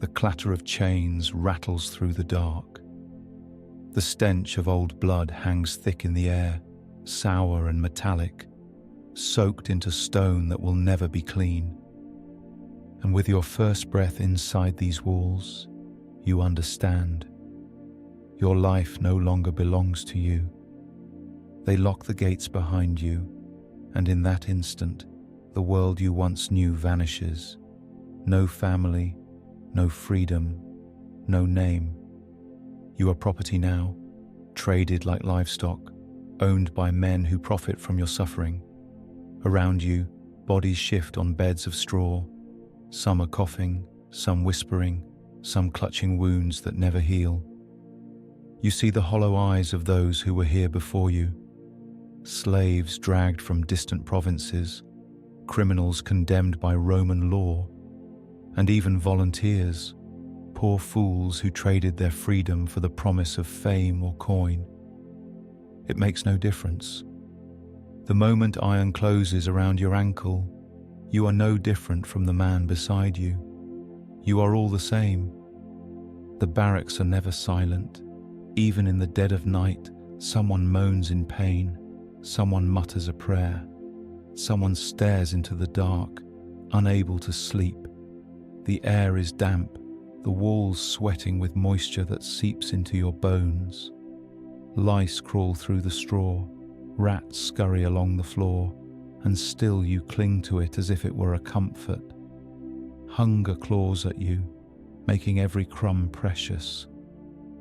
The clatter of chains rattles through the dark. The stench of old blood hangs thick in the air, sour and metallic, soaked into stone that will never be clean. And with your first breath inside these walls, you understand. Your life no longer belongs to you. They lock the gates behind you, and in that instant, the world you once knew vanishes. No family, no freedom, no name. You are property now, traded like livestock, owned by men who profit from your suffering. Around you, bodies shift on beds of straw. Some are coughing, some whispering, some clutching wounds that never heal. You see the hollow eyes of those who were here before you. Slaves dragged from distant provinces, criminals condemned by Roman law, and even volunteers, poor fools who traded their freedom for the promise of fame or coin. It makes no difference. The moment iron closes around your ankle, you are no different from the man beside you. You are all the same. The barracks are never silent. Even in the dead of night, someone moans in pain, someone mutters a prayer, someone stares into the dark, unable to sleep. The air is damp, the walls sweating with moisture that seeps into your bones. Lice crawl through the straw, rats scurry along the floor, and still you cling to it as if it were a comfort. Hunger claws at you, making every crumb precious.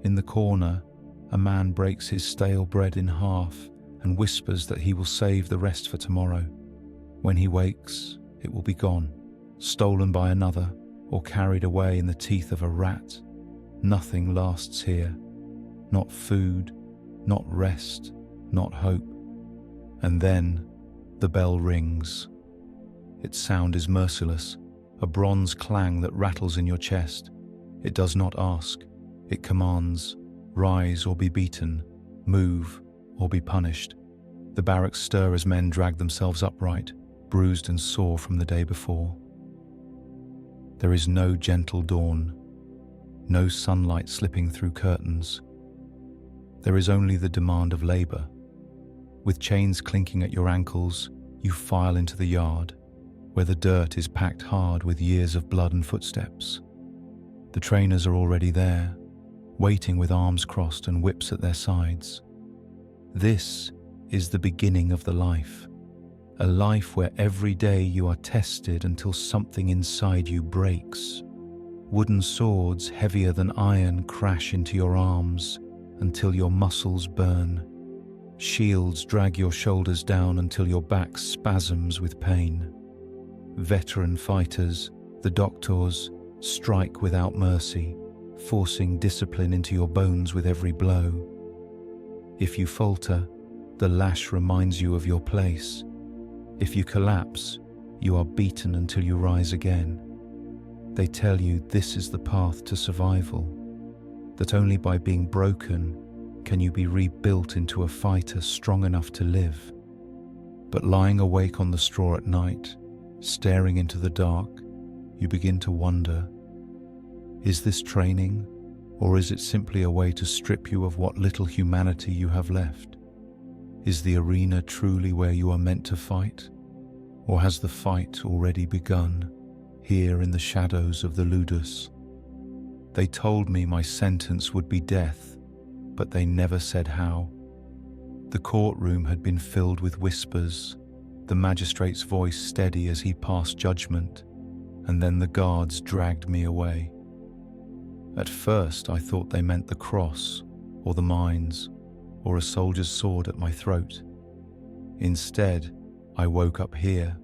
In the corner, a man breaks his stale bread in half and whispers that he will save the rest for tomorrow. When he wakes, it will be gone, stolen by another, or carried away in the teeth of a rat. Nothing lasts here. Not food, not rest, not hope. And then, the bell rings. Its sound is merciless, a bronze clang that rattles in your chest. It does not ask. It commands, rise or be beaten, move or be punished. The barracks stir as men drag themselves upright, bruised and sore from the day before. There is no gentle dawn, no sunlight slipping through curtains. There is only the demand of labor. With chains clinking at your ankles, you file into the yard, where the dirt is packed hard with years of blood and footsteps. The trainers are already there, waiting with arms crossed and whips at their sides. This is the beginning of the life, a life where every day you are tested until something inside you breaks. Wooden swords heavier than iron crash into your arms until your muscles burn. Shields drag your shoulders down until your back spasms with pain. Veteran fighters, the doctors, strike without mercy, forcing discipline into your bones with every blow. If you falter, the lash reminds you of your place. If you collapse, you are beaten until you rise again. They tell you this is the path to survival, that only by being broken can you be rebuilt into a fighter strong enough to live. But lying awake on the straw at night, staring into the dark, you begin to wonder, is this training, or is it simply a way to strip you of what little humanity you have left? Is the arena truly where you are meant to fight, or has the fight already begun, here in the shadows of the ludus? They told me my sentence would be death, but they never said how. The courtroom had been filled with whispers, the magistrate's voice steady as he passed judgment, and then the guards dragged me away. At first I thought they meant the cross, or the mines, or a soldier's sword at my throat. Instead, I woke up here,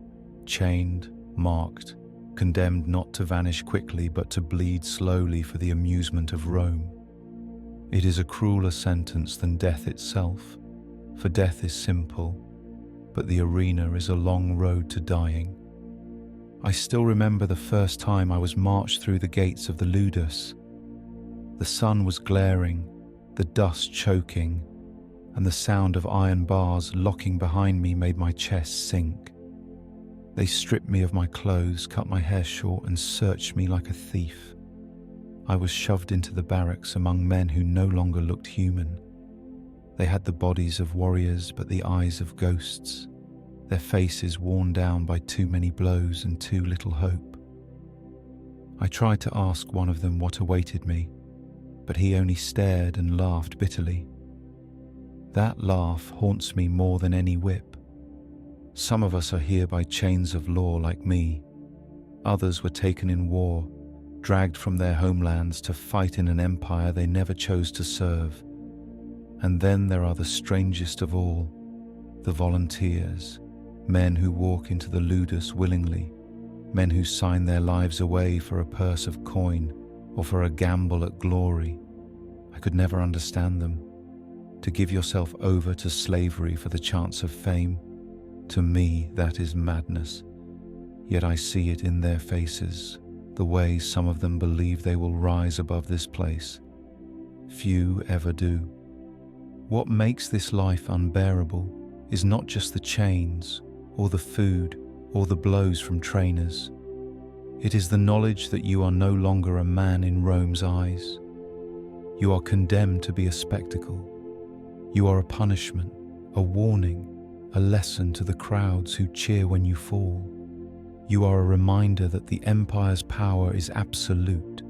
chained, marked, condemned not to vanish quickly but to bleed slowly for the amusement of Rome. It is a crueler sentence than death itself, for death is simple, but the arena is a long road to dying. I still remember the first time I was marched through the gates of the ludus. The sun was glaring, the dust choking, and the sound of iron bars locking behind me made my chest sink. They stripped me of my clothes, cut my hair short, and searched me like a thief. I was shoved into the barracks among men who no longer looked human. They had the bodies of warriors but the eyes of ghosts, their faces worn down by too many blows and too little hope. I tried to ask one of them what awaited me, but he only stared and laughed bitterly. That laugh haunts me more than any whip. Some of us are here by chains of law like me. Others were taken in war, dragged from their homelands to fight in an empire they never chose to serve. And then there are the strangest of all, the volunteers, men who walk into the ludus willingly, men who sign their lives away for a purse of coin or for a gamble at glory. I could never understand them. To give yourself over to slavery for the chance of fame, to me that is madness. Yet I see it in their faces, the way some of them believe they will rise above this place. Few ever do. What makes this life unbearable is not just the chains, or the food, or the blows from trainers. It is the knowledge that you are no longer a man in Rome's eyes. You are condemned to be a spectacle. You are a punishment, a warning, a lesson to the crowds who cheer when you fall. You are a reminder that the empire's power is absolute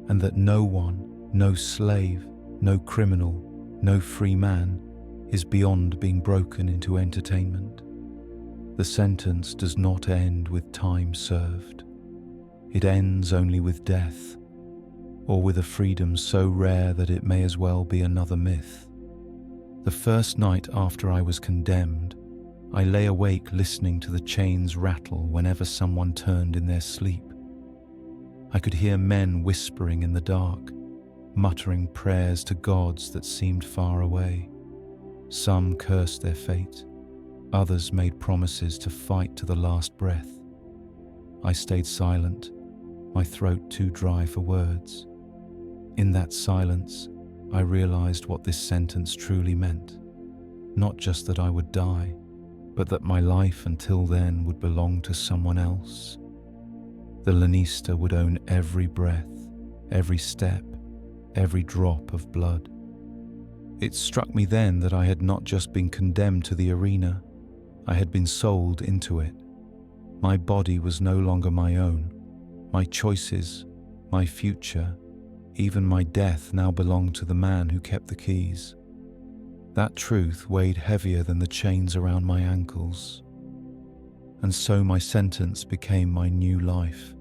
and that no one, no slave, no criminal, no free man is beyond being broken into entertainment. The sentence does not end with time served. It ends only with death, or with a freedom so rare that it may as well be another myth. The first night after I was condemned, I lay awake listening to the chains rattle whenever someone turned in their sleep. I could hear men whispering in the dark, muttering prayers to gods that seemed far away. Some cursed their fate, others made promises to fight to the last breath. I stayed silent, my throat too dry for words. In that silence, I realized what this sentence truly meant. Not just that I would die, but that my life until then would belong to someone else. The lanista would own every breath, every step, every drop of blood. It struck me then that I had not just been condemned to the arena, I had been sold into it. My body was no longer my own. My choices, my future, even my death now belonged to the man who kept the keys. That truth weighed heavier than the chains around my ankles. And so my sentence became my new life.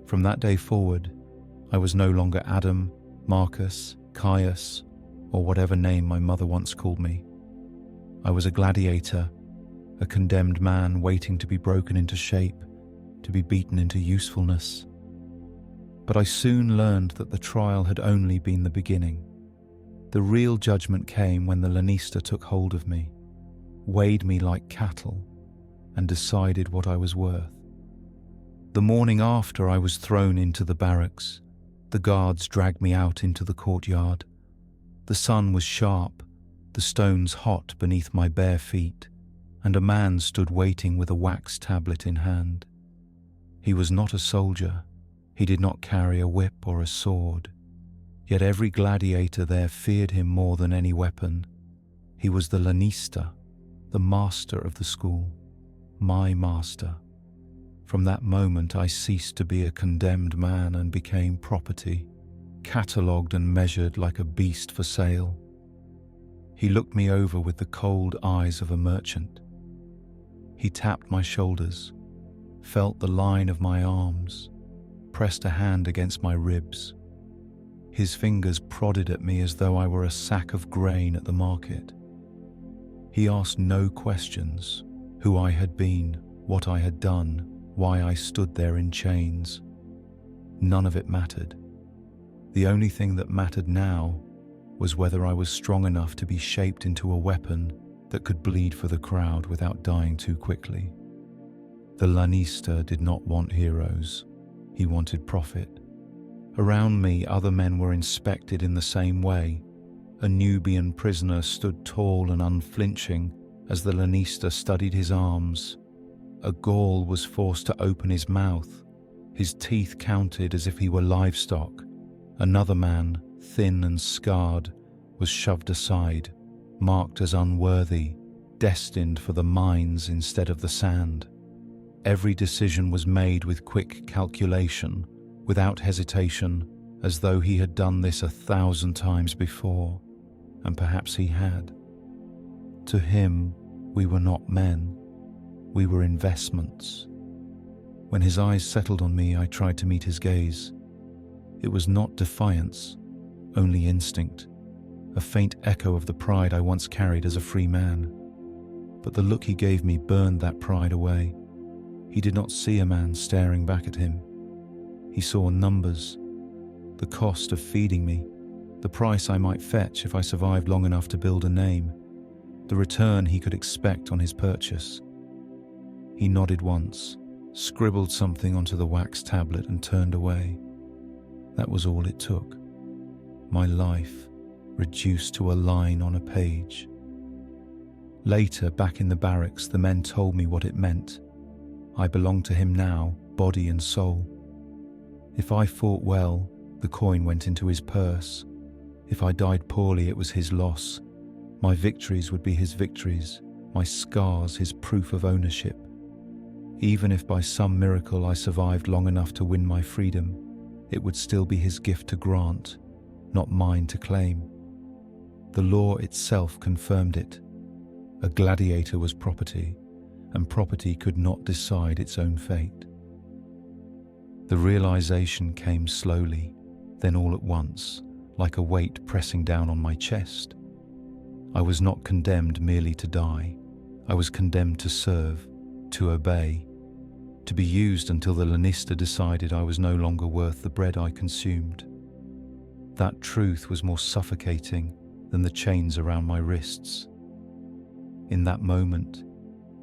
From that day forward, I was no longer Adam, Marcus, Caius, or whatever name my mother once called me. I was a gladiator, a condemned man waiting to be broken into shape, to be beaten into usefulness. But I soon learned that the trial had only been the beginning. The real judgment came when the lanista took hold of me, weighed me like cattle, and decided what I was worth. The morning after I was thrown into the barracks, the guards dragged me out into the courtyard. The sun was sharp, the stones hot beneath my bare feet, and a man stood waiting with a wax tablet in hand. He was not a soldier. He did not carry a whip or a sword. Yet every gladiator there feared him more than any weapon. He was the lanista, the master of the school, my master. From that moment I ceased to be a condemned man and became property, catalogued and measured like a beast for sale. He looked me over with the cold eyes of a merchant. He tapped my shoulders, felt the line of my arms, pressed a hand against my ribs. His fingers prodded at me as though I were a sack of grain at the market. He asked no questions: who I had been, what I had done, why I stood there in chains. None of it mattered. The only thing that mattered now was whether I was strong enough to be shaped into a weapon that could bleed for the crowd without dying too quickly. The lanista did not want heroes. He wanted profit. Around me, other men were inspected in the same way. A Nubian prisoner stood tall and unflinching as the lanista studied his arms. A Gaul was forced to open his mouth, his teeth counted as if he were livestock, Another man, thin and scarred, was shoved aside, marked as unworthy, destined for the mines instead of the sand. Every decision was made with quick calculation, without hesitation, as though he had done this 1,000 times before, and perhaps he had. To him, we were not men, we were investments. When his eyes settled on me, I tried to meet his gaze. It was not defiance, only instinct, a faint echo of the pride I once carried as a free man. But the look he gave me burned that pride away. He did not see a man staring back at him. He saw numbers, the cost of feeding me, the price I might fetch if I survived long enough to build a name, the return he could expect on his purchase. He nodded once, scribbled something onto the wax tablet and turned away. That was all it took. My life reduced to a line on a page. Later, back in the barracks, the men told me what it meant. I belonged to him now, body and soul. If I fought well, the coin went into his purse. If I died poorly, it was his loss. My victories would be his victories, my scars his proof of ownership. Even if by some miracle I survived long enough to win my freedom, it would still be his gift to grant, not mine to claim. The law itself confirmed it. A gladiator was property, and property could not decide its own fate. The realization came slowly, then all at once, like a weight pressing down on my chest. I was not condemned merely to die. I was condemned to serve, to obey, to be used until the Lannister decided I was no longer worth the bread I consumed. That truth was more suffocating than the chains around my wrists. In that moment,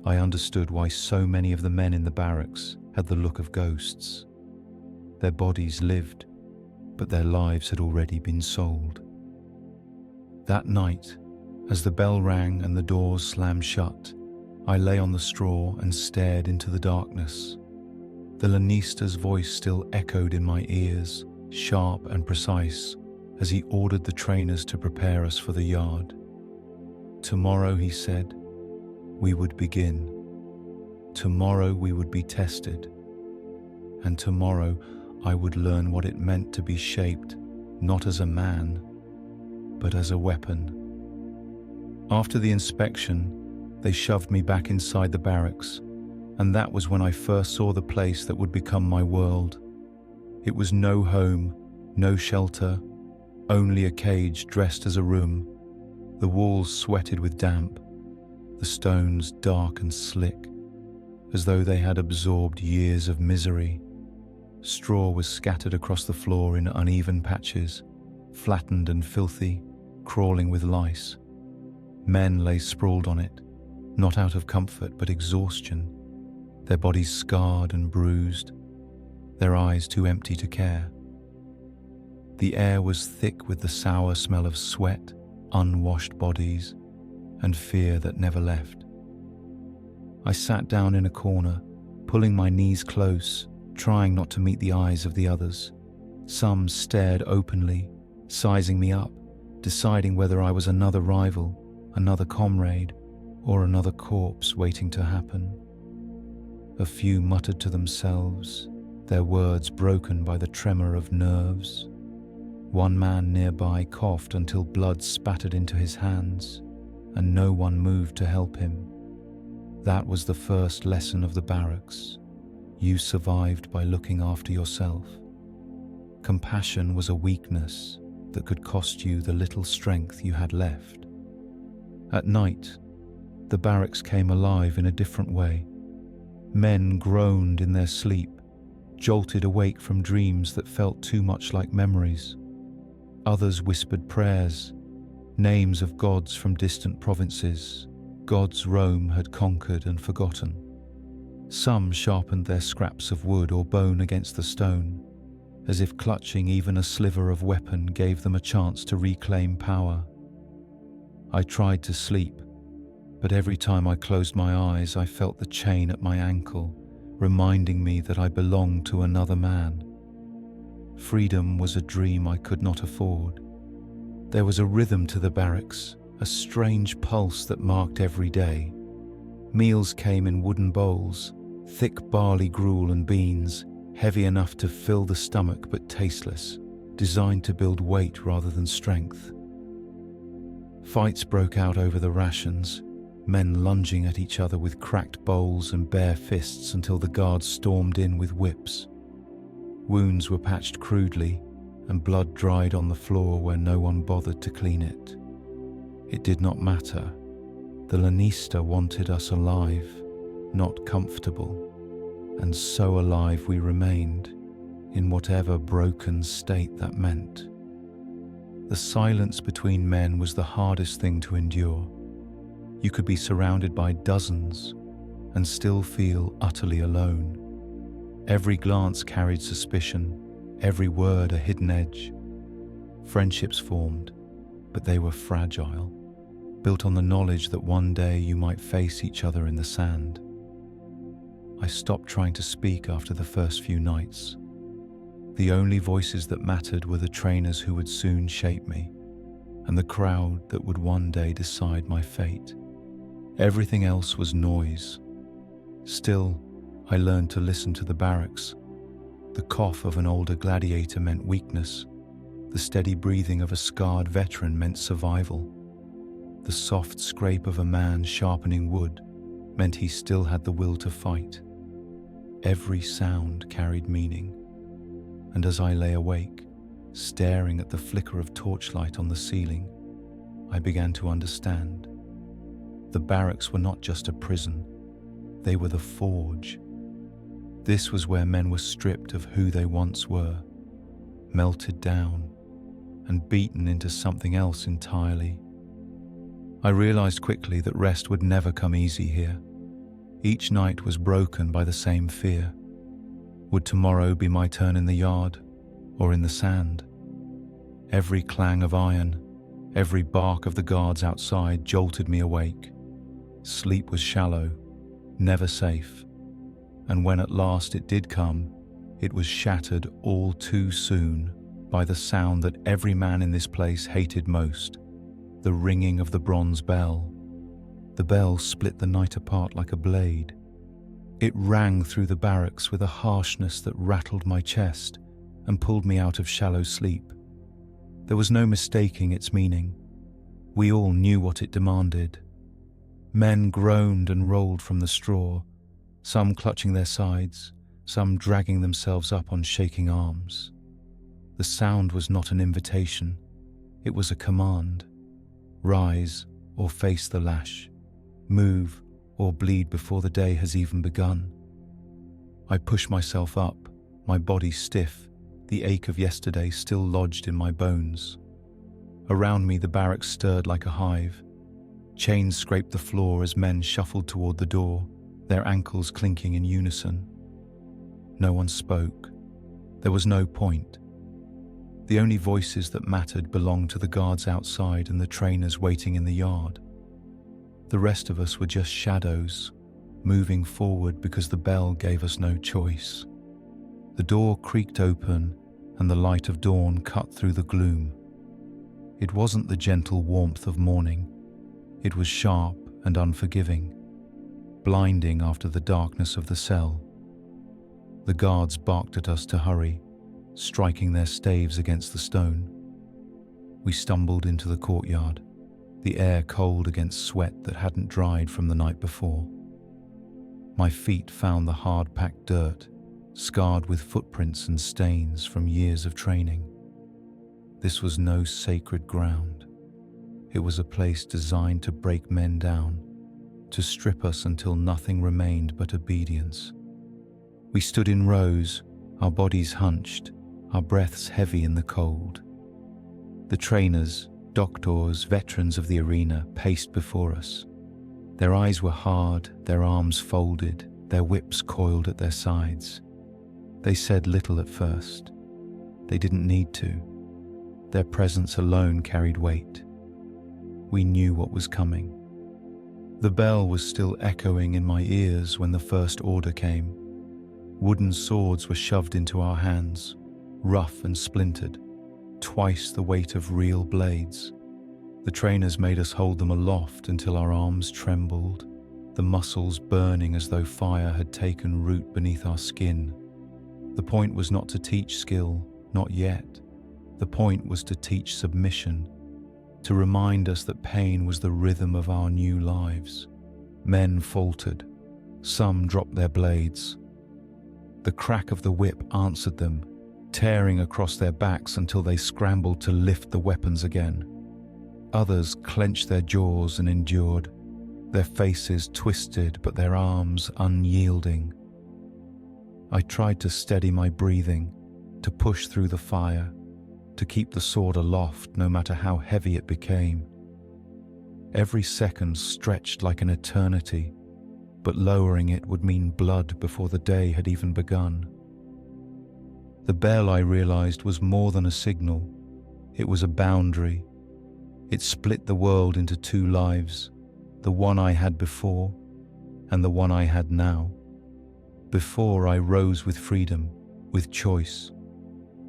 I understood why so many of the men in the barracks had the look of ghosts. Their bodies lived, but their lives had already been sold. That night, as the bell rang and the doors slammed shut, I lay on the straw and stared into the darkness. The Lannister's voice still echoed in my ears, sharp and precise, as he ordered the trainers to prepare us for the yard. Tomorrow, he said, we would begin. Tomorrow we would be tested. And tomorrow I would learn what it meant to be shaped, not as a man, but as a weapon. After the inspection, they shoved me back inside the barracks, and that was when I first saw the place that would become my world. It was no home, no shelter, only a cage dressed as a room, the walls sweated with damp, the stones dark and slick, as though they had absorbed years of misery. Straw was scattered across the floor in uneven patches, flattened and filthy, crawling with lice. Men lay sprawled on it, not out of comfort but exhaustion, their bodies scarred and bruised, their eyes too empty to care. The air was thick with the sour smell of sweat, unwashed bodies, and fear that never left. I sat down in a corner, pulling my knees close, trying not to meet the eyes of the others. Some stared openly, sizing me up, deciding whether I was another rival, another comrade, or another corpse waiting to happen. A few muttered to themselves, their words broken by the tremor of nerves. One man nearby coughed until blood spattered into his hands, and no one moved to help him. That was the first lesson of the barracks. You survived by looking after yourself. Compassion was a weakness that could cost you the little strength you had left. At night, the barracks came alive in a different way. Men groaned in their sleep, jolted awake from dreams that felt too much like memories. Others whispered prayers, names of gods from distant provinces, gods Rome had conquered and forgotten. Some sharpened their scraps of wood or bone against the stone, as if clutching even a sliver of weapon gave them a chance to reclaim power. I tried to sleep, but every time I closed my eyes I felt the chain at my ankle, reminding me that I belonged to another man. Freedom was a dream I could not afford. There was a rhythm to the barracks, a strange pulse that marked every day. Meals came in wooden bowls, thick barley gruel and beans, heavy enough to fill the stomach but tasteless, designed to build weight rather than strength. Fights broke out over the rations, men lunging at each other with cracked bowls and bare fists until the guards stormed in with whips. Wounds were patched crudely, and blood dried on the floor where no one bothered to clean it. It did not matter. The Lanista wanted us alive, not comfortable, and so alive we remained, in whatever broken state that meant. The silence between men was the hardest thing to endure. You could be surrounded by dozens and still feel utterly alone. Every glance carried suspicion, every word a hidden edge. Friendships formed, but they were fragile, built on the knowledge that one day you might face each other in the sand. I stopped trying to speak after the first few nights. The only voices that mattered were the trainers who would soon shape me, and the crowd that would one day decide my fate. Everything else was noise. Still, I learned to listen to the barracks. The cough of an older gladiator meant weakness. The steady breathing of a scarred veteran meant survival. The soft scrape of a man sharpening wood meant he still had the will to fight. Every sound carried meaning. And as I lay awake, staring at the flicker of torchlight on the ceiling, I began to understand. The barracks were not just a prison, they were the forge. This was where men were stripped of who they once were, melted down, and beaten into something else entirely. I realized quickly that rest would never come easy here. Each night was broken by the same fear. Would tomorrow be my turn in the yard or in the sand? Every clang of iron, every bark of the guards outside jolted me awake. Sleep was shallow, never safe, and when at last it did come, it was shattered all too soon by the sound that every man in this place hated most, the ringing of the bronze bell. The bell split the night apart like a blade. It rang through the barracks with a harshness that rattled my chest and pulled me out of shallow sleep. There was no mistaking its meaning. We all knew what it demanded. Men groaned and rolled from the straw, some clutching their sides, some dragging themselves up on shaking arms. The sound was not an invitation, it was a command. Rise or face the lash, move or bleed before the day has even begun. I pushed myself up, my body stiff, the ache of yesterday still lodged in my bones. Around me the barracks stirred like a hive. Chains scraped the floor as men shuffled toward the door, their ankles clinking in unison. No one spoke. There was no point. The only voices that mattered belonged to the guards outside and the trainers waiting in the yard. The rest of us were just shadows, moving forward because the bell gave us no choice. The door creaked open and the light of dawn cut through the gloom. It wasn't the gentle warmth of morning. It was sharp and unforgiving, blinding after the darkness of the cell. The guards barked at us to hurry, striking their staves against the stone. We stumbled into the courtyard, the air cold against sweat that hadn't dried from the night before. My feet found the hard-packed dirt, scarred with footprints and stains from years of training. This was no sacred ground. It was a place designed to break men down, to strip us until nothing remained but obedience. We stood in rows, our bodies hunched, our breaths heavy in the cold. The trainers, doctors, veterans of the arena paced before us. Their eyes were hard, their arms folded, their whips coiled at their sides. They said little at first. They didn't need to. Their presence alone carried weight. We knew what was coming. The bell was still echoing in my ears when the first order came. Wooden swords were shoved into our hands. rough and splintered, twice the weight of real blades. The trainers made us hold them aloft until our arms trembled, the muscles burning as though fire had taken root beneath our skin. The point was not to teach skill, not yet. The point was to teach submission, to remind us that pain was the rhythm of our new lives. Men faltered. Some dropped their blades. The crack of the whip answered them, tearing across their backs until they scrambled to lift the weapons again. Others clenched their jaws and endured, their faces twisted but their arms unyielding. I tried to steady my breathing, to push through the fire, to keep the sword aloft no matter how heavy it became. Every second stretched like an eternity, but lowering it would mean blood before the day had even begun. The bell, I realized, was more than a signal. It was a boundary. It split the world into two lives, the one I had before and the one I had now. Before, I rose with freedom, with choice.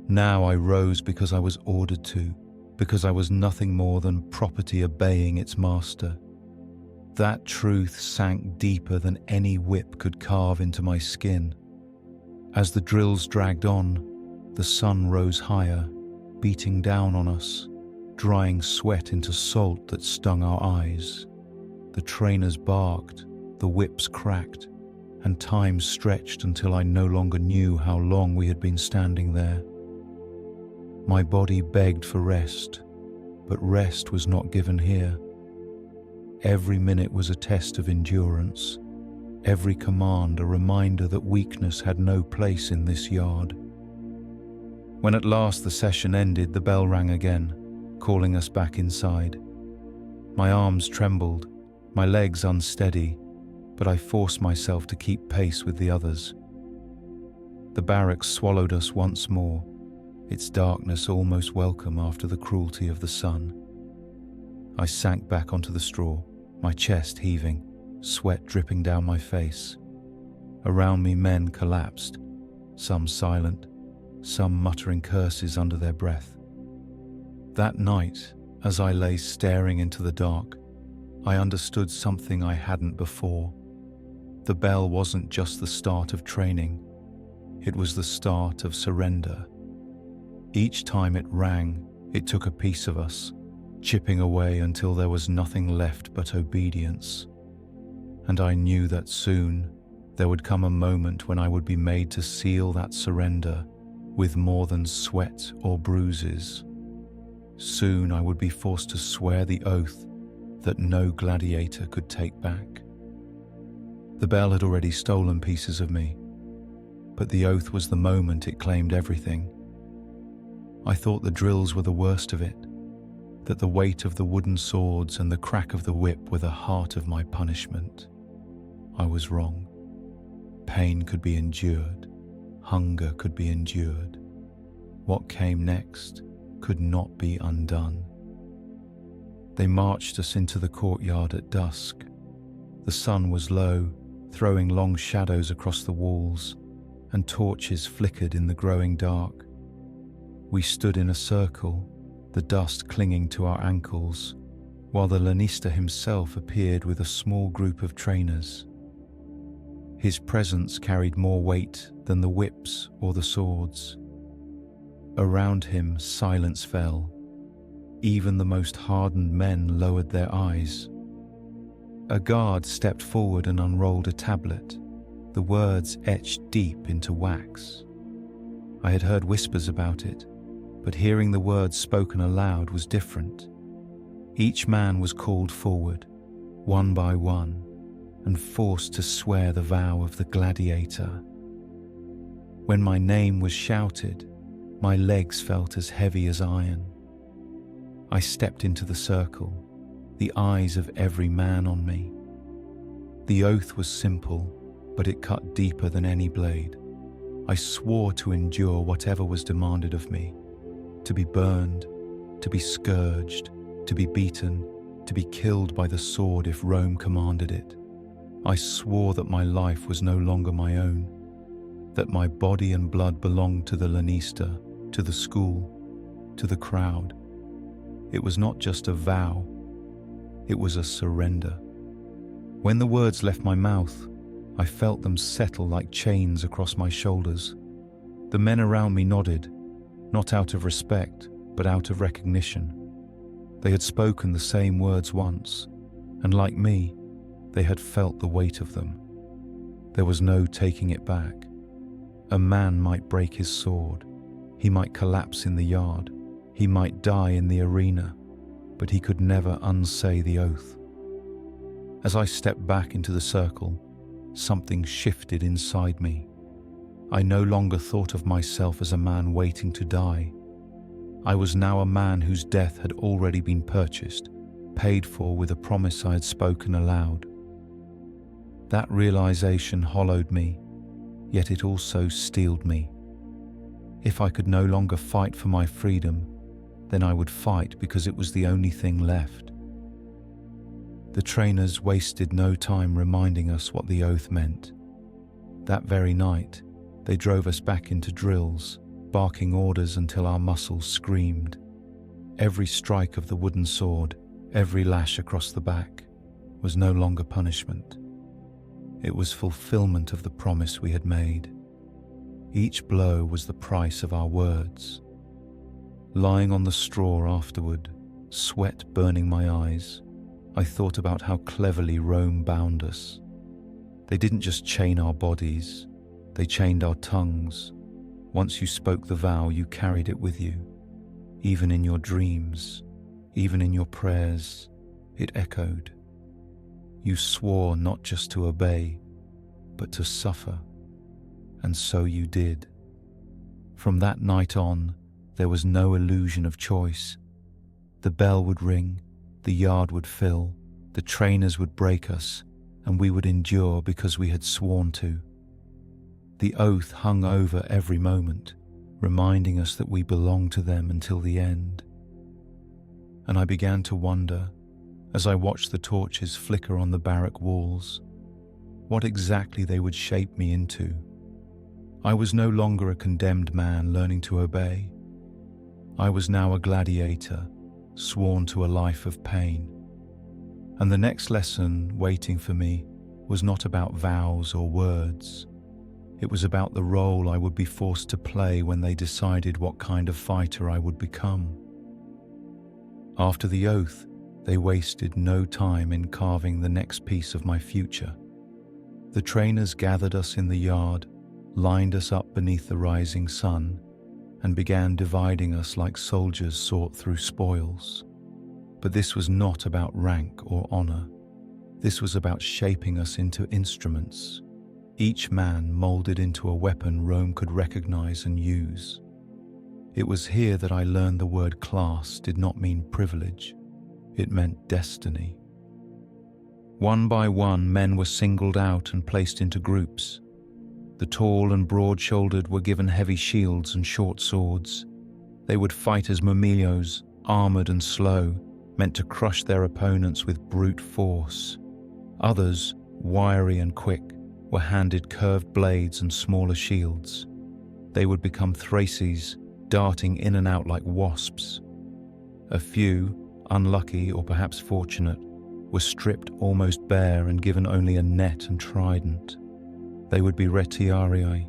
Now I rose because I was ordered to, because I was nothing more than property obeying its master. That truth sank deeper than any whip could carve into my skin. As the drills dragged on, the sun rose higher, beating down on us, drying sweat into salt that stung our eyes. The trainers barked, the whips cracked, and time stretched until I no longer knew how long we had been standing there. My body begged for rest, but rest was not given here. Every minute was a test of endurance, every command a reminder that weakness had no place in this yard. When at last the session ended, the bell rang again, calling us back inside. My arms trembled, my legs unsteady, but I forced myself to keep pace with the others. The barracks swallowed us once more, its darkness almost welcome after the cruelty of the sun. I sank back onto the straw, my chest heaving, sweat dripping down my face. Around me men collapsed, some silent, some muttering curses under their breath. That night, as I lay staring into the dark, I understood something I hadn't before. The bell wasn't just the start of training, it was the start of surrender. Each time it rang, it took a piece of us, chipping away until there was nothing left but obedience. And I knew that soon there would come a moment when I would be made to seal that surrender with more than sweat or bruises. Soon I would be forced to swear the oath that no gladiator could take back. The bell had already stolen pieces of me, but the oath was the moment it claimed everything. I thought the drills were the worst of it, that the weight of the wooden swords and the crack of the whip were the heart of my punishment. I was wrong. Pain could be endured, hunger could be endured. What came next could not be undone. They marched us into the courtyard at dusk. The sun was low, throwing long shadows across the walls, and torches flickered in the growing dark. We stood in a circle, the dust clinging to our ankles, while the lanista himself appeared with a small group of trainers. His presence carried more weight than the whips or the swords. Around him, silence fell. Even the most hardened men lowered their eyes. A guard stepped forward and unrolled a tablet, the words etched deep into wax. I had heard whispers about it, but hearing the words spoken aloud was different. Each man was called forward, one by one, and forced to swear the vow of the gladiator. When my name was shouted, my legs felt as heavy as iron. I stepped into the circle, the eyes of every man on me. The oath was simple, but it cut deeper than any blade. I swore to endure whatever was demanded of me, to be burned, to be scourged, to be beaten, to be killed by the sword if Rome commanded it. I swore that my life was no longer my own, that my body and blood belonged to the lanista, to the school, to the crowd. It was not just a vow, it was a surrender. When the words left my mouth, I felt them settle like chains across my shoulders. The men around me nodded, not out of respect, but out of recognition. They had spoken the same words once, and like me, they had felt the weight of them. There was no taking it back. A man might break his sword, he might collapse in the yard, he might die in the arena, but he could never unsay the oath. As I stepped back into the circle, something shifted inside me. I no longer thought of myself as a man waiting to die. I was now a man whose death had already been purchased, paid for with a promise I had spoken aloud. That realization hollowed me, yet it also steeled me. If I could no longer fight for my freedom, then I would fight because it was the only thing left. The trainers wasted no time reminding us what the oath meant. That very night, they drove us back into drills, barking orders until our muscles screamed. Every strike of the wooden sword, every lash across the back, was no longer punishment. It was fulfillment of the promise we had made. Each blow was the price of our words. Lying on the straw afterward, sweat burning my eyes, I thought about how cleverly Rome bound us. They didn't just chain our bodies, they chained our tongues. Once you spoke the vow, you carried it with you. Even in your dreams, even in your prayers, it echoed. You swore not just to obey, but to suffer. And so you did. From that night on, there was no illusion of choice. The bell would ring, the yard would fill, the trainers would break us, and we would endure because we had sworn to. The oath hung over every moment, reminding us that we belonged to them until the end. And I began to wonder, as I watched the torches flicker on the barrack walls, what exactly they would shape me into. I was no longer a condemned man learning to obey. I was now a gladiator, sworn to a life of pain. And the next lesson waiting for me was not about vows or words. It was about the role I would be forced to play when they decided what kind of fighter I would become. After the oath, they wasted no time in carving the next piece of my future. The trainers gathered us in the yard, lined us up beneath the rising sun, and began dividing us like soldiers sort through spoils. But this was not about rank or honor. This was about shaping us into instruments, each man molded into a weapon Rome could recognize and use. It was here that I learned the word class did not mean privilege. It meant destiny. One by one, men were singled out and placed into groups. The tall and broad-shouldered were given heavy shields and short swords. They would fight as murmillos, armored and slow, meant to crush their opponents with brute force. Others, wiry and quick, were handed curved blades and smaller shields. They would become Thraces, darting in and out like wasps. A few, unlucky or perhaps fortunate, were stripped almost bare and given only a net and trident. They would be retiarii,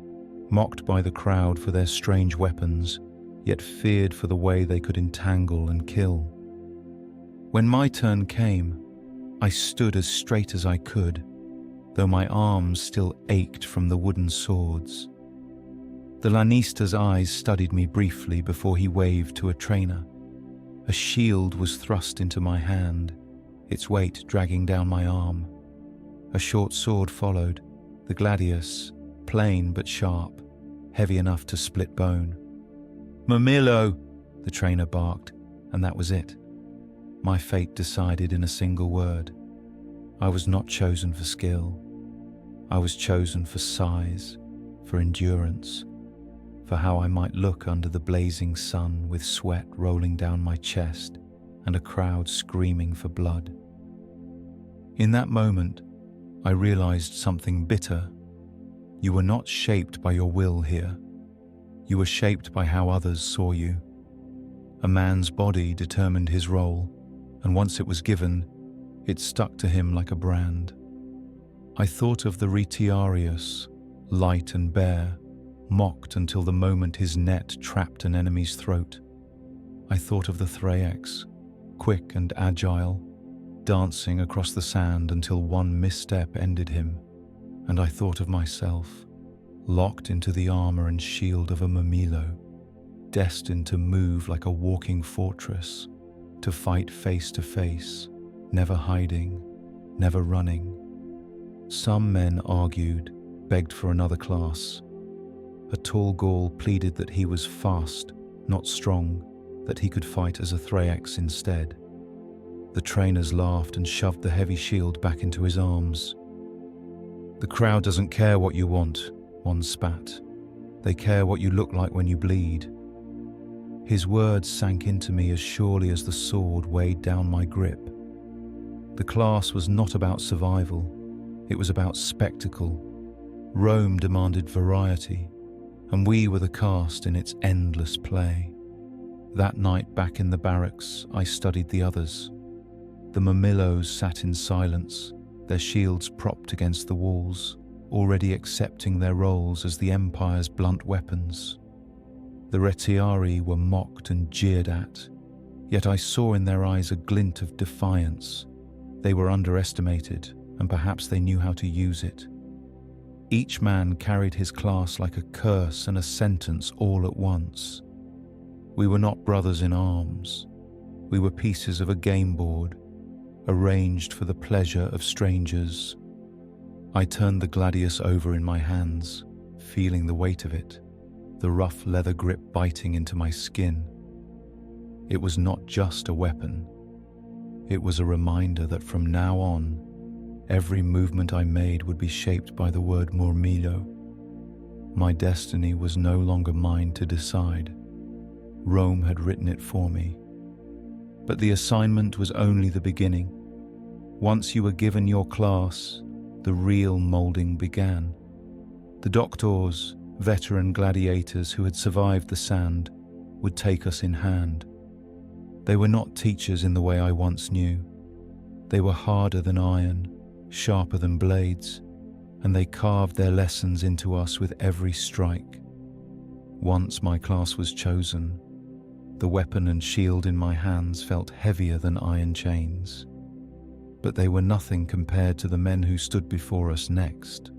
mocked by the crowd for their strange weapons, yet feared for the way they could entangle and kill. When my turn came, I stood as straight as I could, though my arms still ached from the wooden swords. The Lanista's eyes studied me briefly before he waved to a trainer. A shield was thrust into my hand, its weight dragging down my arm. A short sword followed, the gladius, plain but sharp, heavy enough to split bone. "Murmillo," the trainer barked, and that was it. My fate decided in a single word. I was not chosen for skill. I was chosen for size, for endurance, for how I might look under the blazing sun with sweat rolling down my chest and a crowd screaming for blood. In that moment, I realized something bitter. You were not shaped by your will here. You were shaped by how others saw you. A man's body determined his role, and once it was given, it stuck to him like a brand. I thought of the retiarius, light and bare, mocked until the moment his net trapped an enemy's throat. I thought of the thraex, quick and agile, dancing across the sand until one misstep ended him, and I thought of myself, locked into the armor and shield of a mamilo, destined to move like a walking fortress, to fight face to face, never hiding, never running. Some men argued, begged for another class. A tall Gaul pleaded that he was fast, not strong, that he could fight as a thraex instead. The trainers laughed and shoved the heavy shield back into his arms. "The crowd doesn't care what you want," one spat. "They care what you look like when you bleed." His words sank into me as surely as the sword weighed down my grip. The class was not about survival, it was about spectacle. Rome demanded variety, and we were the cast in its endless play. That night back in the barracks, I studied the others. The mamillos sat in silence, their shields propped against the walls, already accepting their roles as the Empire's blunt weapons. The retiari were mocked and jeered at, yet I saw in their eyes a glint of defiance. They were underestimated, and perhaps they knew how to use it. Each man carried his class like a curse and a sentence all at once. We were not brothers in arms. We were pieces of a game board, arranged for the pleasure of strangers. I turned the gladius over in my hands, feeling the weight of it, the rough leather grip biting into my skin. It was not just a weapon. It was a reminder that from now on, every movement I made would be shaped by the word murmillo. My destiny was no longer mine to decide. Rome had written it for me. But the assignment was only the beginning. Once you were given your class, the real molding began. The doctors, veteran gladiators who had survived the sand, would take us in hand. They were not teachers in the way I once knew. They were harder than iron, sharper than blades, and they carved their lessons into us with every strike. Once my class was chosen, the weapon and shield in my hands felt heavier than iron chains. But they were nothing compared to the men who stood before us next.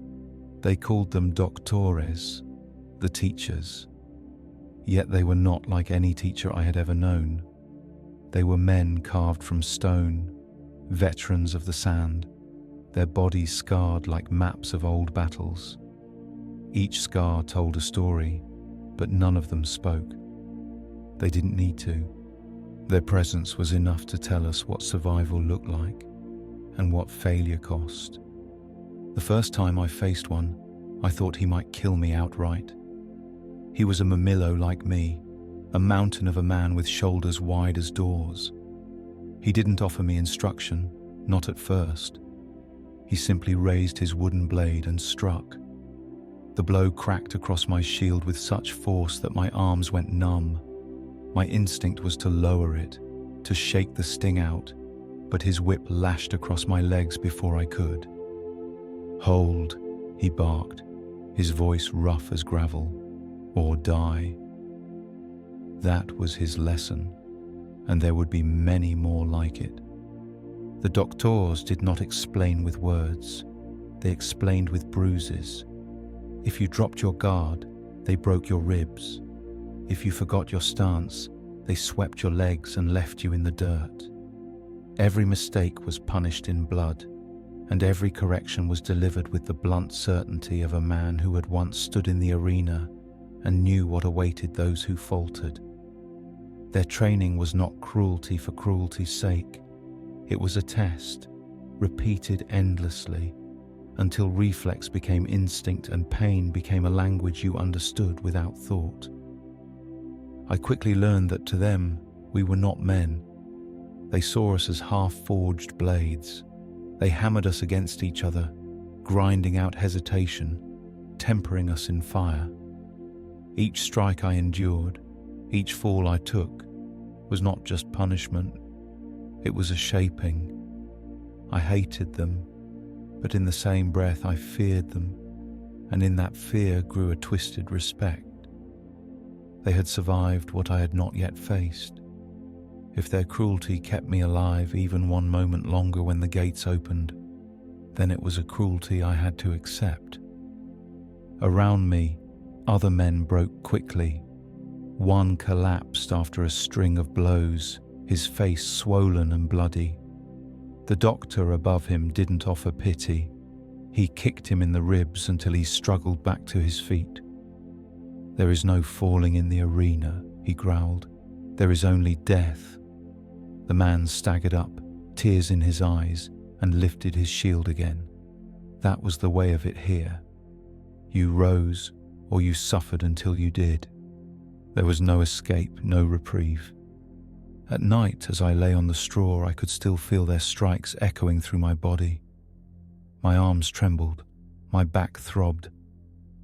They called them doctores, the teachers. Yet they were not like any teacher I had ever known. They were men carved from stone, veterans of the sand, their bodies scarred like maps of old battles. Each scar told a story, but none of them spoke. They didn't need to. Their presence was enough to tell us what survival looked like and what failure cost. The first time I faced one, I thought he might kill me outright. He was a mamillo like me, a mountain of a man with shoulders wide as doors. He didn't offer me instruction, not at first. He simply raised his wooden blade and struck. The blow cracked across my shield with such force that my arms went numb. My instinct was to lower it, to shake the sting out, but his whip lashed across my legs before I could. "Hold," he barked, his voice rough as gravel, "or die." That was his lesson, and there would be many more like it. The doctors did not explain with words, they explained with bruises. If you dropped your guard, they broke your ribs. If you forgot your stance, they swept your legs and left you in the dirt. Every mistake was punished in blood, and every correction was delivered with the blunt certainty of a man who had once stood in the arena and knew what awaited those who faltered. Their training was not cruelty for cruelty's sake. It was a test, repeated endlessly, until reflex became instinct and pain became a language you understood without thought. I quickly learned that to them, we were not men. They saw us as half-forged blades. They hammered us against each other, grinding out hesitation, tempering us in fire. Each strike I endured, each fall I took, was not just punishment, it was a shaping. I hated them, but in the same breath I feared them, and in that fear grew a twisted respect. They had survived what I had not yet faced. If their cruelty kept me alive even one moment longer when the gates opened, then it was a cruelty I had to accept. Around me, other men broke quickly. One collapsed after a string of blows, his face swollen and bloody. The doctor above him didn't offer pity. He kicked him in the ribs until he struggled back to his feet. "There is no falling in the arena," he growled. "There is only death." The man staggered up, tears in his eyes, and lifted his shield again. That was the way of it here. You rose, or you suffered until you did. There was no escape, no reprieve. At night, as I lay on the straw, I could still feel their strikes echoing through my body. My arms trembled, my back throbbed,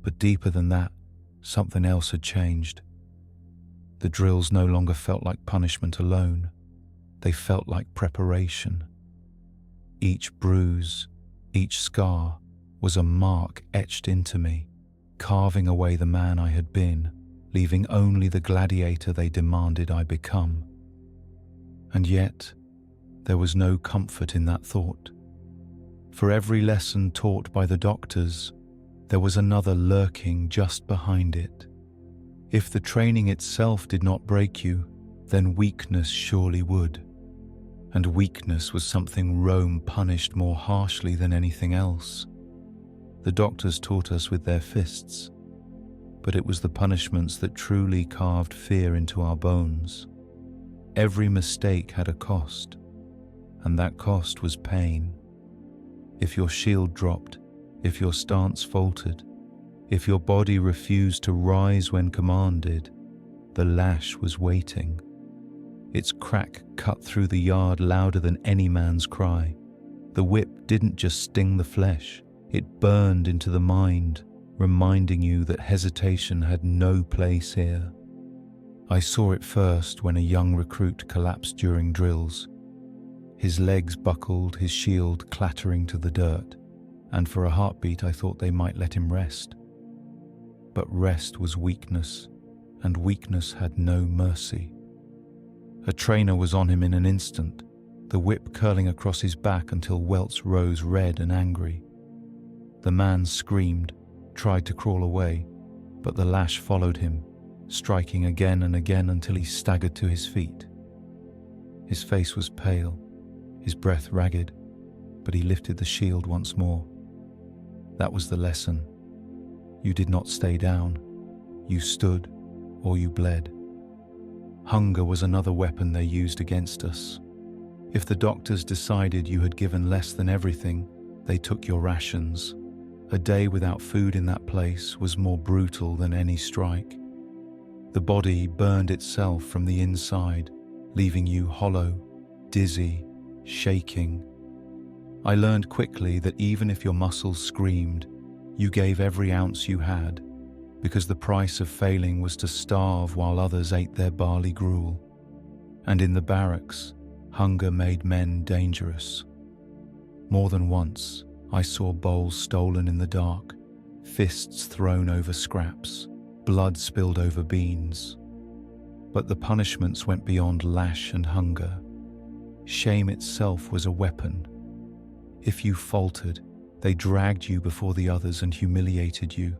but deeper than that, something else had changed. The drills no longer felt like punishment alone. They felt like preparation. Each bruise, each scar, was a mark etched into me, carving away the man I had been, leaving only the gladiator they demanded I become. And yet, there was no comfort in that thought. For every lesson taught by the doctors, there was another lurking just behind it. If the training itself did not break you, then weakness surely would. And weakness was something Rome punished more harshly than anything else. The doctors taught us with their fists, but it was the punishments that truly carved fear into our bones. Every mistake had a cost, and that cost was pain. If your shield dropped, if your stance faltered, if your body refused to rise when commanded, the lash was waiting. Its crack cut through the yard louder than any man's cry. The whip didn't just sting the flesh, it burned into the mind, reminding you that hesitation had no place here. I saw it first when a young recruit collapsed during drills. His legs buckled, his shield clattering to the dirt, and for a heartbeat I thought they might let him rest. But rest was weakness, and weakness had no mercy. A trainer was on him in an instant, the whip curling across his back until welts rose red and angry. The man screamed, tried to crawl away, but the lash followed him, striking again and again until he staggered to his feet. His face was pale, his breath ragged, but he lifted the shield once more. That was the lesson. You did not stay down. You stood, or you bled. Hunger was another weapon they used against us. If the doctors decided you had given less than everything, they took your rations. A day without food in that place was more brutal than any strike. The body burned itself from the inside, leaving you hollow, dizzy, shaking. I learned quickly that even if your muscles screamed, you gave every ounce you had, because the price of failing was to starve while others ate their barley gruel. And in the barracks, hunger made men dangerous. More than once, I saw bowls stolen in the dark, fists thrown over scraps, blood spilled over beans. But the punishments went beyond lash and hunger. Shame itself was a weapon. If you faltered, they dragged you before the others and humiliated you,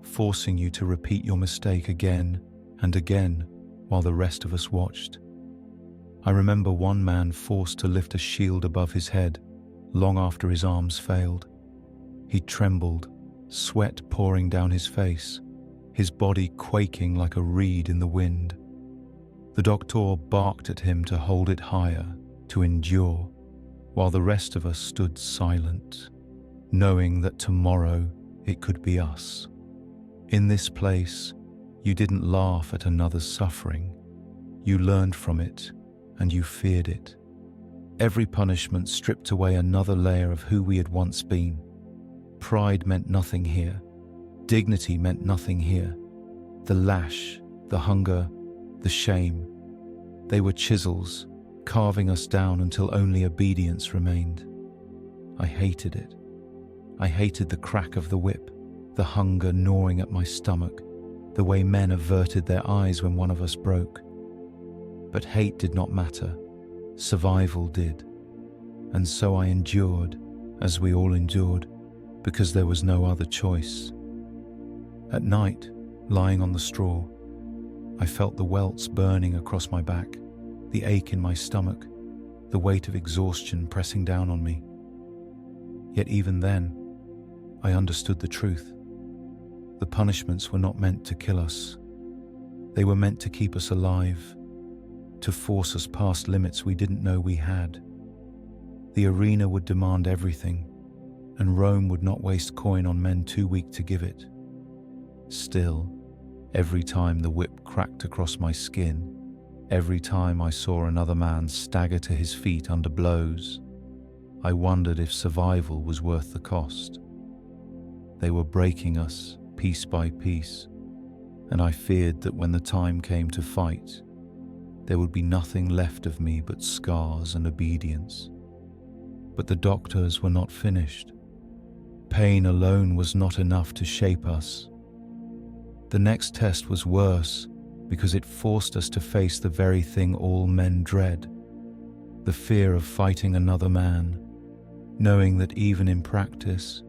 forcing you to repeat your mistake again and again while the rest of us watched. I remember one man forced to lift a shield above his head long after his arms failed. He trembled, sweat pouring down his face, his body quaking like a reed in the wind. The doctor barked at him to hold it higher, to endure, while the rest of us stood silent, knowing that tomorrow it could be us. In this place, you didn't laugh at another's suffering. You learned from it, and you feared it. Every punishment stripped away another layer of who we had once been. Pride meant nothing here. Dignity meant nothing here. The lash, the hunger, the shame. They were chisels, carving us down until only obedience remained. I hated it. I hated the crack of the whip, the hunger gnawing at my stomach, the way men averted their eyes when one of us broke. But hate did not matter. Survival did. And so I endured, as we all endured, because there was no other choice. At night, lying on the straw, I felt the welts burning across my back, the ache in my stomach, the weight of exhaustion pressing down on me. Yet even then, I understood the truth. The punishments were not meant to kill us. They were meant to keep us alive, to force us past limits we didn't know we had. The arena would demand everything, and Rome would not waste coin on men too weak to give it. Still, every time the whip cracked across my skin, every time I saw another man stagger to his feet under blows, I wondered if survival was worth the cost. They were breaking us piece by piece, and I feared that when the time came to fight, there would be nothing left of me but scars and obedience. But the doctors were not finished. Pain alone was not enough to shape us. The next test was worse because it forced us to face the very thing all men dread, the fear of fighting another man, knowing that even in practice,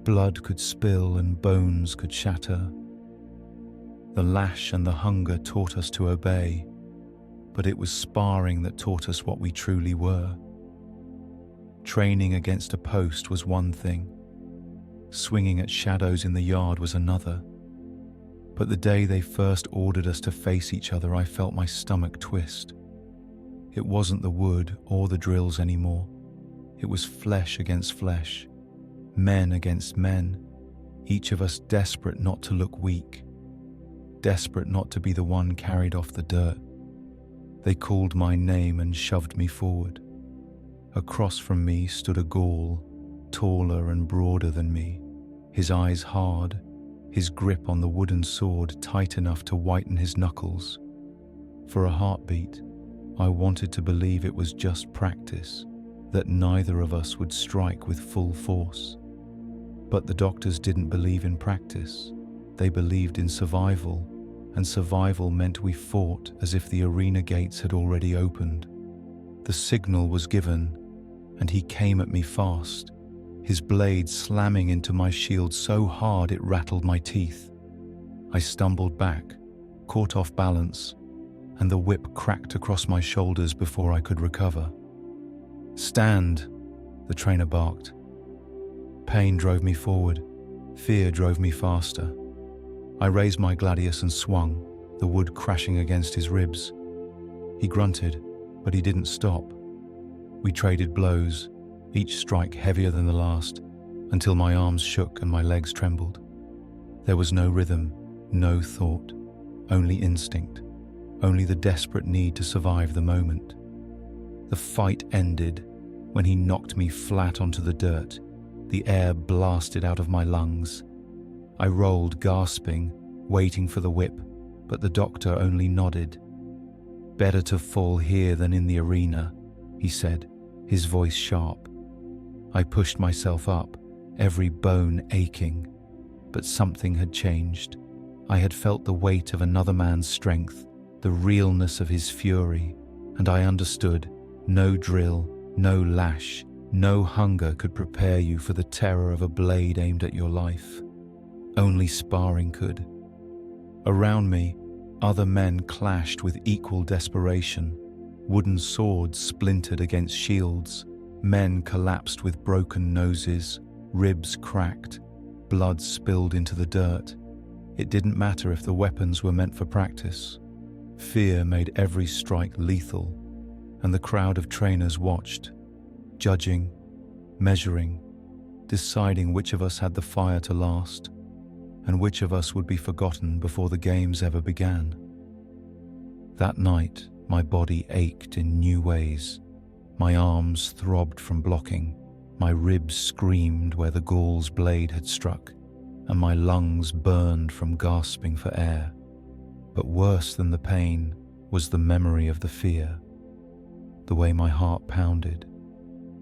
blood could spill and bones could shatter. The lash and the hunger taught us to obey, but it was sparring that taught us what we truly were. Training against a post was one thing. Swinging at shadows in the yard was another. But the day they first ordered us to face each other, I felt my stomach twist. It wasn't the wood or the drills anymore. It was flesh against flesh, men against men, each of us desperate not to look weak, desperate not to be the one carried off the dirt. They called my name and shoved me forward. Across from me stood a Gaul, taller and broader than me, his eyes hard, his grip on the wooden sword tight enough to whiten his knuckles. For a heartbeat, I wanted to believe it was just practice, that neither of us would strike with full force. But the doctors didn't believe in practice. They believed in survival, and survival meant we fought as if the arena gates had already opened. The signal was given, and he came at me fast, his blade slamming into my shield so hard it rattled my teeth. I stumbled back, caught off balance, and the whip cracked across my shoulders before I could recover. "Stand," the trainer barked. Pain drove me forward. Fear drove me faster. I raised my gladius and swung, the wood crashing against his ribs. He grunted, but he didn't stop. We traded blows, each strike heavier than the last, until my arms shook and my legs trembled. There was no rhythm, no thought, only instinct, only the desperate need to survive the moment. The fight ended when he knocked me flat onto the dirt. The air blasted out of my lungs. I rolled, gasping, waiting for the whip, but the doctor only nodded. "Better to fall here than in the arena," he said, his voice sharp. I pushed myself up, every bone aching, but something had changed. I had felt the weight of another man's strength, the realness of his fury, and I understood no drill, no lash, no hunger could prepare you for the terror of a blade aimed at your life. Only sparring could. Around me, other men clashed with equal desperation. Wooden swords splintered against shields. Men collapsed with broken noses, ribs cracked, blood spilled into the dirt. It didn't matter if the weapons were meant for practice. Fear made every strike lethal, and the crowd of trainers watched, judging, measuring, deciding which of us had the fire to last, and which of us would be forgotten before the games ever began. That night, my body ached in new ways. My arms throbbed from blocking, my ribs screamed where the Gaul's blade had struck, and my lungs burned from gasping for air. But worse than the pain was the memory of the fear, the way my heart pounded,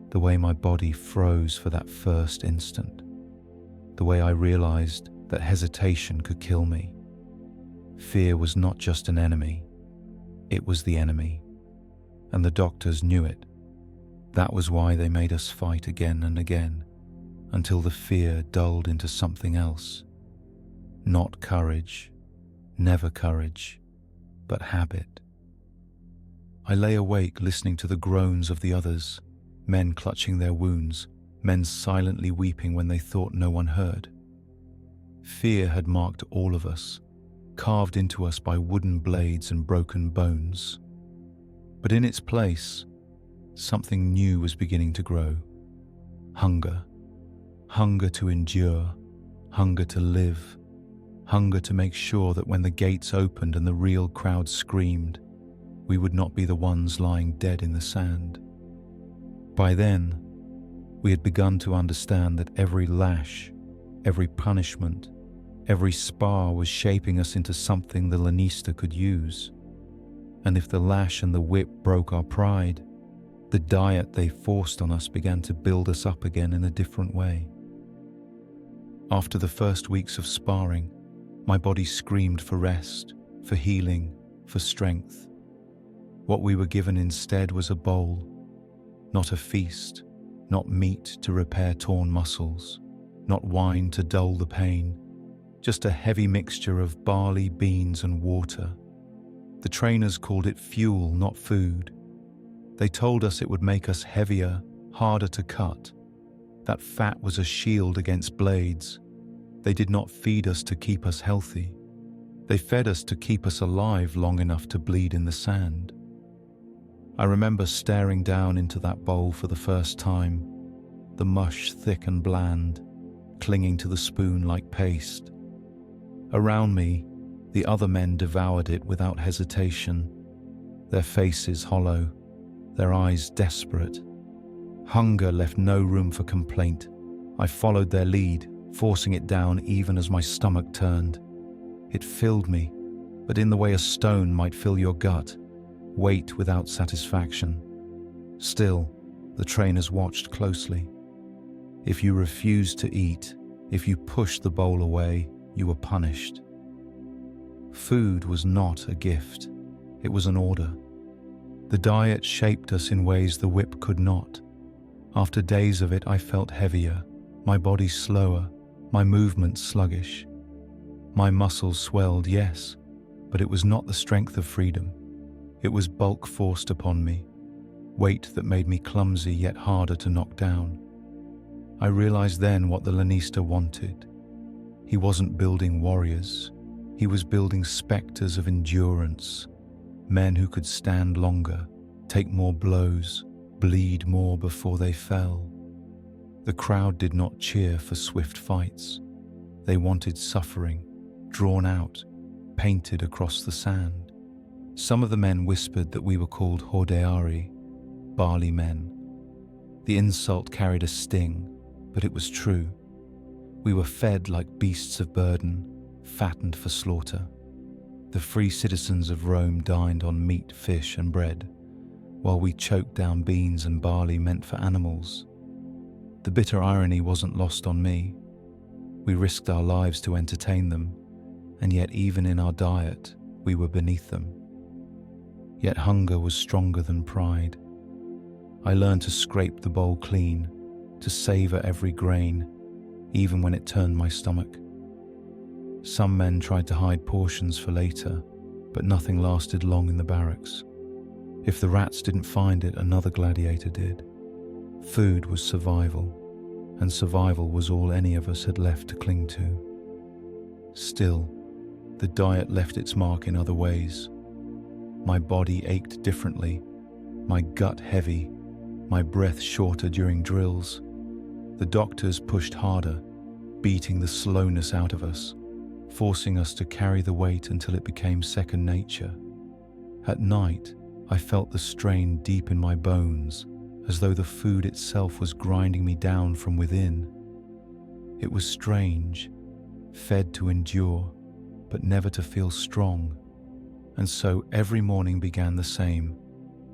the way my body froze for that first instant, the way I realized that hesitation could kill me. Fear was not just an enemy, it was the enemy, and the doctors knew it. That was why they made us fight again and again, until the fear dulled into something else. Not courage, never courage, but habit. I lay awake listening to the groans of the others, men clutching their wounds, men silently weeping when they thought no one heard. Fear had marked all of us, carved into us by wooden blades and broken bones. But in its place, something new was beginning to grow. Hunger. Hunger to endure, hunger to live, hunger to make sure that when the gates opened and the real crowd screamed, we would not be the ones lying dead in the sand. By then, we had begun to understand that every lash, every punishment, every spar was shaping us into something the Lanista could use. And if the lash and the whip broke our pride, the diet they forced on us began to build us up again in a different way. After the first weeks of sparring, my body screamed for rest, for healing, for strength. What we were given instead was a bowl, not a feast, not meat to repair torn muscles, not wine to dull the pain, just a heavy mixture of barley, beans, and water. The trainers called it fuel, not food. They told us it would make us heavier, harder to cut. That fat was a shield against blades. They did not feed us to keep us healthy. They fed us to keep us alive long enough to bleed in the sand. I remember staring down into that bowl for the first time, the mush thick and bland, clinging to the spoon like paste. Around me, the other men devoured it without hesitation, their faces hollow, their eyes desperate. Hunger left no room for complaint. I followed their lead, forcing it down even as my stomach turned. It filled me, but in the way a stone might fill your gut, weight without satisfaction. Still, the trainers watched closely. If you refused to eat, if you pushed the bowl away, you were punished. Food was not a gift, it was an order. The diet shaped us in ways the whip could not. After days of it, I felt heavier, my body slower, my movements sluggish. My muscles swelled, yes, but it was not the strength of freedom. It was bulk forced upon me, weight that made me clumsy yet harder to knock down. I realized then what the Lanista wanted. He wasn't building warriors. He was building specters of endurance, men who could stand longer, take more blows, bleed more before they fell. The crowd did not cheer for swift fights. They wanted suffering, drawn out, painted across the sand. Some of the men whispered that we were called Hordeari, barley men. The insult carried a sting, but it was true. We were fed like beasts of burden, fattened for slaughter. The free citizens of Rome dined on meat, fish, and bread, while we choked down beans and barley meant for animals. The bitter irony wasn't lost on me. We risked our lives to entertain them, and yet even in our diet, we were beneath them. Yet hunger was stronger than pride. I learned to scrape the bowl clean, to savor every grain, even when it turned my stomach. Some men tried to hide portions for later, but nothing lasted long in the barracks. If the rats didn't find it, another gladiator did. Food was survival, and survival was all any of us had left to cling to. Still, the diet left its mark in other ways. My body ached differently, my gut heavy, my breath shorter during drills. The doctors pushed harder, beating the slowness out of us, forcing us to carry the weight until it became second nature. At night, I felt the strain deep in my bones, as though the food itself was grinding me down from within. It was strange, fed to endure, but never to feel strong, And so every morning began the same.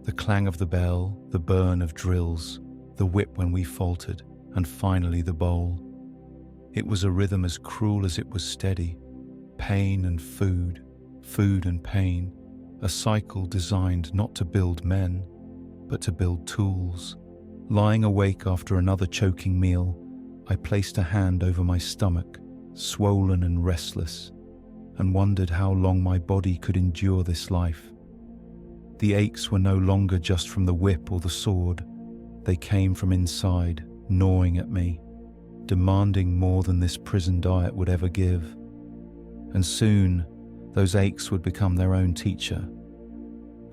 The clang of the bell, the burn of drills, the whip when we faltered, and finally the bowl. It was a rhythm as cruel as it was steady. Pain and food, food and pain, a cycle designed not to build men, but to build tools. Lying awake after another choking meal, I placed a hand over my stomach, swollen and restless, and wondered how long my body could endure this life. The aches were no longer just from the whip or the sword. They came from inside, gnawing at me, demanding more than this prison diet would ever give. And soon, those aches would become their own teacher.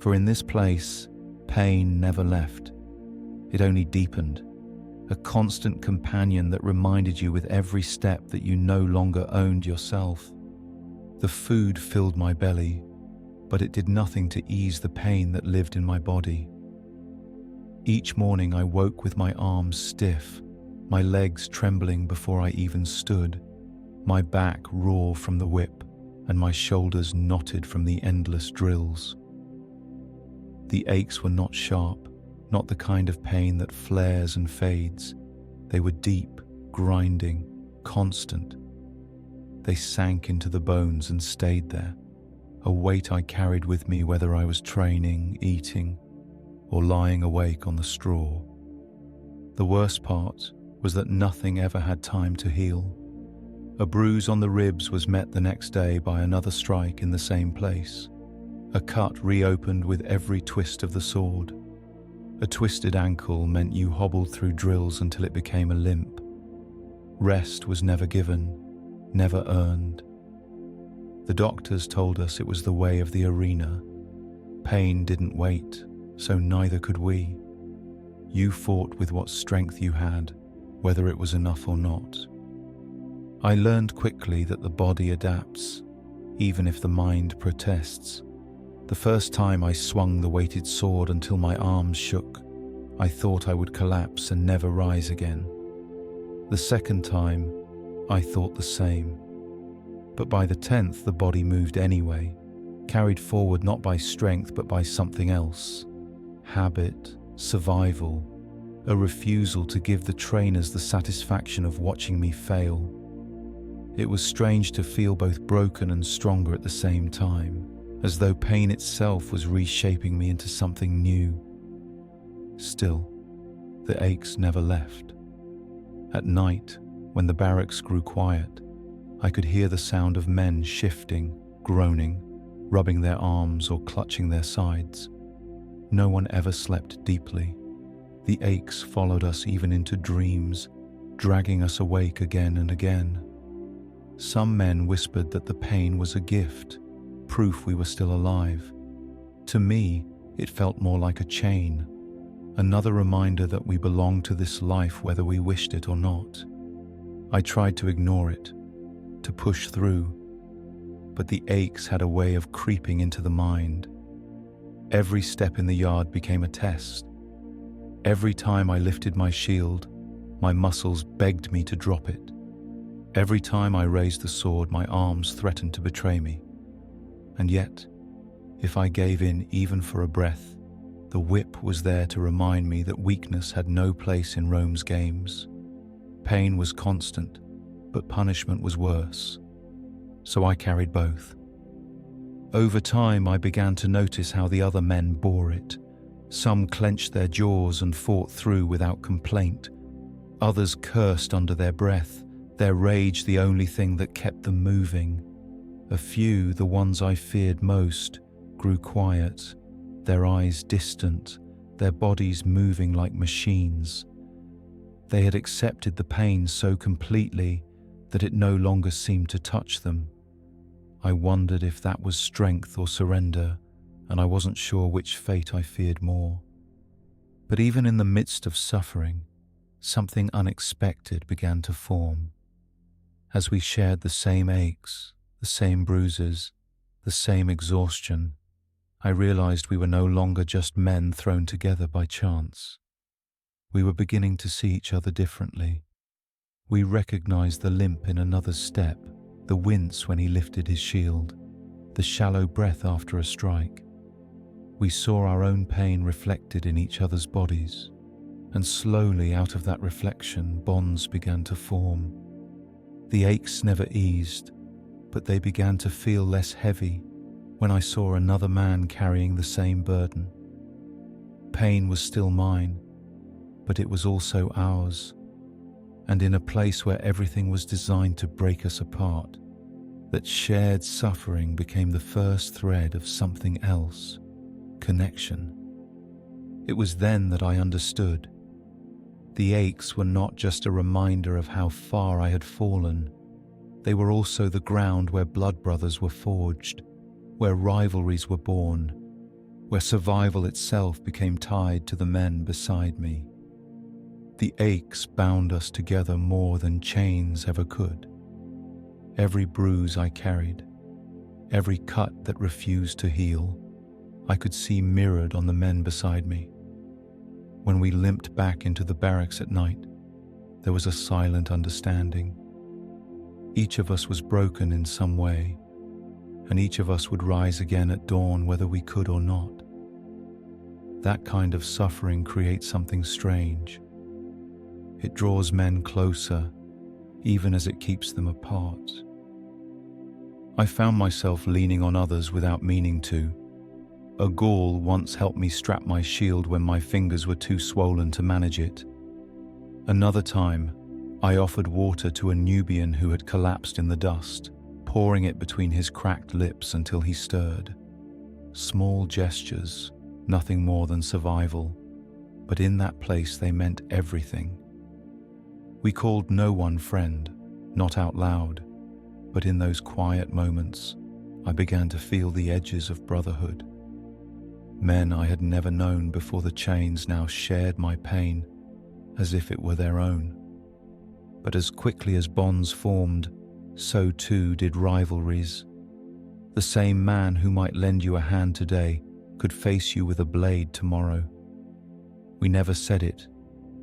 For in this place, pain never left. It only deepened, a constant companion that reminded you with every step that you no longer owned yourself. The food filled my belly, but it did nothing to ease the pain that lived in my body. Each morning I woke with my arms stiff, my legs trembling before I even stood, my back raw from the whip, and my shoulders knotted from the endless drills. The aches were not sharp, not the kind of pain that flares and fades. They were deep, grinding, constant. They sank into the bones and stayed there, a weight I carried with me whether I was training, eating, or lying awake on the straw. The worst part was that nothing ever had time to heal. A bruise on the ribs was met the next day by another strike in the same place. A cut reopened with every twist of the sword. A twisted ankle meant you hobbled through drills until it became a limp. Rest was never given, never earned. The doctors told us it was the way of the arena. Pain didn't wait, so neither could we. You fought with what strength you had, whether it was enough or not. I learned quickly that the body adapts, even if the mind protests. The first time I swung the weighted sword until my arms shook, I thought I would collapse and never rise again. The second time, I thought the same. But by the 10th, the body moved anyway, carried forward not by strength but by something else. Habit, survival, a refusal to give the trainers the satisfaction of watching me fail. It was strange to feel both broken and stronger at the same time, as though pain itself was reshaping me into something new. Still, the aches never left. At night, when the barracks grew quiet, I could hear the sound of men shifting, groaning, rubbing their arms or clutching their sides. No one ever slept deeply. The aches followed us even into dreams, dragging us awake again and again. Some men whispered that the pain was a gift, proof we were still alive. To me, it felt more like a chain, another reminder that we belonged to this life whether we wished it or not. I tried to ignore it, to push through, but the aches had a way of creeping into the mind. Every step in the yard became a test. Every time I lifted my shield, my muscles begged me to drop it. Every time I raised the sword, my arms threatened to betray me. And yet, if I gave in even for a breath, the whip was there to remind me that weakness had no place in Rome's games. Pain was constant, but punishment was worse. So I carried both. Over time, I began to notice how the other men bore it. Some clenched their jaws and fought through without complaint. Others cursed under their breath, their rage the only thing that kept them moving. A few, the ones I feared most, grew quiet, their eyes distant, their bodies moving like machines. They had accepted the pain so completely that it no longer seemed to touch them. I wondered if that was strength or surrender, and I wasn't sure which fate I feared more. But even in the midst of suffering, something unexpected began to form. As we shared the same aches, the same bruises, the same exhaustion, I realized we were no longer just men thrown together by chance. We were beginning to see each other differently. We recognized the limp in another's step, the wince when he lifted his shield, the shallow breath after a strike. We saw our own pain reflected in each other's bodies, and slowly out of that reflection, bonds began to form. The aches never eased, but they began to feel less heavy when I saw another man carrying the same burden. Pain was still mine, but it was also ours, and in a place where everything was designed to break us apart, that shared suffering became the first thread of something else, connection. It was then that I understood. The aches were not just a reminder of how far I had fallen. They were also the ground where blood brothers were forged, where rivalries were born, where survival itself became tied to the men beside me. The aches bound us together more than chains ever could. Every bruise I carried, every cut that refused to heal, I could see mirrored on the men beside me. When we limped back into the barracks at night, there was a silent understanding. Each of us was broken in some way, and each of us would rise again at dawn whether we could or not. That kind of suffering creates something strange. It draws men closer, even as it keeps them apart. I found myself leaning on others without meaning to. A Gaul once helped me strap my shield when my fingers were too swollen to manage it. Another time, I offered water to a Nubian who had collapsed in the dust, pouring it between his cracked lips until he stirred. Small gestures, nothing more than survival, but in that place they meant everything. We called no one friend, not out loud, but in those quiet moments, I began to feel the edges of brotherhood. Men I had never known before the chains now shared my pain as if it were their own. But as quickly as bonds formed, so too did rivalries. The same man who might lend you a hand today could face you with a blade tomorrow. We never said it,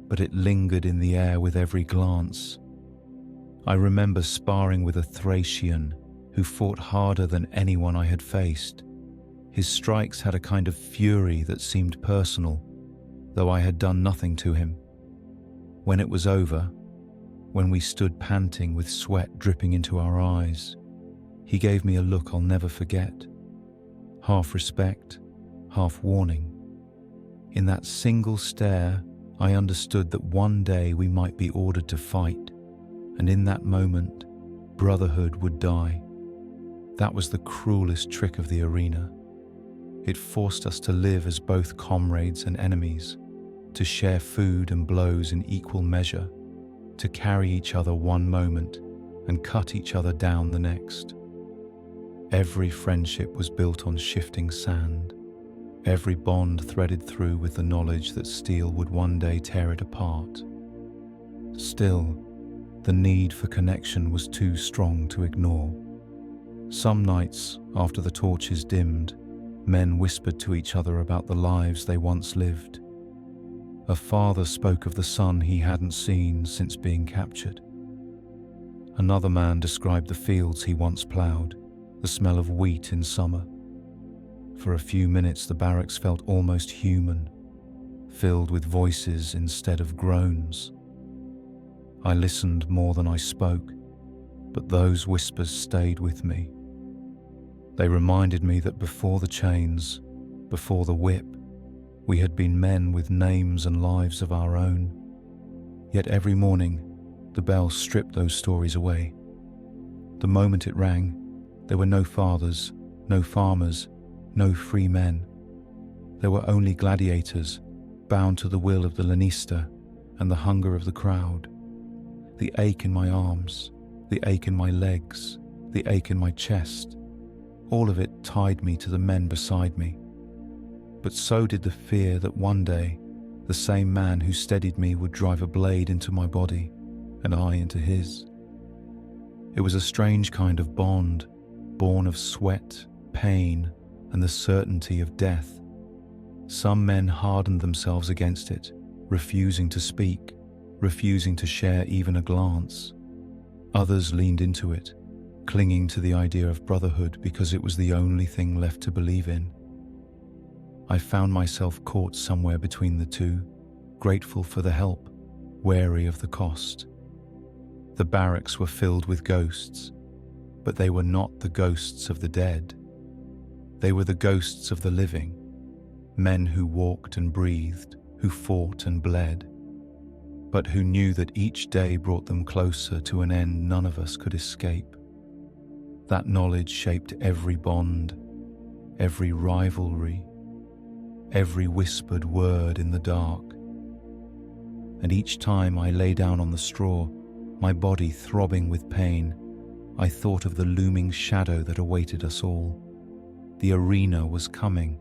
but it lingered in the air with every glance. I remember sparring with a Thracian who fought harder than anyone I had faced. His strikes had a kind of fury that seemed personal, though I had done nothing to him. When it was over, when we stood panting with sweat dripping into our eyes, he gave me a look I'll never forget. Half respect, half warning. In that single stare, I understood that one day we might be ordered to fight, and in that moment, brotherhood would die. That was the cruelest trick of the arena. It forced us to live as both comrades and enemies, to share food and blows in equal measure, to carry each other one moment and cut each other down the next. Every friendship was built on shifting sand, every bond threaded through with the knowledge that steel would one day tear it apart. Still, the need for connection was too strong to ignore. Some nights, after the torches dimmed, men whispered to each other about the lives they once lived. A father spoke of the son he hadn't seen since being captured. Another man described the fields he once ploughed, the smell of wheat in summer. For a few minutes the barracks felt almost human, filled with voices instead of groans. I listened more than I spoke, but those whispers stayed with me. They reminded me that before the chains, before the whip, we had been men with names and lives of our own. Yet every morning, the bell stripped those stories away. The moment it rang, there were no fathers, no farmers, no free men. There were only gladiators, bound to the will of the lanista and the hunger of the crowd. The ache in my arms, the ache in my legs, the ache in my chest, all of it tied me to the men beside me. But so did the fear that one day, the same man who steadied me would drive a blade into my body, and I into his. It was a strange kind of bond, born of sweat, pain, and the certainty of death. Some men hardened themselves against it, refusing to speak, refusing to share even a glance. Others leaned into it, clinging to the idea of brotherhood because it was the only thing left to believe in. I found myself caught somewhere between the two, grateful for the help, wary of the cost. The barracks were filled with ghosts, but they were not the ghosts of the dead. They were the ghosts of the living, men who walked and breathed, who fought and bled, but who knew that each day brought them closer to an end none of us could escape. That knowledge shaped every bond, every rivalry, every whispered word in the dark. And each time I lay down on the straw, my body throbbing with pain, I thought of the looming shadow that awaited us all. The arena was coming.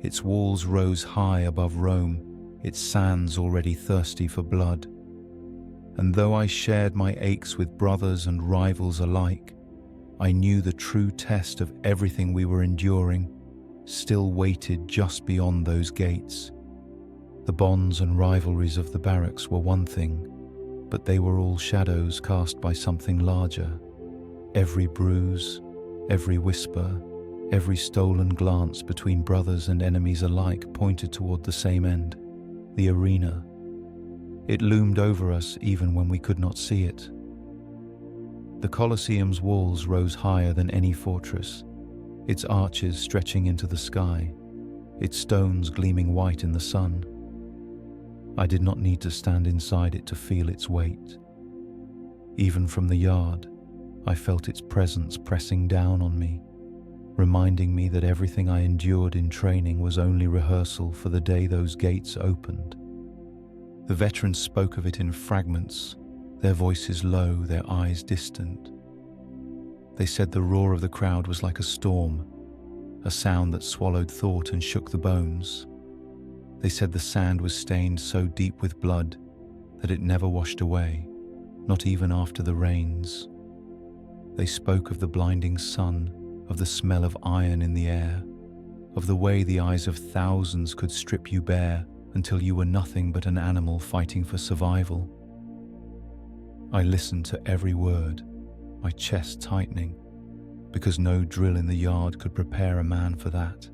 Its walls rose high above Rome, its sands already thirsty for blood. And though I shared my aches with brothers and rivals alike, I knew the true test of everything we were enduring still waited just beyond those gates. The bonds and rivalries of the barracks were one thing, but they were all shadows cast by something larger. Every bruise, every whisper, every stolen glance between brothers and enemies alike pointed toward the same end, the arena. It loomed over us even when we could not see it. The Colosseum's walls rose higher than any fortress, its arches stretching into the sky, its stones gleaming white in the sun. I did not need to stand inside it to feel its weight. Even from the yard, I felt its presence pressing down on me, reminding me that everything I endured in training was only rehearsal for the day those gates opened. The veterans spoke of it in fragments, their voices low, their eyes distant. They said the roar of the crowd was like a storm, a sound that swallowed thought and shook the bones. They said the sand was stained so deep with blood that it never washed away, not even after the rains. They spoke of the blinding sun, of the smell of iron in the air, of the way the eyes of thousands could strip you bare until you were nothing but an animal fighting for survival. I listened to every word, my chest tightening, because no drill in the yard could prepare a man for that.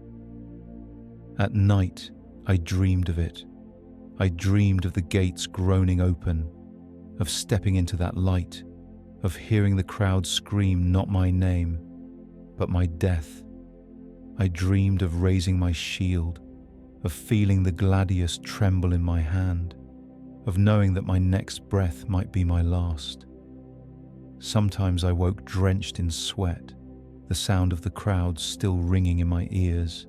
At night, I dreamed of it. I dreamed of the gates groaning open, of stepping into that light, of hearing the crowd scream not my name, but my death. I dreamed of raising my shield, of feeling the gladius tremble in my hand, of knowing that my next breath might be my last. Sometimes I woke drenched in sweat, the sound of the crowd still ringing in my ears.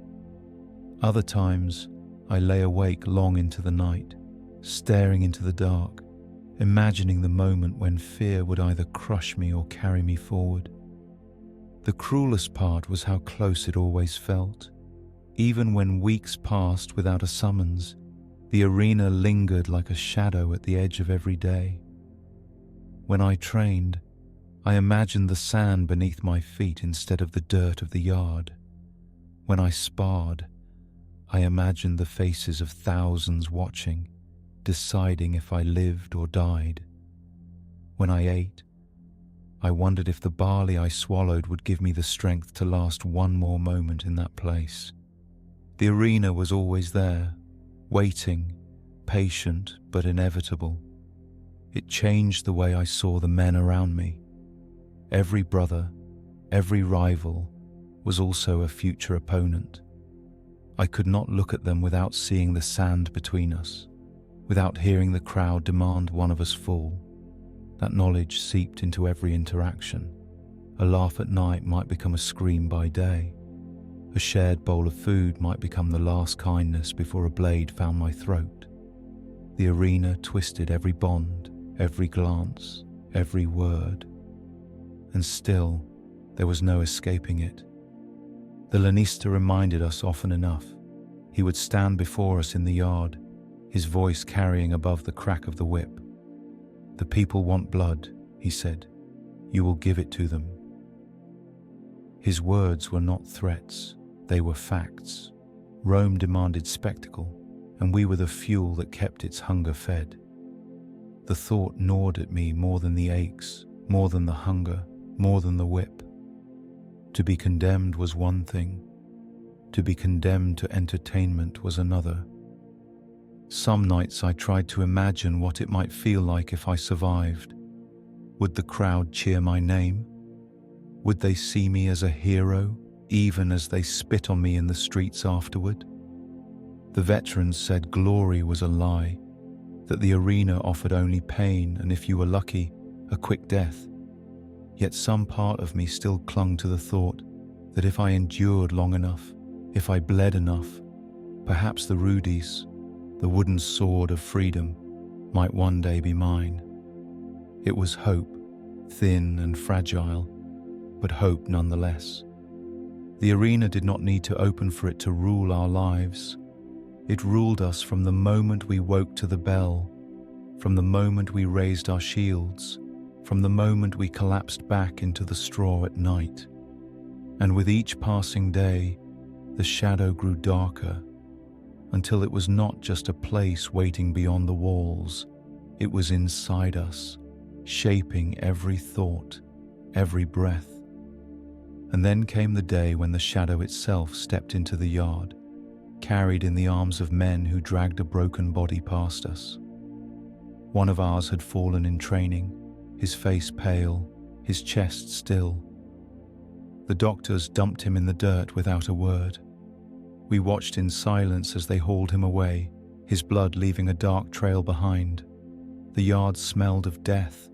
Other times, I lay awake long into the night, staring into the dark, imagining the moment when fear would either crush me or carry me forward. The cruelest part was how close it always felt. Even when weeks passed without a summons, the arena lingered like a shadow at the edge of every day. When I trained, I imagined the sand beneath my feet instead of the dirt of the yard. When I sparred, I imagined the faces of thousands watching, deciding if I lived or died. When I ate, I wondered if the barley I swallowed would give me the strength to last one more moment in that place. The arena was always there, waiting, patient but inevitable. It changed the way I saw the men around me. Every brother, every rival was also a future opponent. I could not look at them without seeing the sand between us, without hearing the crowd demand one of us fall. That knowledge seeped into every interaction. A laugh at night might become a scream by day. A shared bowl of food might become the last kindness before a blade found my throat. The arena twisted every bond, every glance, every word. And still, there was no escaping it. The lanista reminded us often enough. He would stand before us in the yard, his voice carrying above the crack of the whip. "The people want blood," he said. "You will give it to them." His words were not threats, they were facts. Rome demanded spectacle, and we were the fuel that kept its hunger fed. The thought gnawed at me more than the aches, more than the hunger, more than the whip. To be condemned was one thing. To be condemned to entertainment was another. Some nights I tried to imagine what it might feel like if I survived. Would the crowd cheer my name? Would they see me as a hero, even as they spit on me in the streets afterward? The veterans said glory was a lie, that the arena offered only pain and, if you were lucky, a quick death. Yet some part of me still clung to the thought that if I endured long enough, if I bled enough, perhaps the rudies, the wooden sword of freedom, might one day be mine. It was hope, thin and fragile, but hope nonetheless. The arena did not need to open for it to rule our lives. It ruled us from the moment we woke to the bell, from the moment we raised our shields, from the moment we collapsed back into the straw at night. And with each passing day, the shadow grew darker, until it was not just a place waiting beyond the walls, it was inside us, shaping every thought, every breath. And then came the day when the shadow itself stepped into the yard, carried in the arms of men who dragged a broken body past us. One of ours had fallen in training, his face pale, his chest still. The doctors dumped him in the dirt without a word. We watched in silence as they hauled him away, his blood leaving a dark trail behind. The yard smelled of death,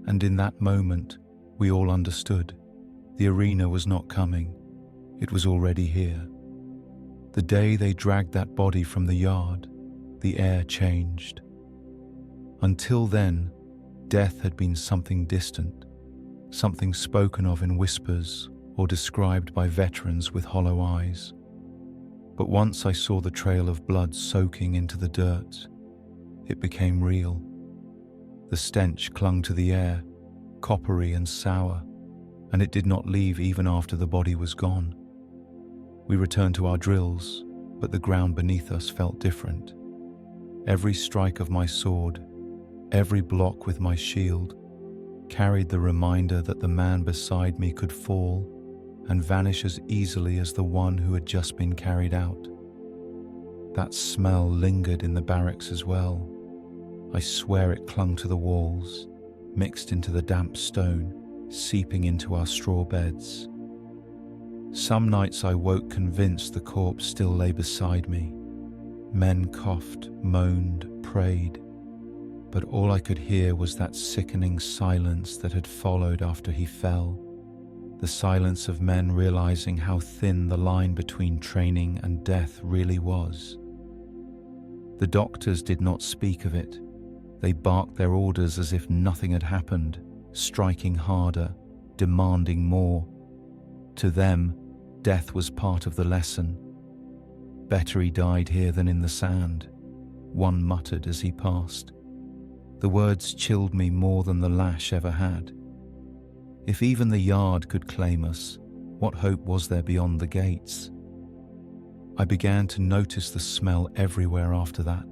and in that moment, we all understood. The arena was not coming. It was already here. The day they dragged that body from the yard, the air changed. Until then, death had been something distant, something spoken of in whispers or described by veterans with hollow eyes. But once I saw the trail of blood soaking into the dirt, it became real. The stench clung to the air, coppery and sour, and it did not leave even after the body was gone. We returned to our drills, but the ground beneath us felt different. Every strike of my sword, every block with my shield, carried the reminder that the man beside me could fall and vanish as easily as the one who had just been carried out. That smell lingered in the barracks as well. I swear it clung to the walls, mixed into the damp stone, seeping into our straw beds. Some nights I woke convinced the corpse still lay beside me. Men coughed, moaned, prayed, but all I could hear was that sickening silence that had followed after he fell. The silence of men realizing how thin the line between training and death really was. The doctors did not speak of it. They barked their orders as if nothing had happened, striking harder, demanding more. To them, death was part of the lesson. Better he died here than in the sand, one muttered as he passed. The words chilled me more than the lash ever had. If even the yard could claim us, what hope was there beyond the gates? I began to notice the smell everywhere after that.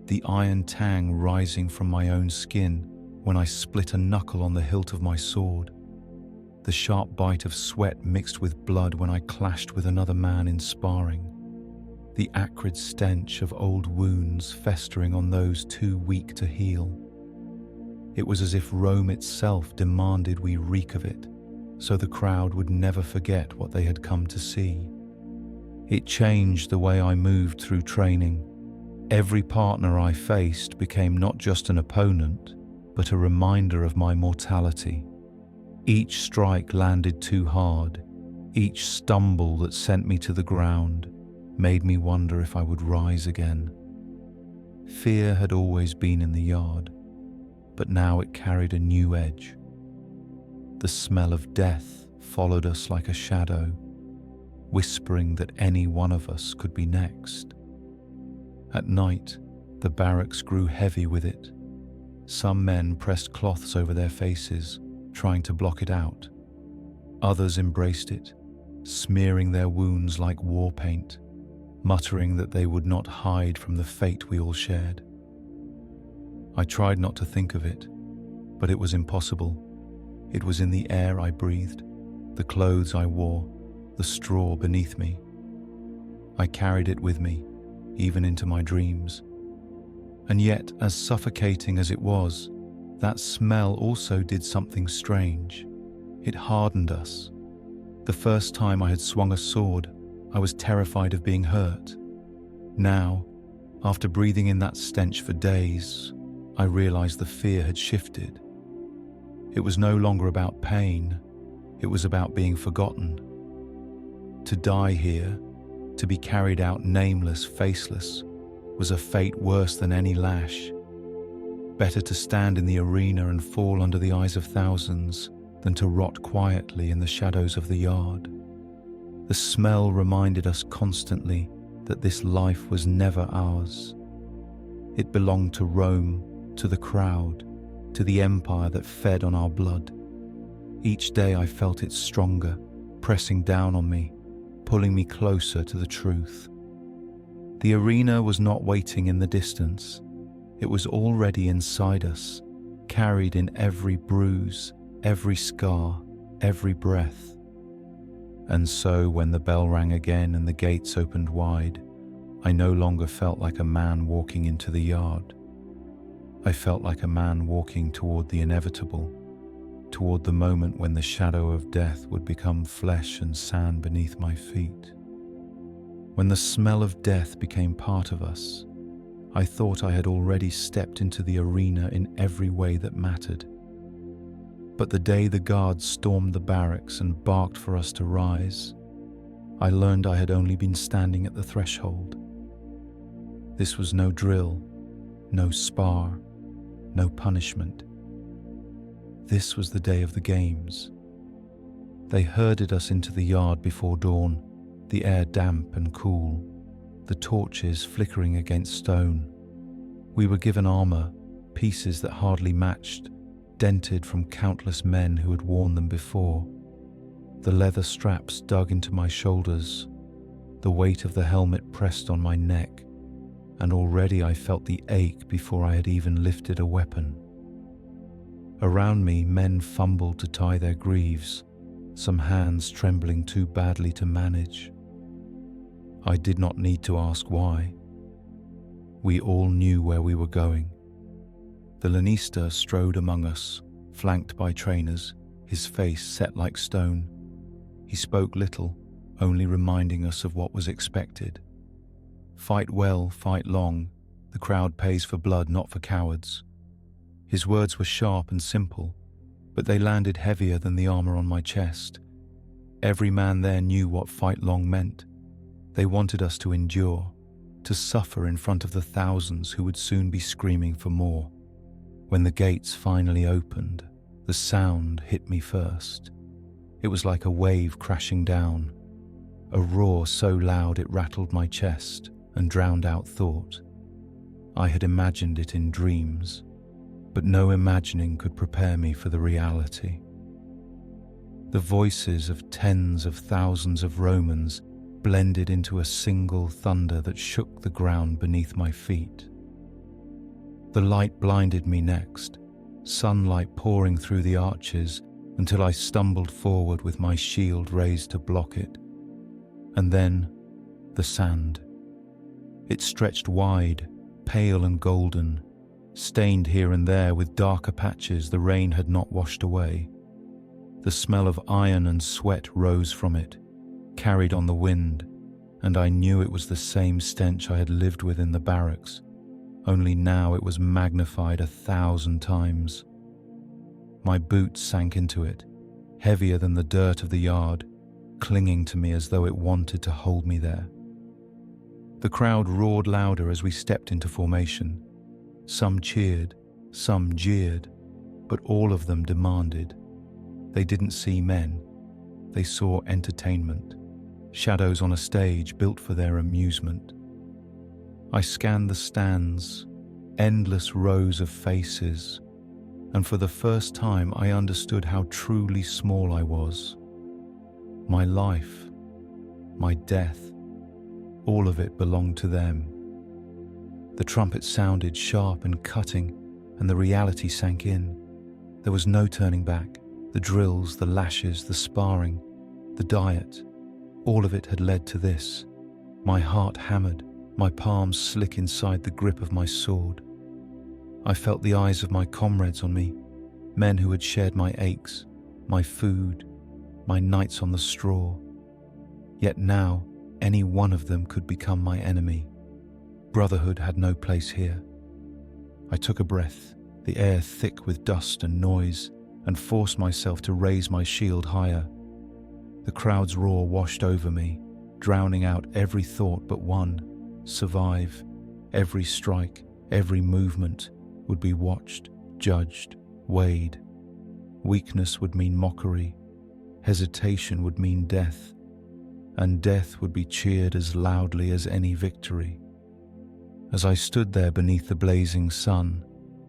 The iron tang rising from my own skin when I split a knuckle on the hilt of my sword. The sharp bite of sweat mixed with blood when I clashed with another man in sparring. The acrid stench of old wounds festering on those too weak to heal. It was as if Rome itself demanded we reek of it, so the crowd would never forget what they had come to see. It changed the way I moved through training. Every partner I faced became not just an opponent, but a reminder of my mortality. Each strike landed too hard, each stumble that sent me to the ground made me wonder if I would rise again. Fear had always been in the yard, but now it carried a new edge. The smell of death followed us like a shadow, whispering that any one of us could be next. At night, the barracks grew heavy with it. Some men pressed cloths over their faces, trying to block it out. Others embraced it, smearing their wounds like war paint, muttering that they would not hide from the fate we all shared. I tried not to think of it, but it was impossible. It was in the air I breathed, the clothes I wore, the straw beneath me. I carried it with me, even into my dreams. And yet, as suffocating as it was, that smell also did something strange. It hardened us. The first time I had swung a sword, I was terrified of being hurt. Now, after breathing in that stench for days, I realized the fear had shifted. It was no longer about pain, it was about being forgotten. To die here, to be carried out nameless, faceless, was a fate worse than any lash. Better to stand in the arena and fall under the eyes of thousands than to rot quietly in the shadows of the yard. The smell reminded us constantly that this life was never ours. It belonged to Rome, to the crowd, to the empire that fed on our blood. Each day I felt it stronger, pressing down on me, pulling me closer to the truth. The arena was not waiting in the distance. It was already inside us, carried in every bruise, every scar, every breath. And so when the bell rang again and the gates opened wide, I no longer felt like a man walking into the yard. I felt like a man walking toward the inevitable, toward the moment when the shadow of death would become flesh and sand beneath my feet. When the smell of death became part of us, I thought I had already stepped into the arena in every way that mattered. But the day the guards stormed the barracks and barked for us to rise, I learned I had only been standing at the threshold. This was no drill, no spar, no punishment. This was the day of the games. They herded us into the yard before dawn, the air damp and cool, the torches flickering against stone. We were given armor, pieces that hardly matched, dented from countless men who had worn them before. The leather straps dug into my shoulders, the weight of the helmet pressed on my neck, and already I felt the ache before I had even lifted a weapon. Around me, men fumbled to tie their greaves, some hands trembling too badly to manage. I did not need to ask why. We all knew where we were going. The lanista strode among us, flanked by trainers, his face set like stone. He spoke little, only reminding us of what was expected. Fight well, fight long. The crowd pays for blood, not for cowards. His words were sharp and simple, but they landed heavier than the armor on my chest. Every man there knew what fight long meant. They wanted us to endure, to suffer in front of the thousands who would soon be screaming for more. When the gates finally opened, the sound hit me first. It was like a wave crashing down, a roar so loud it rattled my chest and drowned out thought. I had imagined it in dreams, but no imagining could prepare me for the reality. The voices of tens of thousands of Romans blended into a single thunder that shook the ground beneath my feet. The light blinded me next, sunlight pouring through the arches until I stumbled forward with my shield raised to block it. And then, the sand. It stretched wide, pale and golden, stained here and there with darker patches the rain had not washed away. The smell of iron and sweat rose from it, carried on the wind, and I knew it was the same stench I had lived with in the barracks, only now it was magnified 1,000 times. My boots sank into it, heavier than the dirt of the yard, clinging to me as though it wanted to hold me there. The crowd roared louder as we stepped into formation. Some cheered, some jeered, but all of them demanded. They didn't see men, they saw entertainment, shadows on a stage built for their amusement. I scanned the stands, endless rows of faces, and for the first time I understood how truly small I was. My life, my death, all of it belonged to them. The trumpet sounded sharp and cutting, and the reality sank in. There was no turning back. The drills, the lashes, the sparring, the diet, all of it had led to this. My heart hammered, my palms slick inside the grip of my sword. I felt the eyes of my comrades on me, men who had shared my aches, my food, my nights on the straw. Yet now, any one of them could become my enemy. Brotherhood had no place here. I took a breath, the air thick with dust and noise, and forced myself to raise my shield higher. The crowd's roar washed over me, drowning out every thought but one: survive. Every strike, every movement would be watched, judged, weighed. Weakness would mean mockery, hesitation would mean death, and death would be cheered as loudly as any victory. As I stood there beneath the blazing sun,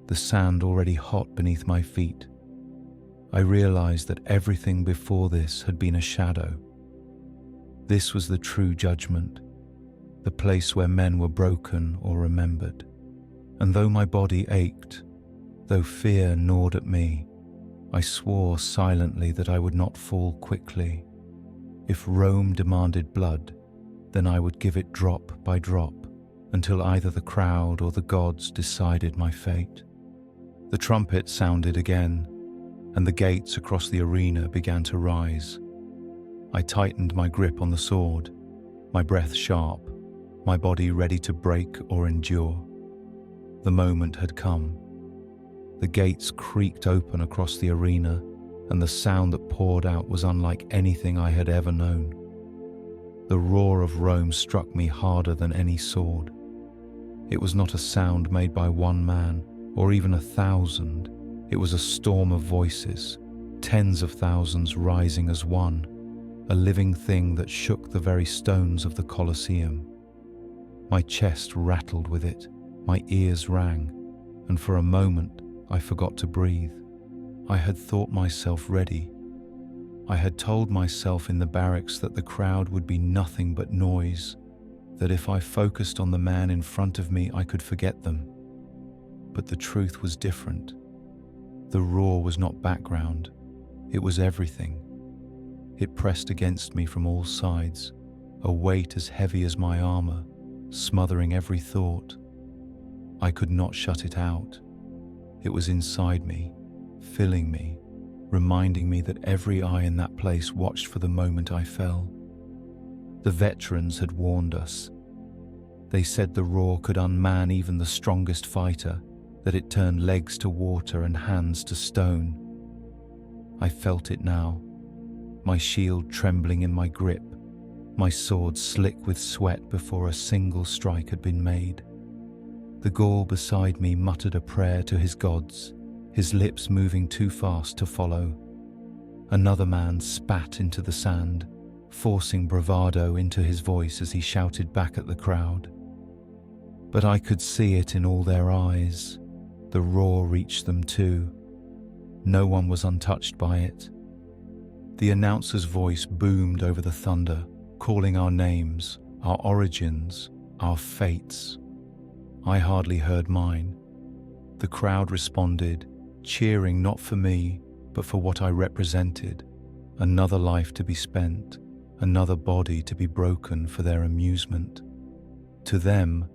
the sand already hot beneath my feet, I realized that everything before this had been a shadow. This was the true judgment, the place where men were broken or remembered. And though my body ached, though fear gnawed at me, I swore silently that I would not fall quickly. If Rome demanded blood, then I would give it drop by drop, until either the crowd or the gods decided my fate. The trumpet sounded again, and the gates across the arena began to rise. I tightened my grip on the sword, my breath sharp, my body ready to break or endure. The moment had come. The gates creaked open across the arena, and the sound that poured out was unlike anything I had ever known. The roar of Rome struck me harder than any sword. It was not a sound made by one man, or even 1,000. It was a storm of voices, tens of thousands rising as one, a living thing that shook the very stones of the Colosseum. My chest rattled with it, my ears rang, and for a moment I forgot to breathe. I had thought myself ready. I had told myself in the barracks that the crowd would be nothing but noise, that if I focused on the man in front of me I could forget them. But the truth was different. The roar was not background, it was everything. It pressed against me from all sides, a weight as heavy as my armor, smothering every thought. I could not shut it out. It was inside me, filling me, reminding me that every eye in that place watched for the moment I fell. The veterans had warned us. They said the roar could unman even the strongest fighter, that it turned legs to water and hands to stone. I felt it now, my shield trembling in my grip, my sword slick with sweat before a single strike had been made. The Gaul beside me muttered a prayer to his gods, his lips moving too fast to follow. Another man spat into the sand, forcing bravado into his voice as he shouted back at the crowd. But I could see it in all their eyes. The roar reached them too. No one was untouched by it. The announcer's voice boomed over the thunder, calling our names, our origins, our fates. I hardly heard mine. The crowd responded, cheering not for me, but for what I represented. Another life to be spent, another body to be broken for their amusement. To them,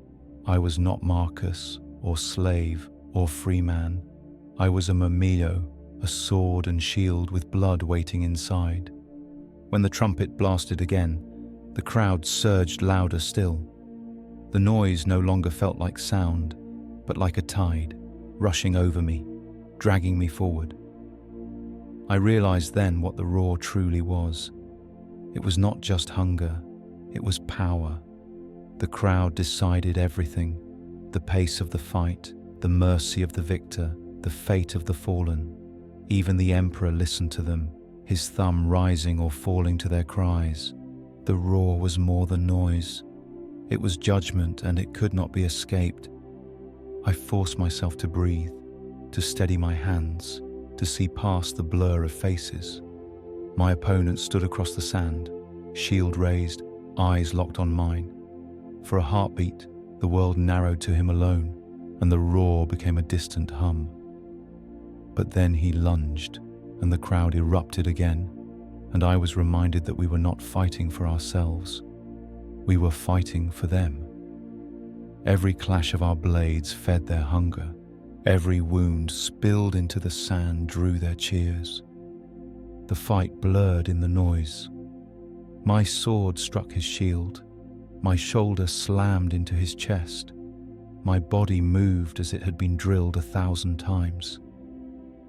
I was not Marcus, or slave, or free man. I was a murmillo, a sword and shield with blood waiting inside. When the trumpet blasted again, the crowd surged louder still. The noise no longer felt like sound, but like a tide, rushing over me, dragging me forward. I realized then what the roar truly was. It was not just hunger, it was power. The crowd decided everything: the pace of the fight, the mercy of the victor, the fate of the fallen. Even the emperor listened to them, his thumb rising or falling to their cries. The roar was more than noise. It was judgment, and it could not be escaped. I forced myself to breathe, to steady my hands, to see past the blur of faces. My opponent stood across the sand, shield raised, eyes locked on mine. For a heartbeat, the world narrowed to him alone, and the roar became a distant hum. But then he lunged, and the crowd erupted again, and I was reminded that we were not fighting for ourselves. We were fighting for them. Every clash of our blades fed their hunger. Every wound spilled into the sand drew their cheers. The fight blurred in the noise. My sword struck his shield. My shoulder slammed into his chest. My body moved as it had been drilled 1,000 times.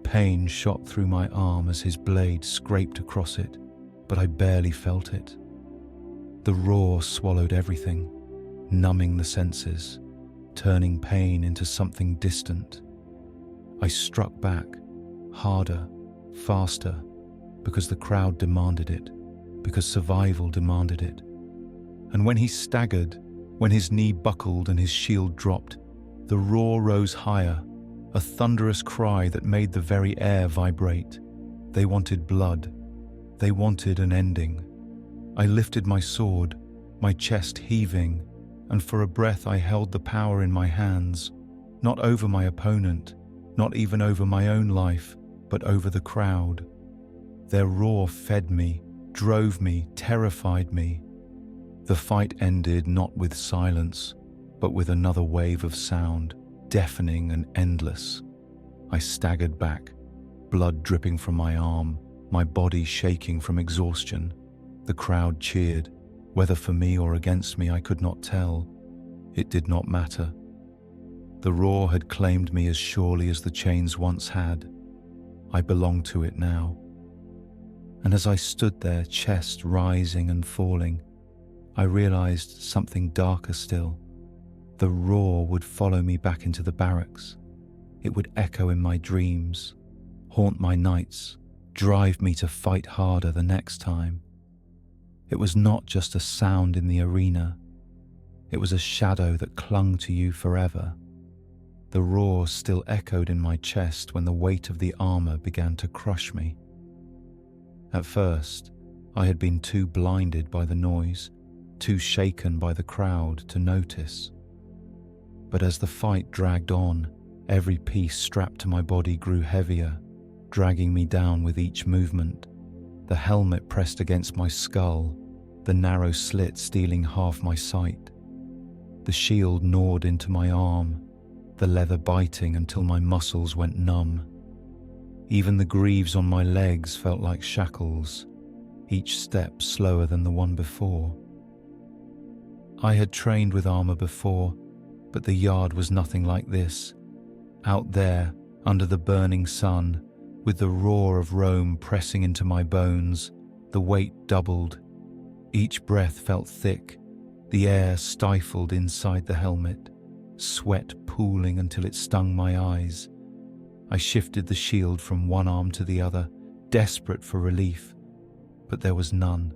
Pain shot through my arm as his blade scraped across it, but I barely felt it. The roar swallowed everything, numbing the senses, turning pain into something distant. I struck back, harder, faster, because the crowd demanded it, because survival demanded it. And when he staggered, when his knee buckled and his shield dropped, the roar rose higher, a thunderous cry that made the very air vibrate. They wanted blood. They wanted an ending. I lifted my sword, my chest heaving, and for a breath I held the power in my hands, not over my opponent, not even over my own life, but over the crowd. Their roar fed me, drove me, terrified me. The fight ended not with silence, but with another wave of sound, deafening and endless. I staggered back, blood dripping from my arm, my body shaking from exhaustion. The crowd cheered. Whether for me or against me, I could not tell. It did not matter. The roar had claimed me as surely as the chains once had. I belonged to it now. And as I stood there, chest rising and falling, I realized something darker still. The roar would follow me back into the barracks. It would echo in my dreams, haunt my nights, drive me to fight harder the next time. It was not just a sound in the arena. It was a shadow that clung to you forever. The roar still echoed in my chest when the weight of the armor began to crush me. At first, I had been too blinded by the noise, too shaken by the crowd to notice. But as the fight dragged on, every piece strapped to my body grew heavier, dragging me down with each movement. The helmet pressed against my skull, the narrow slit stealing half my sight. The shield gnawed into my arm, the leather biting until my muscles went numb. Even the greaves on my legs felt like shackles, each step slower than the one before. I had trained with armor before, but the yard was nothing like this. Out there, under the burning sun, with the roar of Rome pressing into my bones, the weight doubled. Each breath felt thick, the air stifled inside the helmet, sweat pooling until it stung my eyes. I shifted the shield from one arm to the other, desperate for relief, but there was none.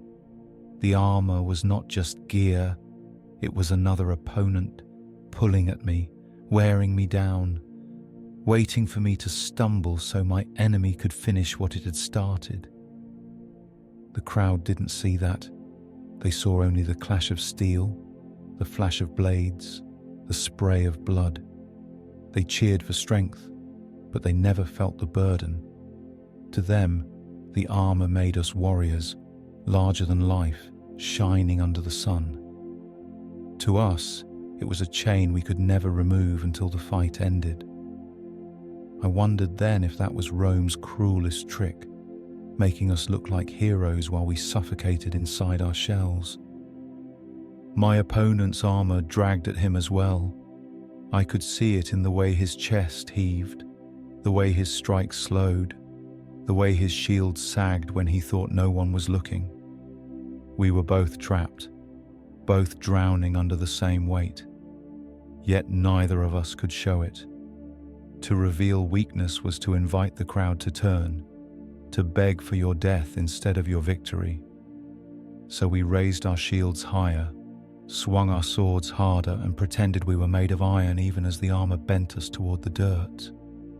The armor was not just gear, it was another opponent, pulling at me, wearing me down, waiting for me to stumble so my enemy could finish what it had started. The crowd didn't see that. They saw only the clash of steel, the flash of blades, the spray of blood. They cheered for strength, but they never felt the burden. To them, the armor made us warriors, larger than life, shining under the sun. To us, it was a chain we could never remove until the fight ended. I wondered then if that was Rome's cruelest trick, making us look like heroes while we suffocated inside our shells. My opponent's armor dragged at him as well. I could see it in the way his chest heaved, the way his strikes slowed, the way his shield sagged when he thought no one was looking. We were both trapped, both drowning under the same weight, yet neither of us could show it. To reveal weakness was to invite the crowd to turn, to beg for your death instead of your victory. So we raised our shields higher, swung our swords harder, and pretended we were made of iron even as the armor bent us toward the dirt.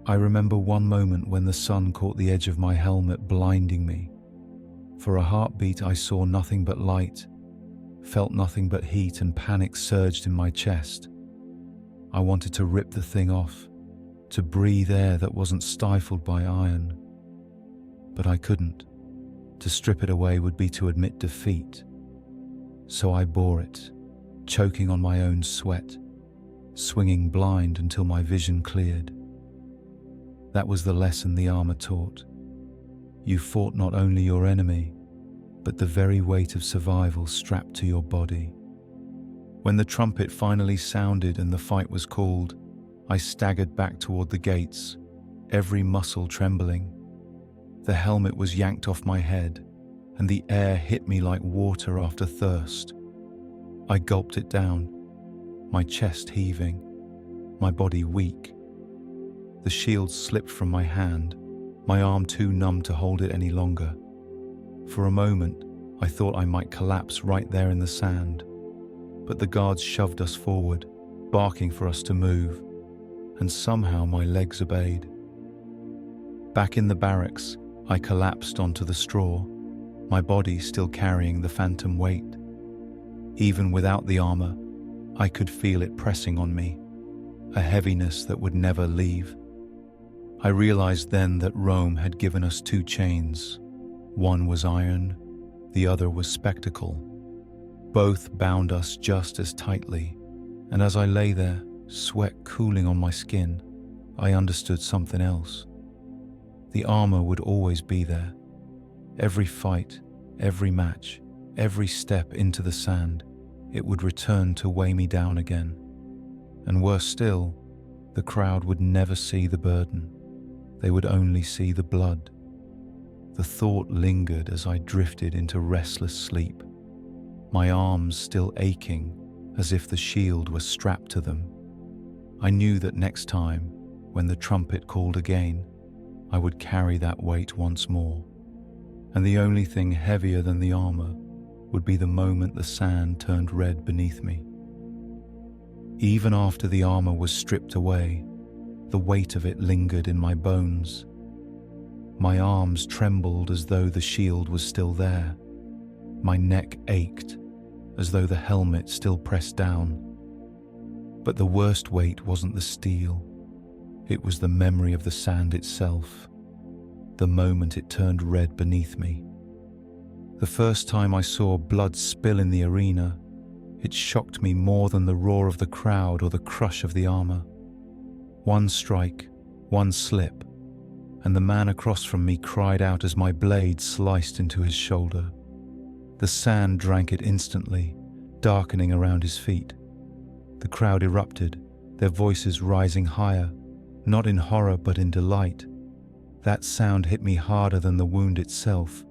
I remember one moment when the sun caught the edge of my helmet, blinding me. For a heartbeat I saw nothing but light, felt nothing but heat, and panic surged in my chest. I wanted to rip the thing off, to breathe air that wasn't stifled by iron. But I couldn't. To strip it away would be to admit defeat. So I bore it, choking on my own sweat, swinging blind until my vision cleared. That was the lesson the armor taught. You fought not only your enemy, but the very weight of survival strapped to your body. When the trumpet finally sounded and the fight was called, I staggered back toward the gates, every muscle trembling. The helmet was yanked off my head, and the air hit me like water after thirst. I gulped it down, my chest heaving, my body weak. The shield slipped from my hand, my arm too numb to hold it any longer. For a moment, I thought I might collapse right there in the sand, but the guards shoved us forward, barking for us to move, and somehow my legs obeyed. Back in the barracks, I collapsed onto the straw, my body still carrying the phantom weight. Even without the armor, I could feel it pressing on me, a heaviness that would never leave. I realized then that Rome had given us two chains. One was iron, the other was spectacle. Both bound us just as tightly, and as I lay there, sweat cooling on my skin, I understood something else. The armor would always be there. Every fight, every match, every step into the sand, it would return to weigh me down again. And worse still, the crowd would never see the burden. They would only see the blood. The thought lingered as I drifted into restless sleep, my arms still aching as if the shield was strapped to them. I knew that next time, when the trumpet called again, I would carry that weight once more, and the only thing heavier than the armor would be the moment the sand turned red beneath me. Even after the armor was stripped away, the weight of it lingered in my bones. My arms trembled as though the shield was still there. My neck ached as though the helmet still pressed down. But the worst weight wasn't the steel. It was the memory of the sand itself, the moment it turned red beneath me. The first time I saw blood spill in the arena, it shocked me more than the roar of the crowd or the crush of the armor. One strike, one slip, and the man across from me cried out as my blade sliced into his shoulder. The sand drank it instantly, darkening around his feet. The crowd erupted, their voices rising higher, not in horror but in delight. That sound hit me harder than the wound itself.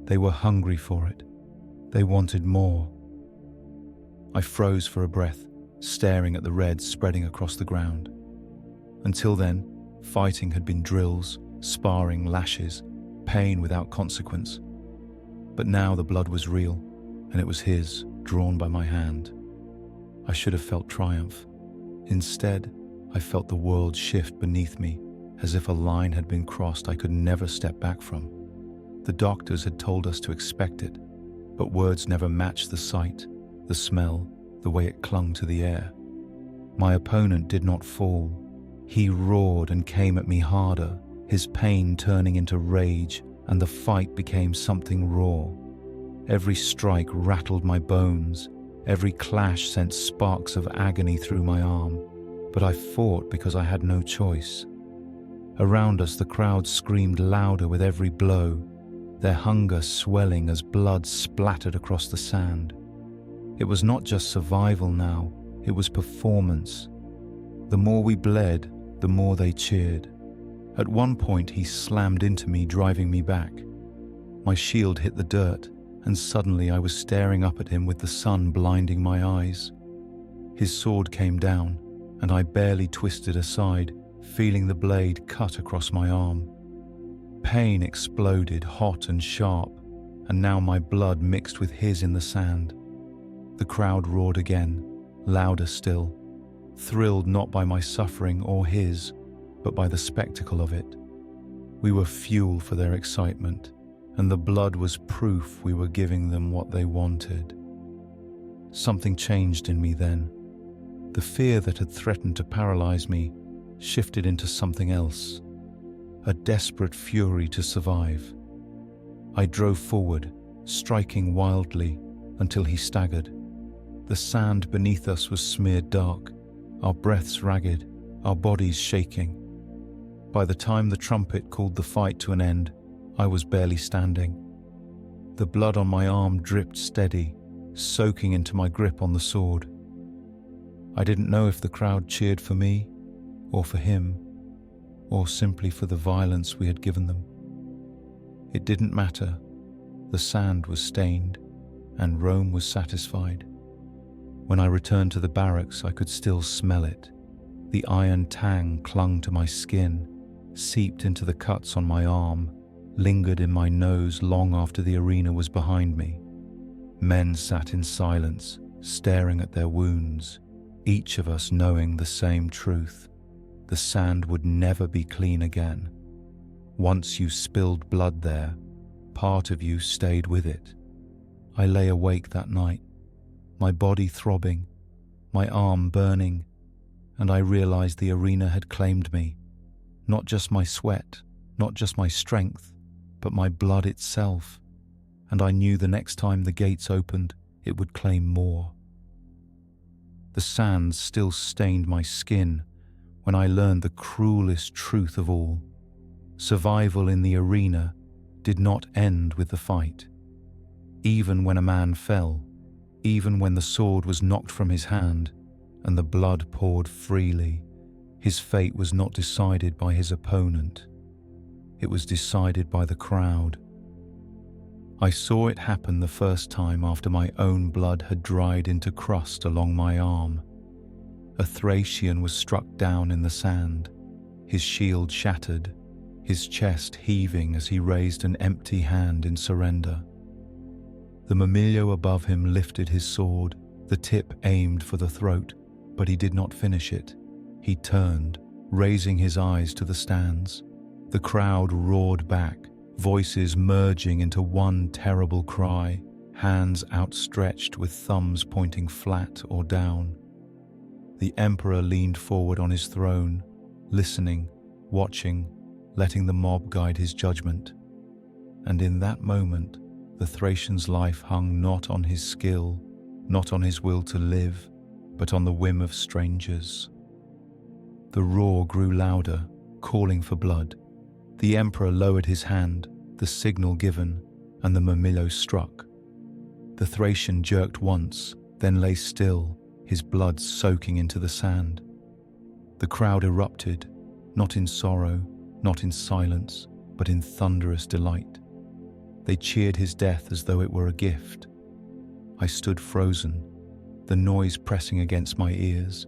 They were hungry for it. They wanted more. I froze for a breath, staring at the red spreading across the ground. Until then, fighting had been drills, sparring, lashes, pain without consequence. But now the blood was real, and it was his, drawn by my hand. I should have felt triumph. Instead, I felt the world shift beneath me, as if a line had been crossed I could never step back from. The doctors had told us to expect it, but words never matched the sight, the smell, the way it clung to the air. My opponent did not fall. He roared and came at me harder, his pain turning into rage, and the fight became something raw. Every strike rattled my bones, every clash sent sparks of agony through my arm, but I fought because I had no choice. Around us the crowd screamed louder with every blow, their hunger swelling as blood splattered across the sand. It was not just survival now, it was performance. The more we bled, the more they cheered. At one point he slammed into me, driving me back. My shield hit the dirt, and suddenly I was staring up at him with the sun blinding my eyes. His sword came down, and I barely twisted aside, feeling the blade cut across my arm. Pain exploded, hot and sharp, and now my blood mixed with his in the sand. The crowd roared again, louder still, thrilled not by my suffering or his, but by the spectacle of it. We were fuel for their excitement, and the blood was proof we were giving them what they wanted. Something changed in me then. The fear that had threatened to paralyze me shifted into something else, a desperate fury to survive, I drove forward, striking wildly until he staggered. The sand beneath us was smeared dark, our breaths ragged, our bodies shaking. By the time the trumpet called the fight to an end, I was barely standing. The blood on my arm dripped steady, soaking into my grip on the sword. I didn't know if the crowd cheered for me, or for him, or simply for the violence we had given them. It didn't matter. The sand was stained, and Rome was satisfied. When I returned to the barracks, I could still smell it. The iron tang clung to my skin, seeped into the cuts on my arm, lingered in my nose long after the arena was behind me. Men sat in silence, staring at their wounds, each of us knowing the same truth. The sand would never be clean again. Once you spilled blood there, part of you stayed with it. I lay awake that night, my body throbbing, my arm burning, and I realized the arena had claimed me. Not just my sweat, not just my strength, but my blood itself. And I knew the next time the gates opened, it would claim more. The sands still stained my skin when I learned the cruelest truth of all. Survival in the arena did not end with the fight. Even when a man fell, even when the sword was knocked from his hand and the blood poured freely, his fate was not decided by his opponent. It was decided by the crowd. I saw it happen the first time after my own blood had dried into crust along my arm. A Thracian was struck down in the sand, his shield shattered, his chest heaving as he raised an empty hand in surrender. The Mamilio above him lifted his sword, the tip aimed for the throat, but he did not finish it. He turned, raising his eyes to the stands. The crowd roared back, voices merging into one terrible cry, hands outstretched with thumbs pointing flat or down. The emperor leaned forward on his throne, listening, watching, letting the mob guide his judgment. And in that moment, the Thracian's life hung not on his skill, not on his will to live, but on the whim of strangers. The roar grew louder, calling for blood. The emperor lowered his hand, the signal given, and the Mamilio struck. The Thracian jerked once, then lay still, his blood soaking into the sand. The crowd erupted, not in sorrow, not in silence, but in thunderous delight. They cheered his death as though it were a gift. I stood frozen, the noise pressing against my ears,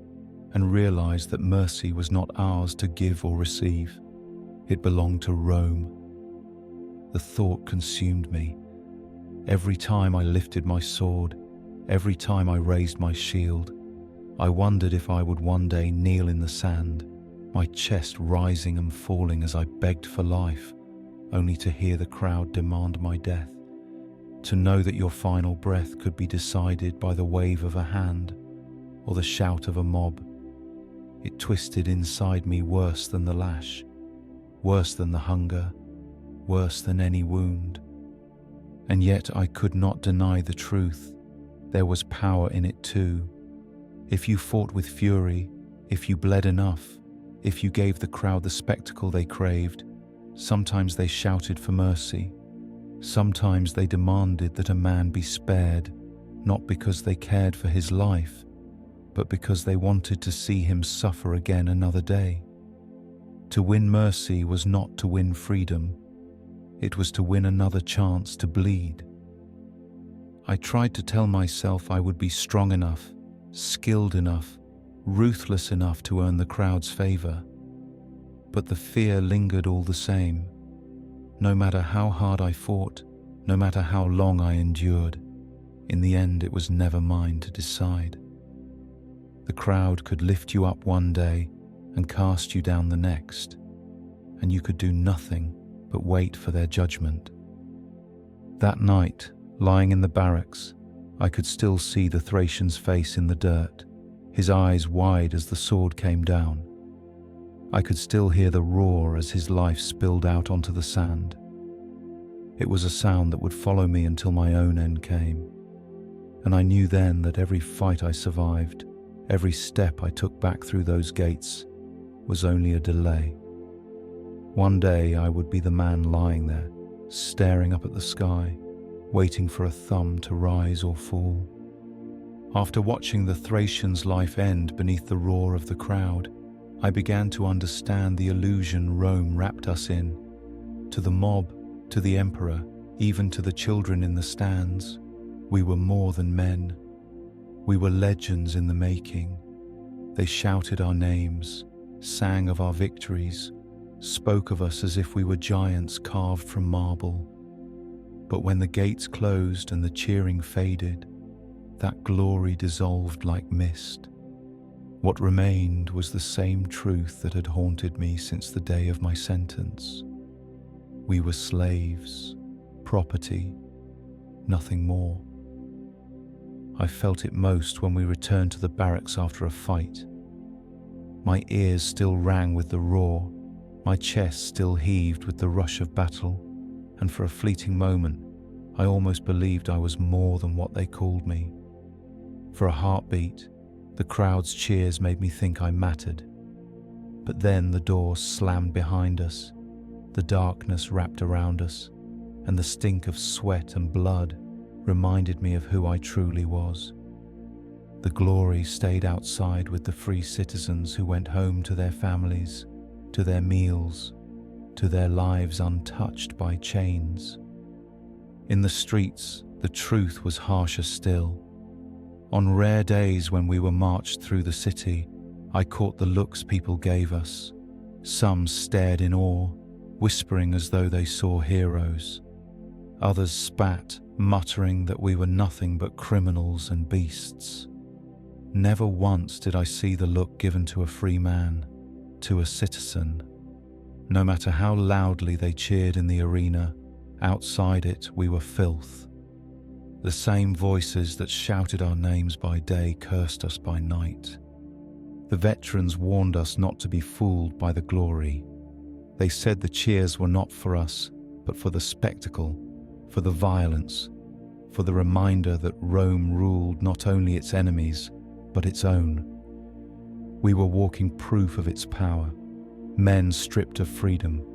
and realized that mercy was not ours to give or receive. It belonged to Rome. The thought consumed me. Every time I lifted my sword, every time I raised my shield, I wondered if I would one day kneel in the sand, my chest rising and falling as I begged for life, only to hear the crowd demand my death, to know that your final breath could be decided by the wave of a hand or the shout of a mob. It twisted inside me worse than the lash, worse than the hunger, worse than any wound. And yet I could not deny the truth. There was power in it too. If you fought with fury, if you bled enough, if you gave the crowd the spectacle they craved, sometimes they shouted for mercy. Sometimes they demanded that a man be spared, not because they cared for his life, but because they wanted to see him suffer again another day. To win mercy was not to win freedom. It was to win another chance to bleed. I tried to tell myself I would be strong enough, skilled enough, ruthless enough to earn the crowd's favor. But the fear lingered all the same. No matter how hard I fought, no matter how long I endured, in the end it was never mine to decide. The crowd could lift you up one day and cast you down the next, and you could do nothing but wait for their judgment. That night, lying in the barracks, I could still see the Thracian's face in the dirt, his eyes wide as the sword came down. I could still hear the roar as his life spilled out onto the sand. It was a sound that would follow me until my own end came. And I knew then that every fight I survived, every step I took back through those gates, was only a delay. One day I would be the man lying there, staring up at the sky, waiting for a thumb to rise or fall. After watching the Thracian's life end beneath the roar of the crowd, I began to understand the illusion Rome wrapped us in. To the mob, to the emperor, even to the children in the stands, we were more than men. We were legends in the making. They shouted our names, sang of our victories, spoke of us as if we were giants carved from marble. But when the gates closed and the cheering faded, that glory dissolved like mist. What remained was the same truth that had haunted me since the day of my sentence. We were slaves, property, nothing more. I felt it most when we returned to the barracks after a fight. My ears still rang with the roar, my chest still heaved with the rush of battle, and for a fleeting moment, I almost believed I was more than what they called me. For a heartbeat, the crowd's cheers made me think I mattered. But then the door slammed behind us, the darkness wrapped around us, and the stink of sweat and blood reminded me of who I truly was. The glory stayed outside with the free citizens who went home to their families, to their meals, to their lives untouched by chains. In the streets, the truth was harsher still. On rare days when we were marched through the city, I caught the looks people gave us. Some stared in awe, whispering as though they saw heroes. Others spat, muttering that we were nothing but criminals and beasts. Never once did I see the look given to a free man, to a citizen. No matter how loudly they cheered in the arena, outside it we were filth. The same voices that shouted our names by day cursed us by night. The veterans warned us not to be fooled by the glory. They said the cheers were not for us, but for the spectacle, for the violence, for the reminder that Rome ruled not only its enemies, but its own. We were walking proof of its power, men stripped of freedom,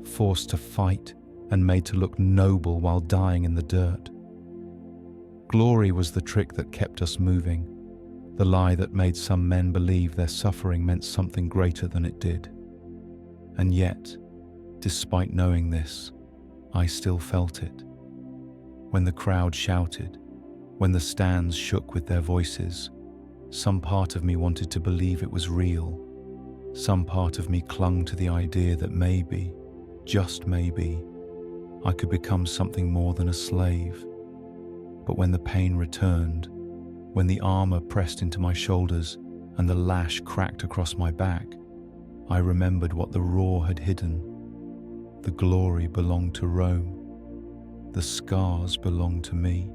forced to fight and made to look noble while dying in the dirt. Glory was the trick that kept us moving, the lie that made some men believe their suffering meant something greater than it did. And yet, despite knowing this, I still felt it. When the crowd shouted, when the stands shook with their voices, some part of me wanted to believe it was real. Some part of me clung to the idea that maybe, just maybe, I could become something more than a slave. But when the pain returned, when the armor pressed into my shoulders and the lash cracked across my back, I remembered what the roar had hidden. The glory belonged to Rome. The scars belonged to me.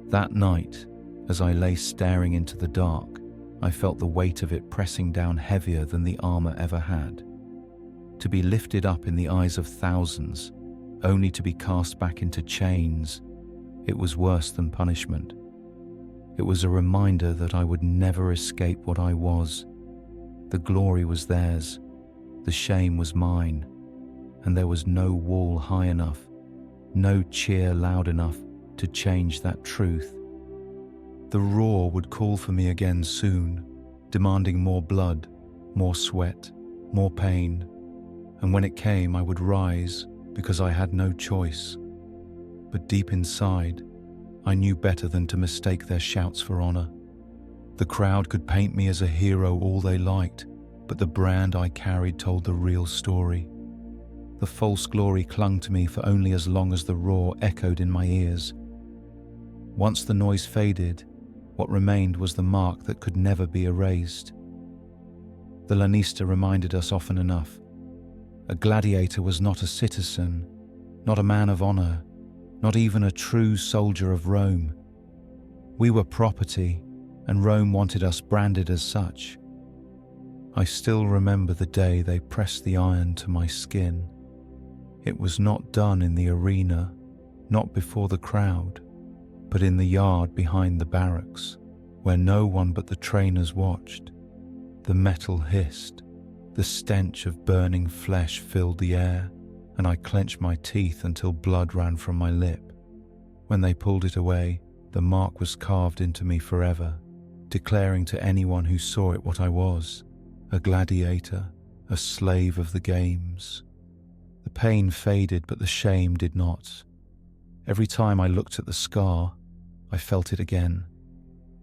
That night, as I lay staring into the dark, I felt the weight of it pressing down heavier than the armor ever had. To be lifted up in the eyes of thousands, only to be cast back into chains, it was worse than punishment. It was a reminder that I would never escape what I was. The glory was theirs, the shame was mine, and there was no wall high enough, no cheer loud enough to change that truth. The roar would call for me again soon, demanding more blood, more sweat, more pain, and when it came I would rise because I had no choice. But deep inside, I knew better than to mistake their shouts for honor. The crowd could paint me as a hero all they liked, but the brand I carried told the real story. The false glory clung to me for only as long as the roar echoed in my ears. Once the noise faded, what remained was the mark that could never be erased. The Lanista reminded us often enough. A gladiator was not a citizen, not a man of honor, not even a true soldier of Rome. We were property, and Rome wanted us branded as such. I still remember the day they pressed the iron to my skin. It was not done in the arena, not before the crowd, but in the yard behind the barracks, where no one but the trainers watched. The metal hissed, the stench of burning flesh filled the air, and I clenched my teeth until blood ran from my lip. When they pulled it away, the mark was carved into me forever, declaring to anyone who saw it what I was: a gladiator, a slave of the games. The pain faded, but the shame did not. Every time I looked at the scar, I felt it again.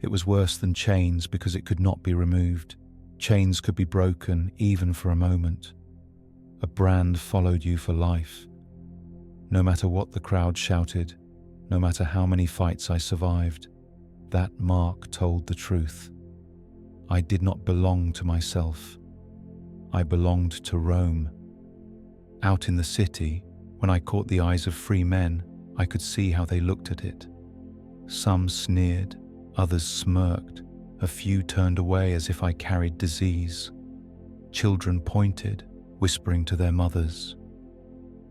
It was worse than chains because it could not be removed. Chains could be broken even for a moment. A brand followed you for life. No matter what the crowd shouted, no matter how many fights I survived, that mark told the truth. I did not belong to myself. I belonged to Rome. Out in the city, when I caught the eyes of free men, I could see how they looked at it. Some sneered, others smirked, a few turned away as if I carried disease. Children pointed, whispering to their mothers.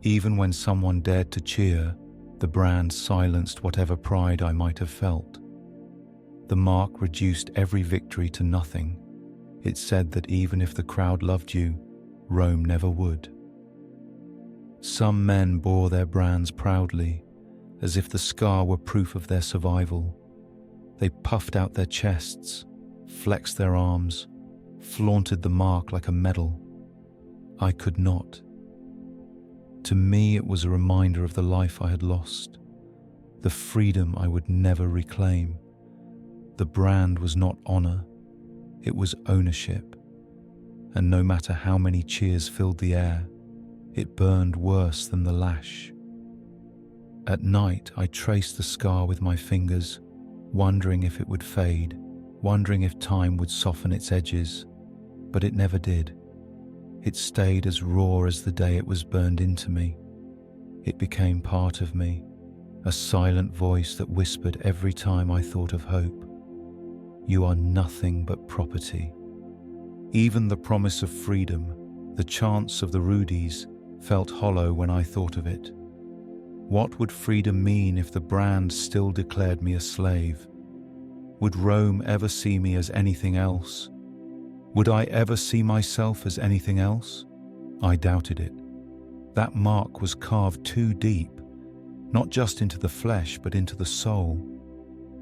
Even when someone dared to cheer, the brand silenced whatever pride I might have felt. The mark reduced every victory to nothing. It said that even if the crowd loved you, Rome never would. Some men bore their brands proudly, as if the scar were proof of their survival. They puffed out their chests, flexed their arms, flaunted the mark like a medal. I could not. To me, it was a reminder of the life I had lost, the freedom I would never reclaim. The brand was not honor, it was ownership. And no matter how many cheers filled the air, it burned worse than the lash. At night, I traced the scar with my fingers, wondering if it would fade, wondering if time would soften its edges, but it never did. It stayed as raw as the day it was burned into me. It became part of me, a silent voice that whispered every time I thought of hope. You are nothing but property. Even the promise of freedom, the chance of the rudies, felt hollow when I thought of it. What would freedom mean if the brand still declared me a slave? Would Rome ever see me as anything else? Would I ever see myself as anything else? I doubted it. That mark was carved too deep, not just into the flesh, but into the soul.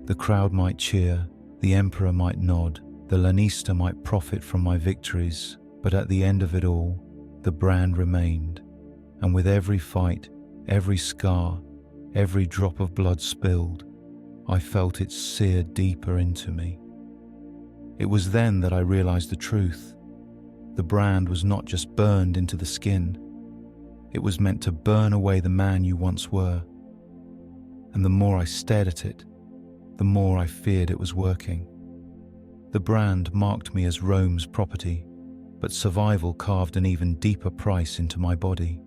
The crowd might cheer, the emperor might nod, the lanista might profit from my victories, but at the end of it all, the brand remained. And with every fight, every scar, every drop of blood spilled, I felt it sear deeper into me. It was then that I realized the truth. The brand was not just burned into the skin. It was meant to burn away the man you once were. And the more I stared at it, the more I feared it was working. The brand marked me as Rome's property, but survival carved an even deeper price into my body.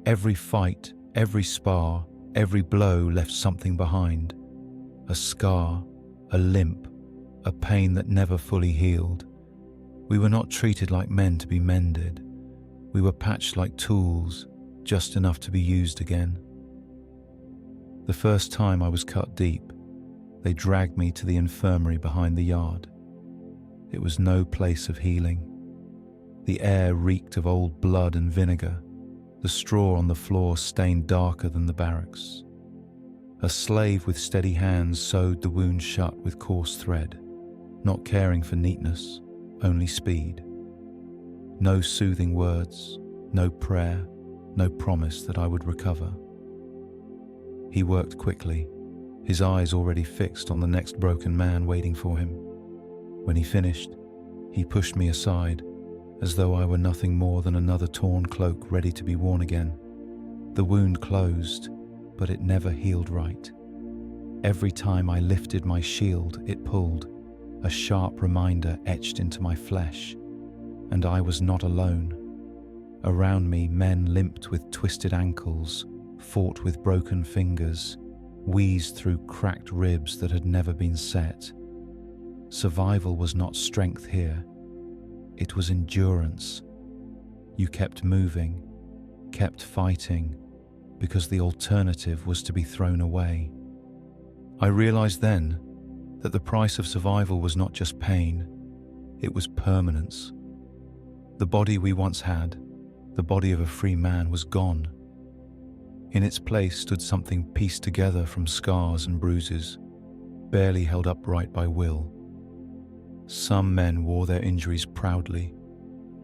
Every fight, every spar, every blow left something behind. A scar, a limp, a pain that never fully healed. We were not treated like men to be mended. We were patched like tools, just enough to be used again. The first time I was cut deep, they dragged me to the infirmary behind the yard. It was no place of healing. The air reeked of old blood and vinegar. The straw on the floor stained darker than the barracks. A slave with steady hands sewed the wound shut with coarse thread, not caring for neatness, only speed. No soothing words, no prayer, no promise that I would recover. He worked quickly, his eyes already fixed on the next broken man waiting for him. When he finished, he pushed me aside, as though I were nothing more than another torn cloak ready to be worn again. The wound closed, but it never healed right. Every time I lifted my shield, it pulled, a sharp reminder etched into my flesh. And I was not alone. Around me, men limped with twisted ankles, fought with broken fingers, wheezed through cracked ribs that had never been set. Survival was not strength here. It was endurance. You kept moving, kept fighting, because the alternative was to be thrown away. I realized then that the price of survival was not just pain, it was permanence. The body we once had, the body of a free man, was gone. In its place stood something pieced together from scars and bruises, barely held upright by will. Some men wore their injuries proudly,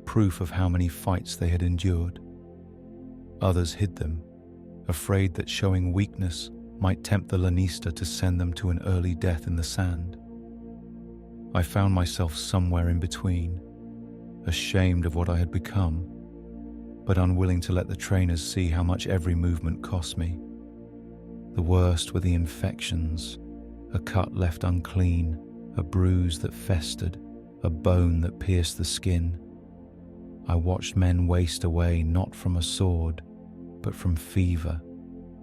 proof of how many fights they had endured. Others hid them, afraid that showing weakness might tempt the Lanista to send them to an early death in the sand. I found myself somewhere in between, ashamed of what I had become, but unwilling to let the trainers see how much every movement cost me. The worst were the infections, a cut left unclean, a bruise that festered, a bone that pierced the skin. I watched men waste away not from a sword, but from fever,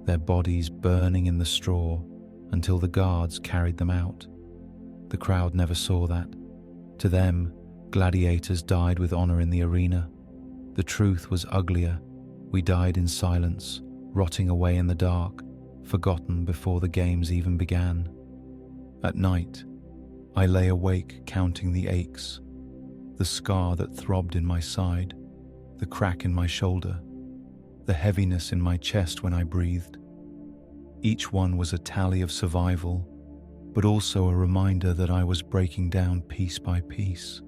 their bodies burning in the straw until the guards carried them out. The crowd never saw that. To them, gladiators died with honor in the arena. The truth was uglier. We died in silence, rotting away in the dark, forgotten before the games even began. At night, I lay awake counting the aches, the scar that throbbed in my side, the crack in my shoulder, the heaviness in my chest when I breathed. Each one was a tally of survival, but also a reminder that I was breaking down piece by piece.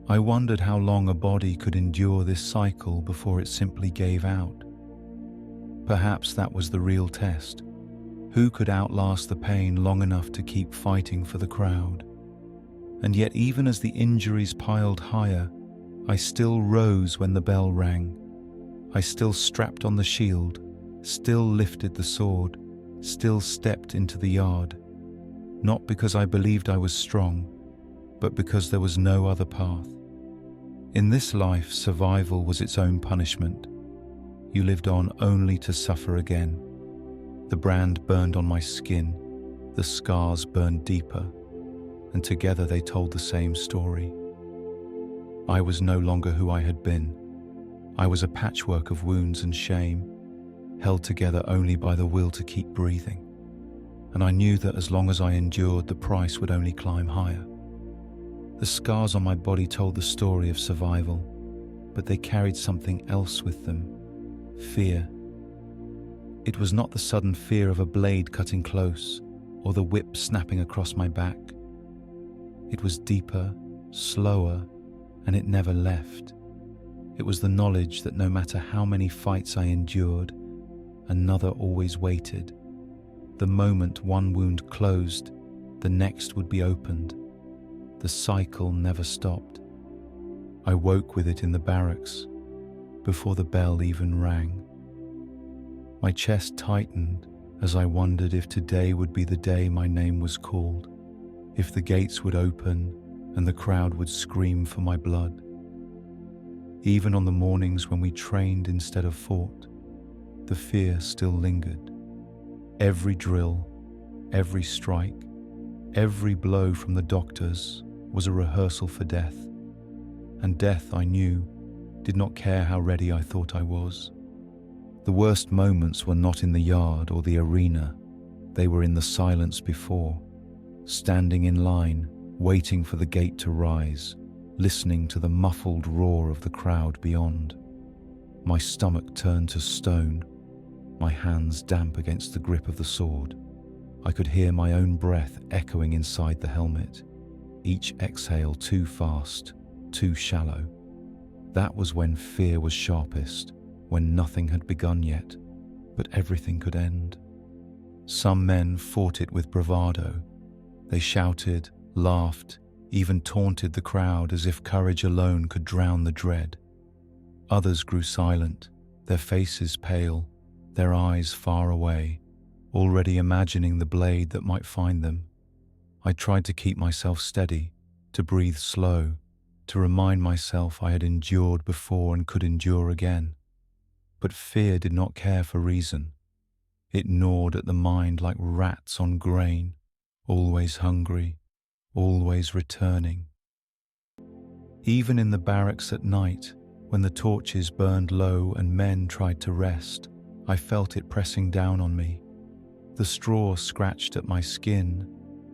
I wondered how long a body could endure this cycle before it simply gave out. Perhaps that was the real test. Who could outlast the pain long enough to keep fighting for the crowd? And yet, even as the injuries piled higher, I still rose when the bell rang. I still strapped on the shield, still lifted the sword, still stepped into the yard. Not because I believed I was strong, but because there was no other path. In this life, survival was its own punishment. You lived on only to suffer again. The brand burned on my skin, the scars burned deeper, and together they told the same story. I was no longer who I had been. I was a patchwork of wounds and shame, held together only by the will to keep breathing. And I knew that as long as I endured, the price would only climb higher. The scars on my body told the story of survival, but they carried something else with them: fear. It was not the sudden fear of a blade cutting close or the whip snapping across my back. It was deeper, slower, and it never left. It was the knowledge that no matter how many fights I endured, another always waited. The moment one wound closed, the next would be opened. The cycle never stopped. I woke with it in the barracks, before the bell even rang. My chest tightened as I wondered if today would be the day my name was called, if the gates would open and the crowd would scream for my blood. Even on the mornings when we trained instead of fought, the fear still lingered. Every drill, every strike, every blow from the doctors was a rehearsal for death. And death, I knew, did not care how ready I thought I was. The worst moments were not in the yard or the arena. They were in the silence before, standing in line, waiting for the gate to rise, listening to the muffled roar of the crowd beyond. My stomach turned to stone, my hands damp against the grip of the sword. I could hear my own breath echoing inside the helmet, each exhale too fast, too shallow. That was when fear was sharpest, when nothing had begun yet, but everything could end. Some men fought it with bravado. They shouted, laughed, even taunted the crowd as if courage alone could drown the dread. Others grew silent, their faces pale, their eyes far away, already imagining the blade that might find them. I tried to keep myself steady, to breathe slow, to remind myself I had endured before and could endure again. But fear did not care for reason. It gnawed at the mind like rats on grain, always hungry, always returning. Even in the barracks at night, when the torches burned low and men tried to rest, I felt it pressing down on me. The straw scratched at my skin,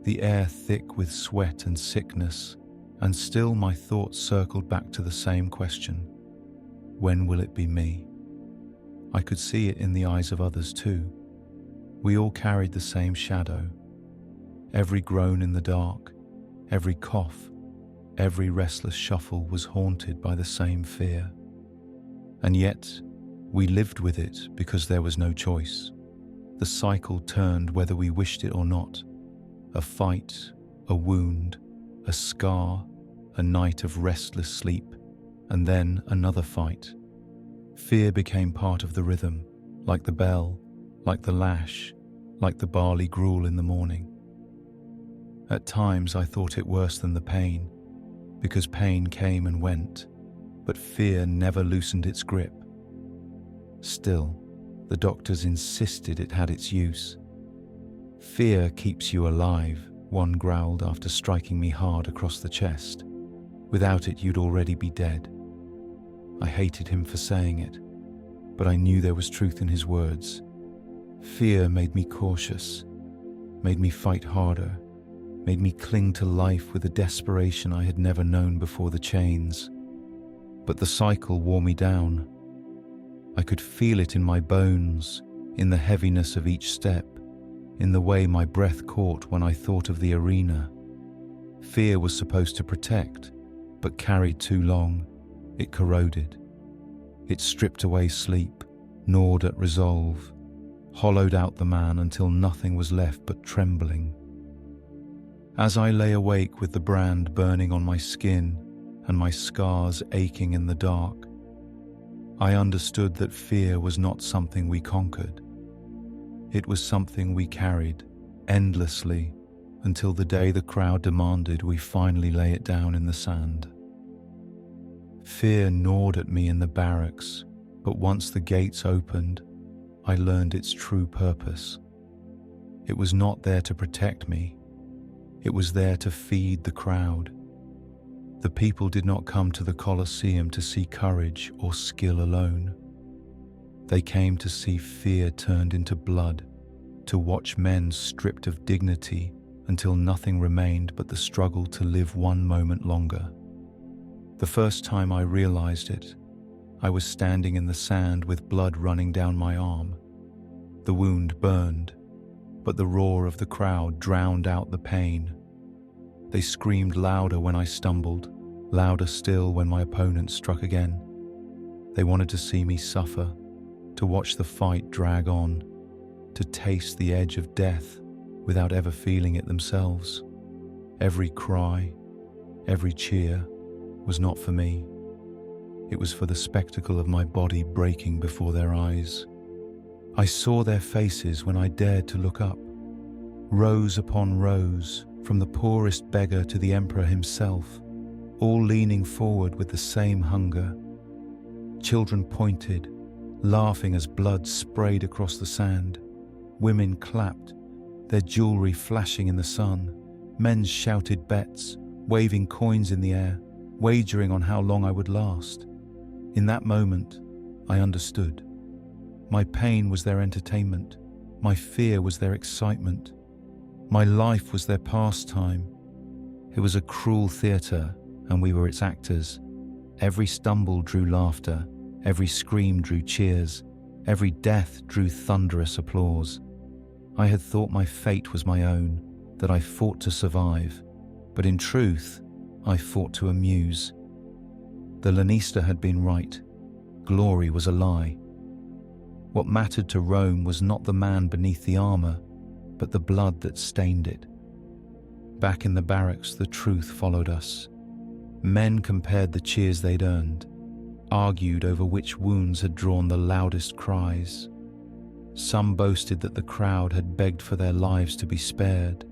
the air thick with sweat and sickness, and still my thoughts circled back to the same question. When will it be me? I could see it in the eyes of others too. We all carried the same shadow. Every groan in the dark, every cough, every restless shuffle was haunted by the same fear. And yet, we lived with it because there was no choice. The cycle turned whether we wished it or not. A fight, a wound, a scar, a night of restless sleep, and then another fight. Fear became part of the rhythm, like the bell, like the lash, like the barley gruel in the morning. At times I thought it worse than the pain, because pain came and went, but fear never loosened its grip. Still, the doctors insisted it had its use. Fear keeps you alive, one growled after striking me hard across the chest. Without it, you'd already be dead. I hated him for saying it, but I knew there was truth in his words. Fear made me cautious, made me fight harder, made me cling to life with a desperation I had never known before the chains. But the cycle wore me down. I could feel it in my bones, in the heaviness of each step, in the way my breath caught when I thought of the arena. Fear was supposed to protect, but carried too long, it corroded. It stripped away sleep, gnawed at resolve, hollowed out the man until nothing was left but trembling. As I lay awake with the brand burning on my skin and my scars aching in the dark, I understood that fear was not something we conquered. It was something we carried endlessly until the day the crowd demanded we finally lay it down in the sand. Fear gnawed at me in the barracks, but once the gates opened, I learned its true purpose. It was not there to protect me. It was there to feed the crowd. The people did not come to the Colosseum to see courage or skill alone. They came to see fear turned into blood, to watch men stripped of dignity until nothing remained but the struggle to live one moment longer. The first time I realized it, I was standing in the sand with blood running down my arm. The wound burned, but the roar of the crowd drowned out the pain. They screamed louder when I stumbled, louder still when my opponent struck again. They wanted to see me suffer, to watch the fight drag on, to taste the edge of death without ever feeling it themselves. Every cry, every cheer was not for me. It was for the spectacle of my body breaking before their eyes. I saw their faces when I dared to look up, rows upon rows, from the poorest beggar to the emperor himself, all leaning forward with the same hunger. Children pointed, laughing as blood sprayed across the sand. Women clapped, their jewelry flashing in the sun. Men shouted bets, waving coins in the air, wagering on how long I would last. In that moment, I understood. My pain was their entertainment. My fear was their excitement. My life was their pastime. It was a cruel theatre, and we were its actors. Every stumble drew laughter. Every scream drew cheers. Every death drew thunderous applause. I had thought my fate was my own, that I fought to survive. But in truth, I fought to amuse. The Lanista had been right. Glory was a lie. What mattered to Rome was not the man beneath the armor, but the blood that stained it. Back in the barracks, the truth followed us. Men compared the cheers they'd earned, argued over which wounds had drawn the loudest cries. Some boasted that the crowd had begged for their lives to be spared.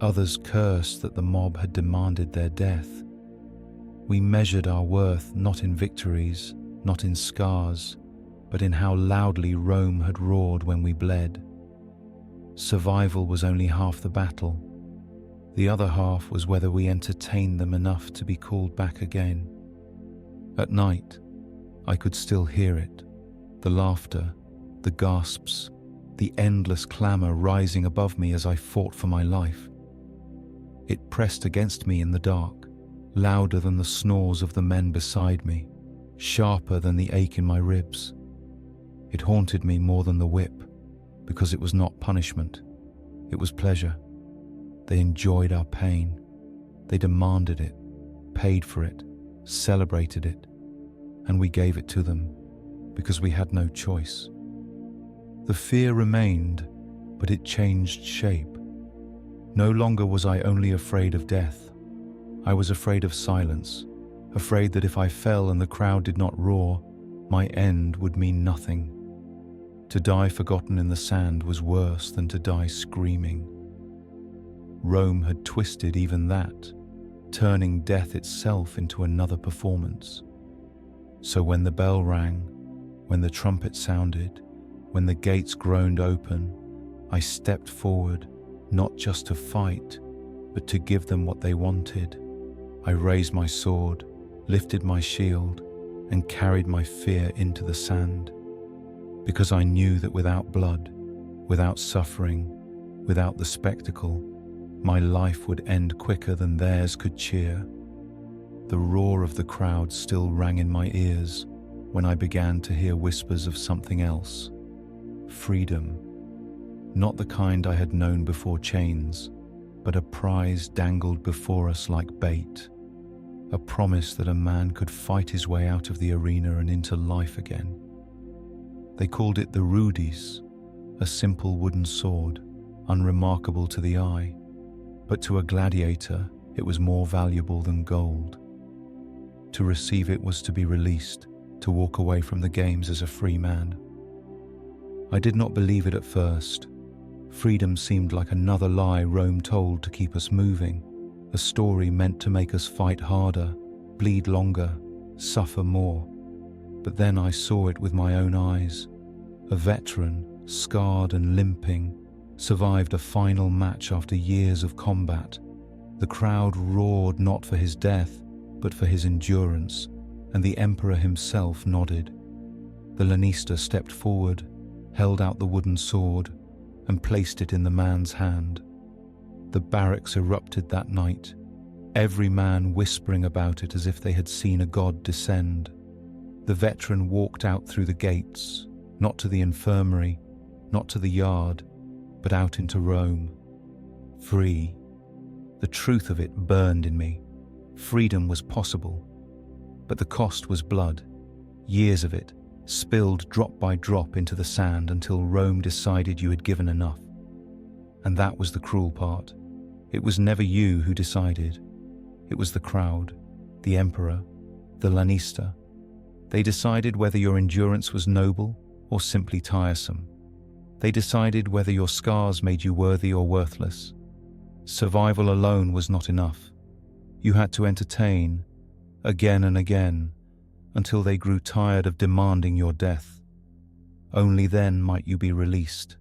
Others cursed that the mob had demanded their death. We measured our worth not in victories, not in scars, but in how loudly Rome had roared when we bled. Survival was only half the battle. The other half was whether we entertained them enough to be called back again. At night, I could still hear it, the laughter, the gasps, the endless clamor rising above me as I fought for my life. It pressed against me in the dark, louder than the snores of the men beside me, sharper than the ache in my ribs. It haunted me more than the whip, because it was not punishment, it was pleasure. They enjoyed our pain. They demanded it, paid for it, celebrated it, and we gave it to them because we had no choice. The fear remained, but it changed shape. No longer was I only afraid of death. I was afraid of silence, afraid that if I fell and the crowd did not roar, my end would mean nothing. To die forgotten in the sand was worse than to die screaming. Rome had twisted even that, turning death itself into another performance. So when the bell rang, when the trumpet sounded, when the gates groaned open, I stepped forward, not just to fight, but to give them what they wanted. I raised my sword, lifted my shield, and carried my fear into the sand. Because I knew that without blood, without suffering, without the spectacle, my life would end quicker than theirs could cheer. The roar of the crowd still rang in my ears when I began to hear whispers of something else. Freedom. Not the kind I had known before chains, but a prize dangled before us like bait. A promise that a man could fight his way out of the arena and into life again. They called it the rudis, a simple wooden sword, unremarkable to the eye, but to a gladiator it was more valuable than gold. To receive it was to be released, to walk away from the games as a free man. I did not believe it at first. Freedom seemed like another lie Rome told to keep us moving, a story meant to make us fight harder, bleed longer, suffer more. But then I saw it with my own eyes. A veteran, scarred and limping, survived a final match after years of combat. The crowd roared not for his death, but for his endurance, and the emperor himself nodded. The lanista stepped forward, held out the wooden sword, and placed it in the man's hand. The barracks erupted that night, every man whispering about it as if they had seen a god descend. The veteran walked out through the gates, not to the infirmary, not to the yard, but out into Rome. Free. The truth of it burned in me. Freedom was possible, but the cost was blood, years of it, spilled drop by drop into the sand until Rome decided you had given enough. And that was the cruel part. It was never you who decided. It was the crowd, the emperor, the lanista. They decided whether your endurance was noble or simply tiresome. They decided whether your scars made you worthy or worthless. Survival alone was not enough. You had to entertain, again and again, until they grew tired of demanding your death. Only then might you be released.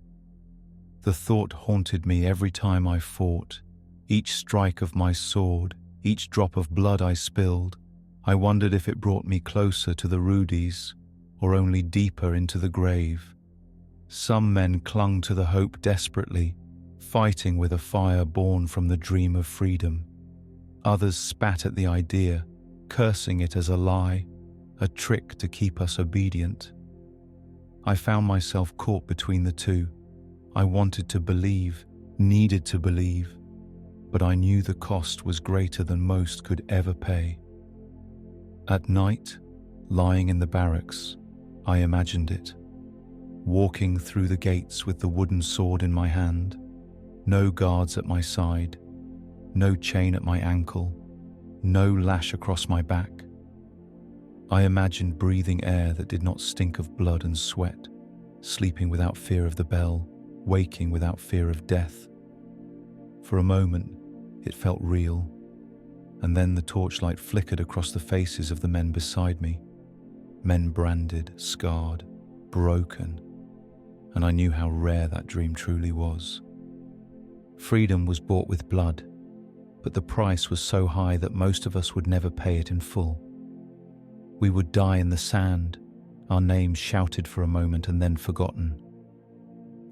The thought haunted me every time I fought, each strike of my sword, each drop of blood I spilled. I wondered if it brought me closer to the rudis, or only deeper into the grave. Some men clung to the hope desperately, fighting with a fire born from the dream of freedom. Others spat at the idea, cursing it as a lie, a trick to keep us obedient. I found myself caught between the two. I wanted to believe, needed to believe, but I knew the cost was greater than most could ever pay. At night, lying in the barracks, I imagined it. Walking through the gates with the wooden sword in my hand, no guards at my side, no chain at my ankle, no lash across my back. I imagined breathing air that did not stink of blood and sweat, sleeping without fear of the bell, waking without fear of death. For a moment, it felt real, and then the torchlight flickered across the faces of the men beside me. Men branded, scarred, broken, and I knew how rare that dream truly was. Freedom was bought with blood, but the price was so high that most of us would never pay it in full. We would die in the sand, our names shouted for a moment and then forgotten.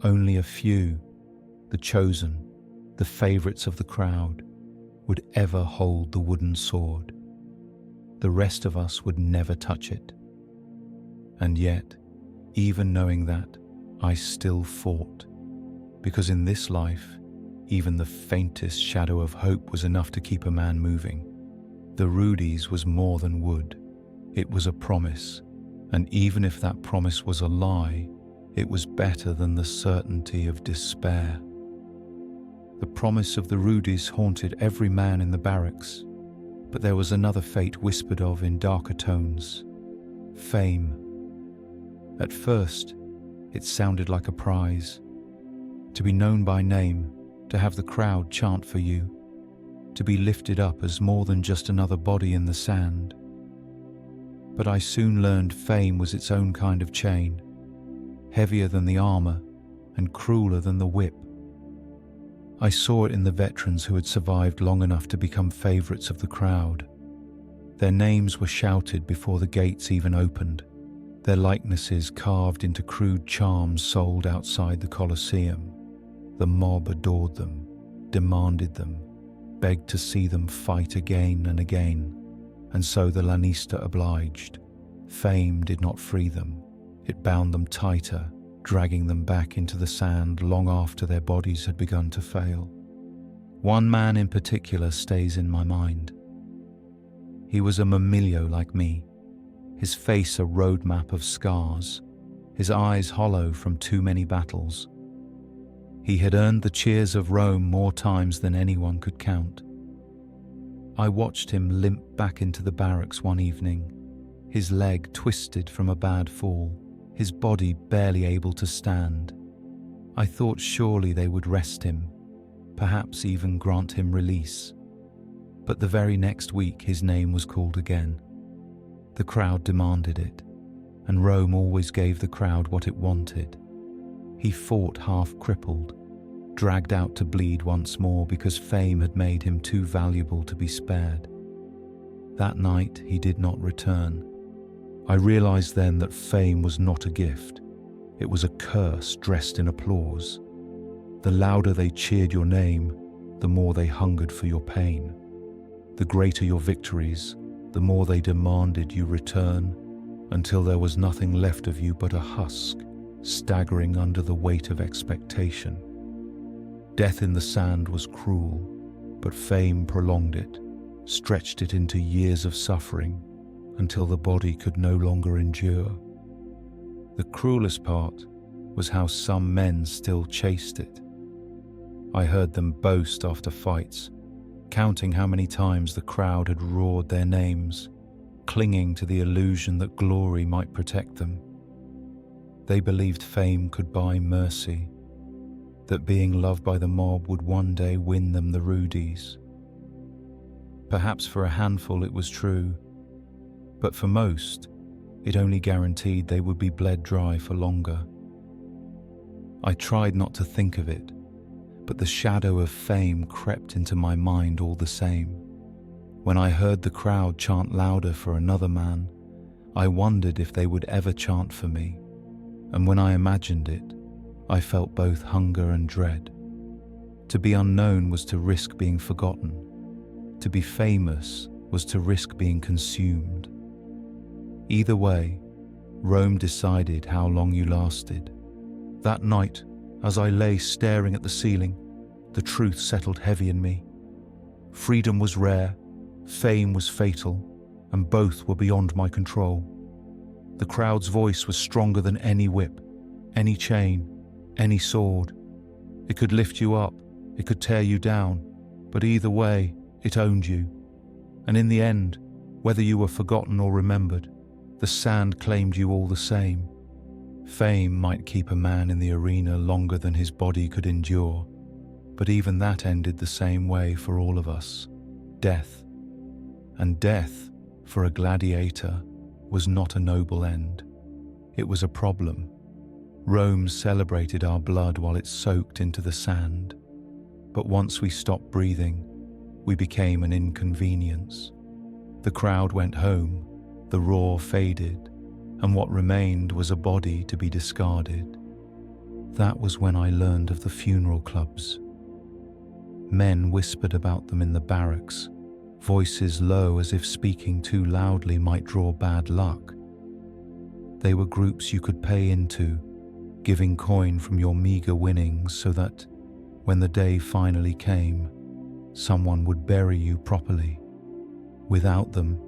Only a few, the chosen, the favourites of the crowd, would ever hold the wooden sword. The rest of us would never touch it. And yet, even knowing that, I still fought, because in this life, even the faintest shadow of hope was enough to keep a man moving. The Rudy's was more than wood. It was a promise, and even if that promise was a lie, it was better than the certainty of despair. The promise of the Rudy's haunted every man in the barracks, but there was another fate whispered of in darker tones: fame. At first, it sounded like a prize. To be known by name, to have the crowd chant for you, to be lifted up as more than just another body in the sand. But I soon learned fame was its own kind of chain, heavier than the armour and crueler than the whip. I saw it in the veterans who had survived long enough to become favourites of the crowd. Their names were shouted before the gates even opened, their likenesses carved into crude charms sold outside the Colosseum. The mob adored them, demanded them, begged to see them fight again and again, and so the Lanista obliged. Fame did not free them. It bound them tighter, dragging them back into the sand long after their bodies had begun to fail. One man in particular stays in my mind. He was a Mamilio like me, his face a roadmap of scars, his eyes hollow from too many battles. He had earned the cheers of Rome more times than anyone could count. I watched him limp back into the barracks one evening, his leg twisted from a bad fall, his body barely able to stand. I thought surely they would rest him, perhaps even grant him release. But the very next week his name was called again. The crowd demanded it, and Rome always gave the crowd what it wanted. He fought half crippled, dragged out to bleed once more because fame had made him too valuable to be spared. That night he did not return. I realized then that fame was not a gift. It was a curse dressed in applause. The louder they cheered your name, the more they hungered for your pain. The greater your victories, the more they demanded you return, until there was nothing left of you but a husk, staggering under the weight of expectation. Death in the sand was cruel, but fame prolonged it, stretched it into years of suffering, until the body could no longer endure. The cruelest part was how some men still chased it. I heard them boast after fights, counting how many times the crowd had roared their names, clinging to the illusion that glory might protect them. They believed fame could buy mercy, that being loved by the mob would one day win them the Rudy's. Perhaps for a handful it was true, but for most, it only guaranteed they would be bled dry for longer. I tried not to think of it, but the shadow of fame crept into my mind all the same. When I heard the crowd chant louder for another man, I wondered if they would ever chant for me, and when I imagined it, I felt both hunger and dread. To be unknown was to risk being forgotten. To be famous was to risk being consumed. Either way, Rome decided how long you lasted. That night, as I lay staring at the ceiling, the truth settled heavy in me. Freedom was rare, fame was fatal, and both were beyond my control. The crowd's voice was stronger than any whip, any chain, any sword. It could lift you up, it could tear you down, but either way, it owned you. And in the end, whether you were forgotten or remembered, the sand claimed you all the same. Fame might keep a man in the arena longer than his body could endure, but even that ended the same way for all of us: death. And death, for a gladiator, was not a noble end. It was a problem. Rome celebrated our blood while it soaked into the sand. But once we stopped breathing, we became an inconvenience. The crowd went home, the roar faded, and what remained was a body to be discarded. That was when I learned of the funeral clubs. Men whispered about them in the barracks, voices low as if speaking too loudly might draw bad luck. They were groups you could pay into, giving coin from your meager winnings so that, when the day finally came, someone would bury you properly. Without them,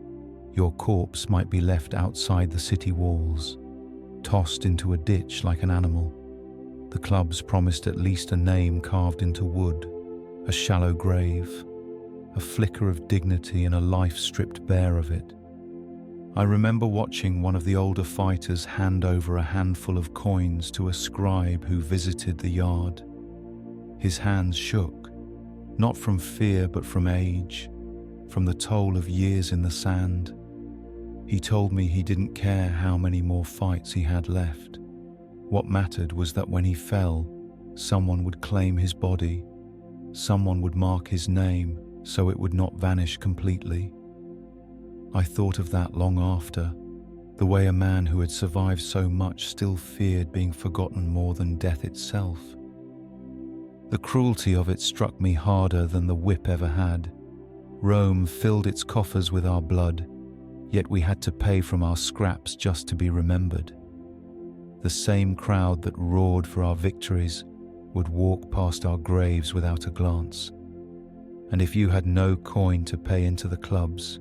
your corpse might be left outside the city walls, tossed into a ditch like an animal. The clubs promised at least a name carved into wood, a shallow grave, a flicker of dignity in a life stripped bare of it. I remember watching one of the older fighters hand over a handful of coins to a scribe who visited the yard. His hands shook, not from fear but from age, from the toll of years in the sand. He told me he didn't care how many more fights he had left. What mattered was that when he fell, someone would claim his body, someone would mark his name so it would not vanish completely. I thought of that long after, the way a man who had survived so much still feared being forgotten more than death itself. The cruelty of it struck me harder than the whip ever had. Rome filled its coffers with our blood, yet we had to pay from our scraps just to be remembered. The same crowd that roared for our victories would walk past our graves without a glance. And if you had no coin to pay into the clubs,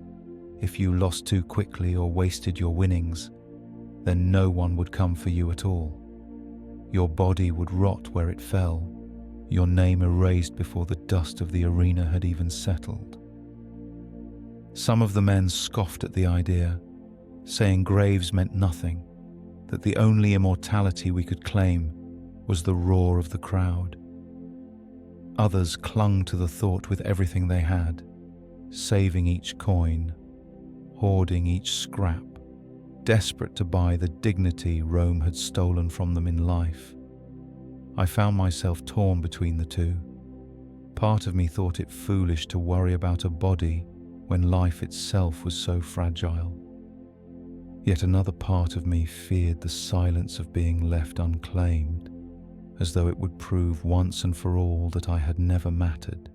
if you lost too quickly or wasted your winnings, then no one would come for you at all. Your body would rot where it fell, your name erased before the dust of the arena had even settled. Some of the men scoffed at the idea, saying graves meant nothing, that the only immortality we could claim was the roar of the crowd. Others clung to the thought with everything they had, saving each coin, hoarding each scrap, desperate to buy the dignity Rome had stolen from them in life. I found myself torn between the two. Part of me thought it foolish to worry about a body when life itself was so fragile. Yet another part of me feared the silence of being left unclaimed, as though it would prove once and for all that I had never mattered.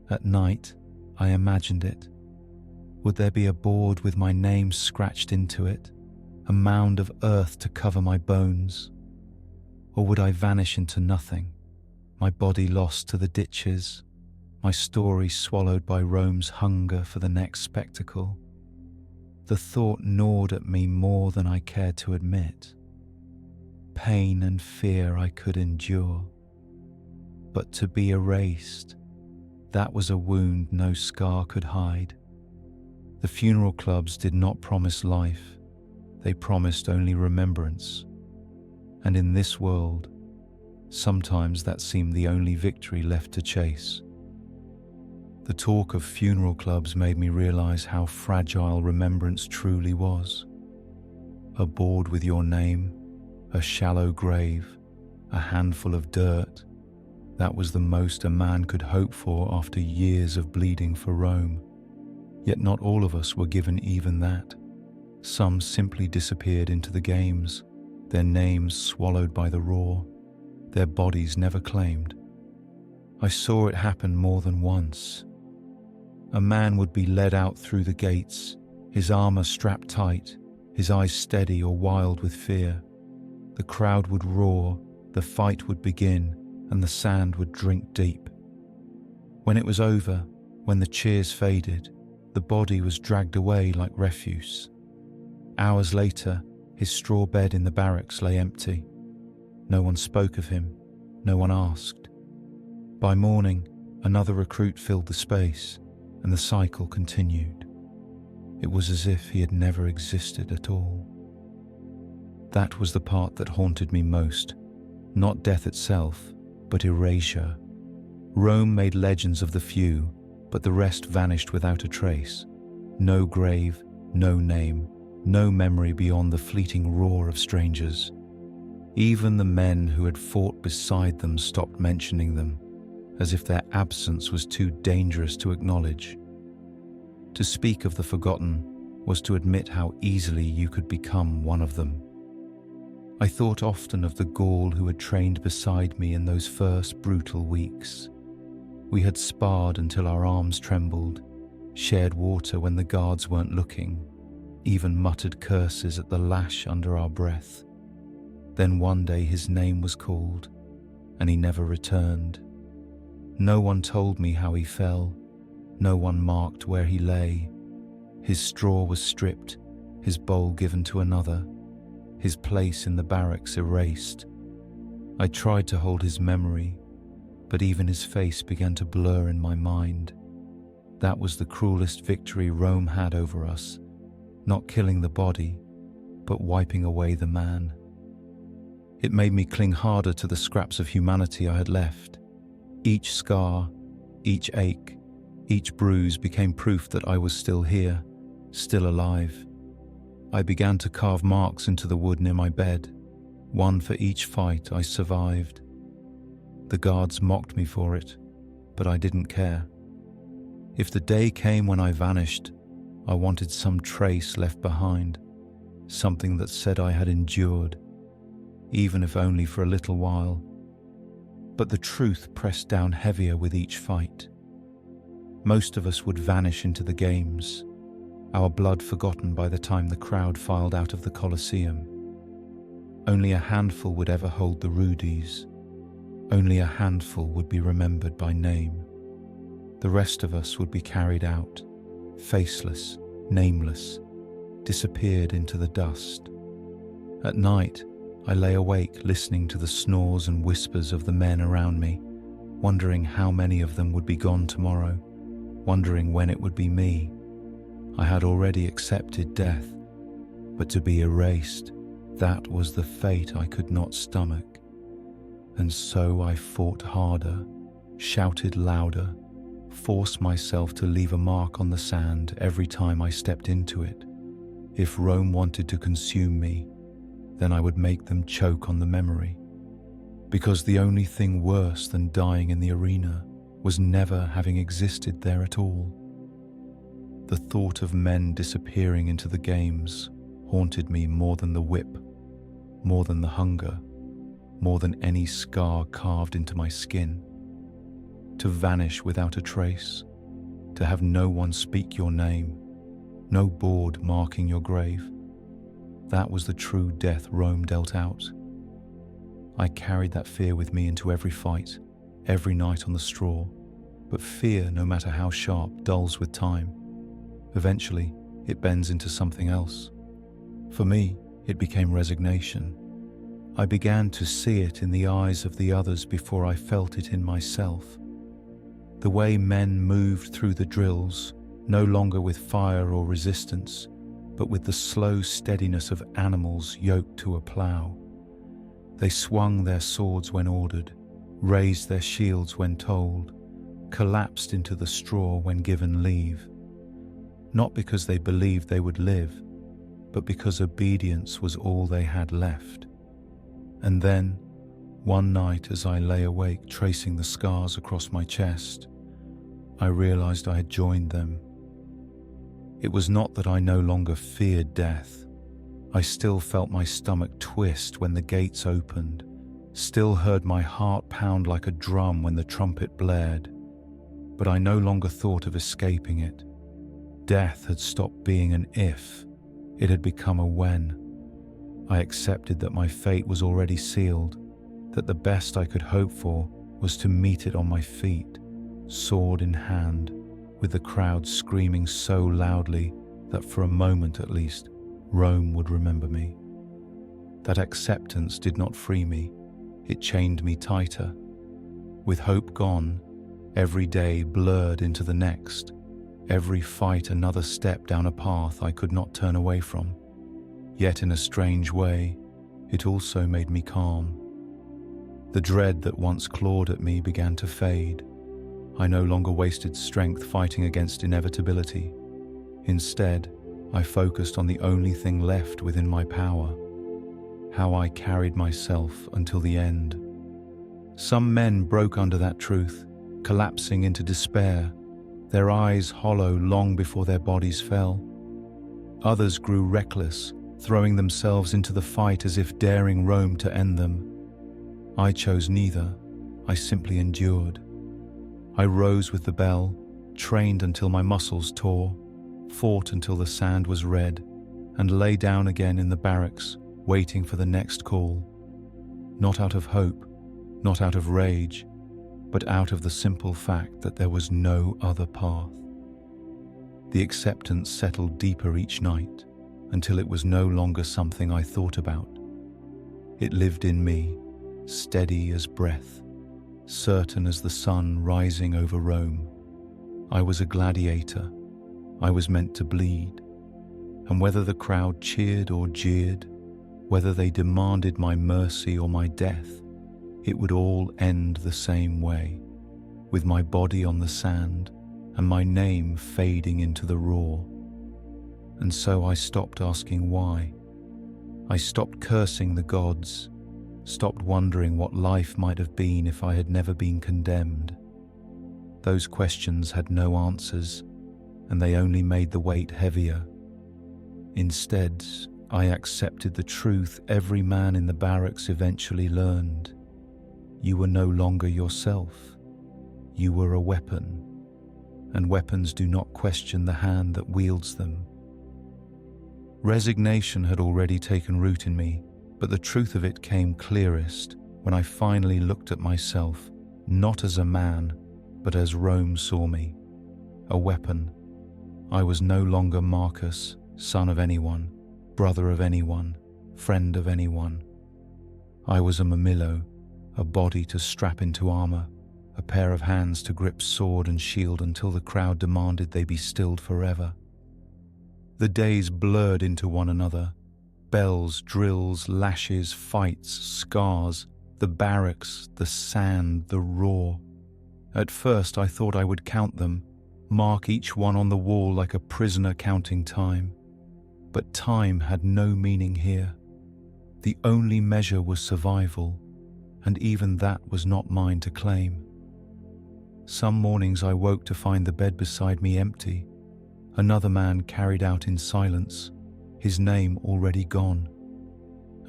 At night, I imagined it. Would there be a board with my name scratched into it, a mound of earth to cover my bones? Or would I vanish into nothing, my body lost to the ditches, my story swallowed by Rome's hunger for the next spectacle? The thought gnawed at me more than I cared to admit. Pain and fear I could endure, but to be erased, that was a wound no scar could hide. The funeral clubs did not promise life, they promised only remembrance. And in this world, sometimes that seemed the only victory left to chase. The talk of funeral clubs made me realize how fragile remembrance truly was. A board with your name, a shallow grave, a handful of dirt, that was the most a man could hope for after years of bleeding for Rome. Yet not all of us were given even that. Some simply disappeared into the games, their names swallowed by the roar, their bodies never claimed. I saw it happen more than once. A man would be led out through the gates, his armor strapped tight, his eyes steady or wild with fear. The crowd would roar, the fight would begin, and the sand would drink deep. When it was over, when the cheers faded, the body was dragged away like refuse. Hours later, his straw bed in the barracks lay empty. No one spoke of him, no one asked. By morning, another recruit filled the space, and the cycle continued. It was as if he had never existed at all. That was the part that haunted me most, not death itself, but erasure. Rome made legends of the few, but the rest vanished without a trace. No grave, no name, no memory beyond the fleeting roar of strangers. Even the men who had fought beside them stopped mentioning them, as if their absence was too dangerous to acknowledge. To speak of the forgotten was to admit how easily you could become one of them. I thought often of the Gaul who had trained beside me in those first brutal weeks. We had sparred until our arms trembled, shared water when the guards weren't looking, even muttered curses at the lash under our breath. Then one day his name was called, and he never returned. No one told me how he fell, no one marked where he lay. His straw was stripped, his bowl given to another, his place in the barracks erased. I tried to hold his memory, but even his face began to blur in my mind. That was the cruelest victory Rome had over us, not killing the body, but wiping away the man. It made me cling harder to the scraps of humanity I had left. Each scar, each ache, each bruise became proof that I was still here, still alive. I began to carve marks into the wood near my bed, one for each fight I survived. The guards mocked me for it, but I didn't care. If the day came when I vanished, I wanted some trace left behind, something that said I had endured, even if only for a little while. But the truth pressed down heavier with each fight. Most of us would vanish into the games, our blood forgotten by the time the crowd filed out of the Colosseum. Only a handful would ever hold the rudies. Only a handful would be remembered by name. The rest of us would be carried out, faceless, nameless, disappeared into the dust. At night, I lay awake listening to the snores and whispers of the men around me, wondering how many of them would be gone tomorrow, wondering when it would be me. I had already accepted death, but to be erased, that was the fate I could not stomach. And so I fought harder, shouted louder, forced myself to leave a mark on the sand every time I stepped into it. If Rome wanted to consume me, then I would make them choke on the memory. Because the only thing worse than dying in the arena was never having existed there at all. The thought of men disappearing into the games haunted me more than the whip, more than the hunger, more than any scar carved into my skin. To vanish without a trace, to have no one speak your name, no board marking your grave. That was the true death Rome dealt out. I carried that fear with me into every fight, every night on the straw. But fear, no matter how sharp, dulls with time. Eventually, it bends into something else. For me, it became resignation. I began to see it in the eyes of the others before I felt it in myself. The way men moved through the drills, no longer with fire or resistance, but with the slow steadiness of animals yoked to a plough. They swung their swords when ordered, raised their shields when told, collapsed into the straw when given leave. Not because they believed they would live, but because obedience was all they had left. And then, one night as I lay awake tracing the scars across my chest, I realized I had joined them. It was not that I no longer feared death. I still felt my stomach twist when the gates opened, still heard my heart pound like a drum when the trumpet blared. But I no longer thought of escaping it. Death had stopped being an if, it had become a when. I accepted that my fate was already sealed, that the best I could hope for was to meet it on my feet, sword in hand, with the crowd screaming so loudly that for a moment at least, Rome would remember me. That acceptance did not free me, it chained me tighter. With hope gone, every day blurred into the next, every fight another step down a path I could not turn away from. Yet in a strange way, it also made me calm. The dread that once clawed at me began to fade. I no longer wasted strength fighting against inevitability. Instead, I focused on the only thing left within my power, how I carried myself until the end. Some men broke under that truth, collapsing into despair, their eyes hollow long before their bodies fell. Others grew reckless, throwing themselves into the fight as if daring Rome to end them. I chose neither. I simply endured. I rose with the bell, trained until my muscles tore, fought until the sand was red, and lay down again in the barracks, waiting for the next call. Not out of hope, not out of rage, but out of the simple fact that there was no other path. The acceptance settled deeper each night, until it was no longer something I thought about. It lived in me, steady as breath, certain as the sun rising over Rome. I was a gladiator. I was meant to bleed. And whether the crowd cheered or jeered, whether they demanded my mercy or my death, it would all end the same way, with my body on the sand and my name fading into the roar. And so I stopped asking why. I stopped cursing the gods, stopped wondering what life might have been if I had never been condemned. Those questions had no answers, and they only made the weight heavier. Instead, I accepted the truth every man in the barracks eventually learned. You were no longer yourself. You were a weapon, and weapons do not question the hand that wields them. Resignation had already taken root in me, but the truth of it came clearest when I finally looked at myself, not as a man, but as Rome saw me, a weapon. I was no longer Marcus, son of anyone, brother of anyone, friend of anyone. I was a Mamillo, a body to strap into armor, a pair of hands to grip sword and shield until the crowd demanded they be stilled forever. The days blurred into one another. Bells, drills, lashes, fights, scars, the barracks, the sand, the roar. At first I thought I would count them, mark each one on the wall like a prisoner counting time. But time had no meaning here. The only measure was survival, and even that was not mine to claim. Some mornings I woke to find the bed beside me empty, another man carried out in silence, his name already gone,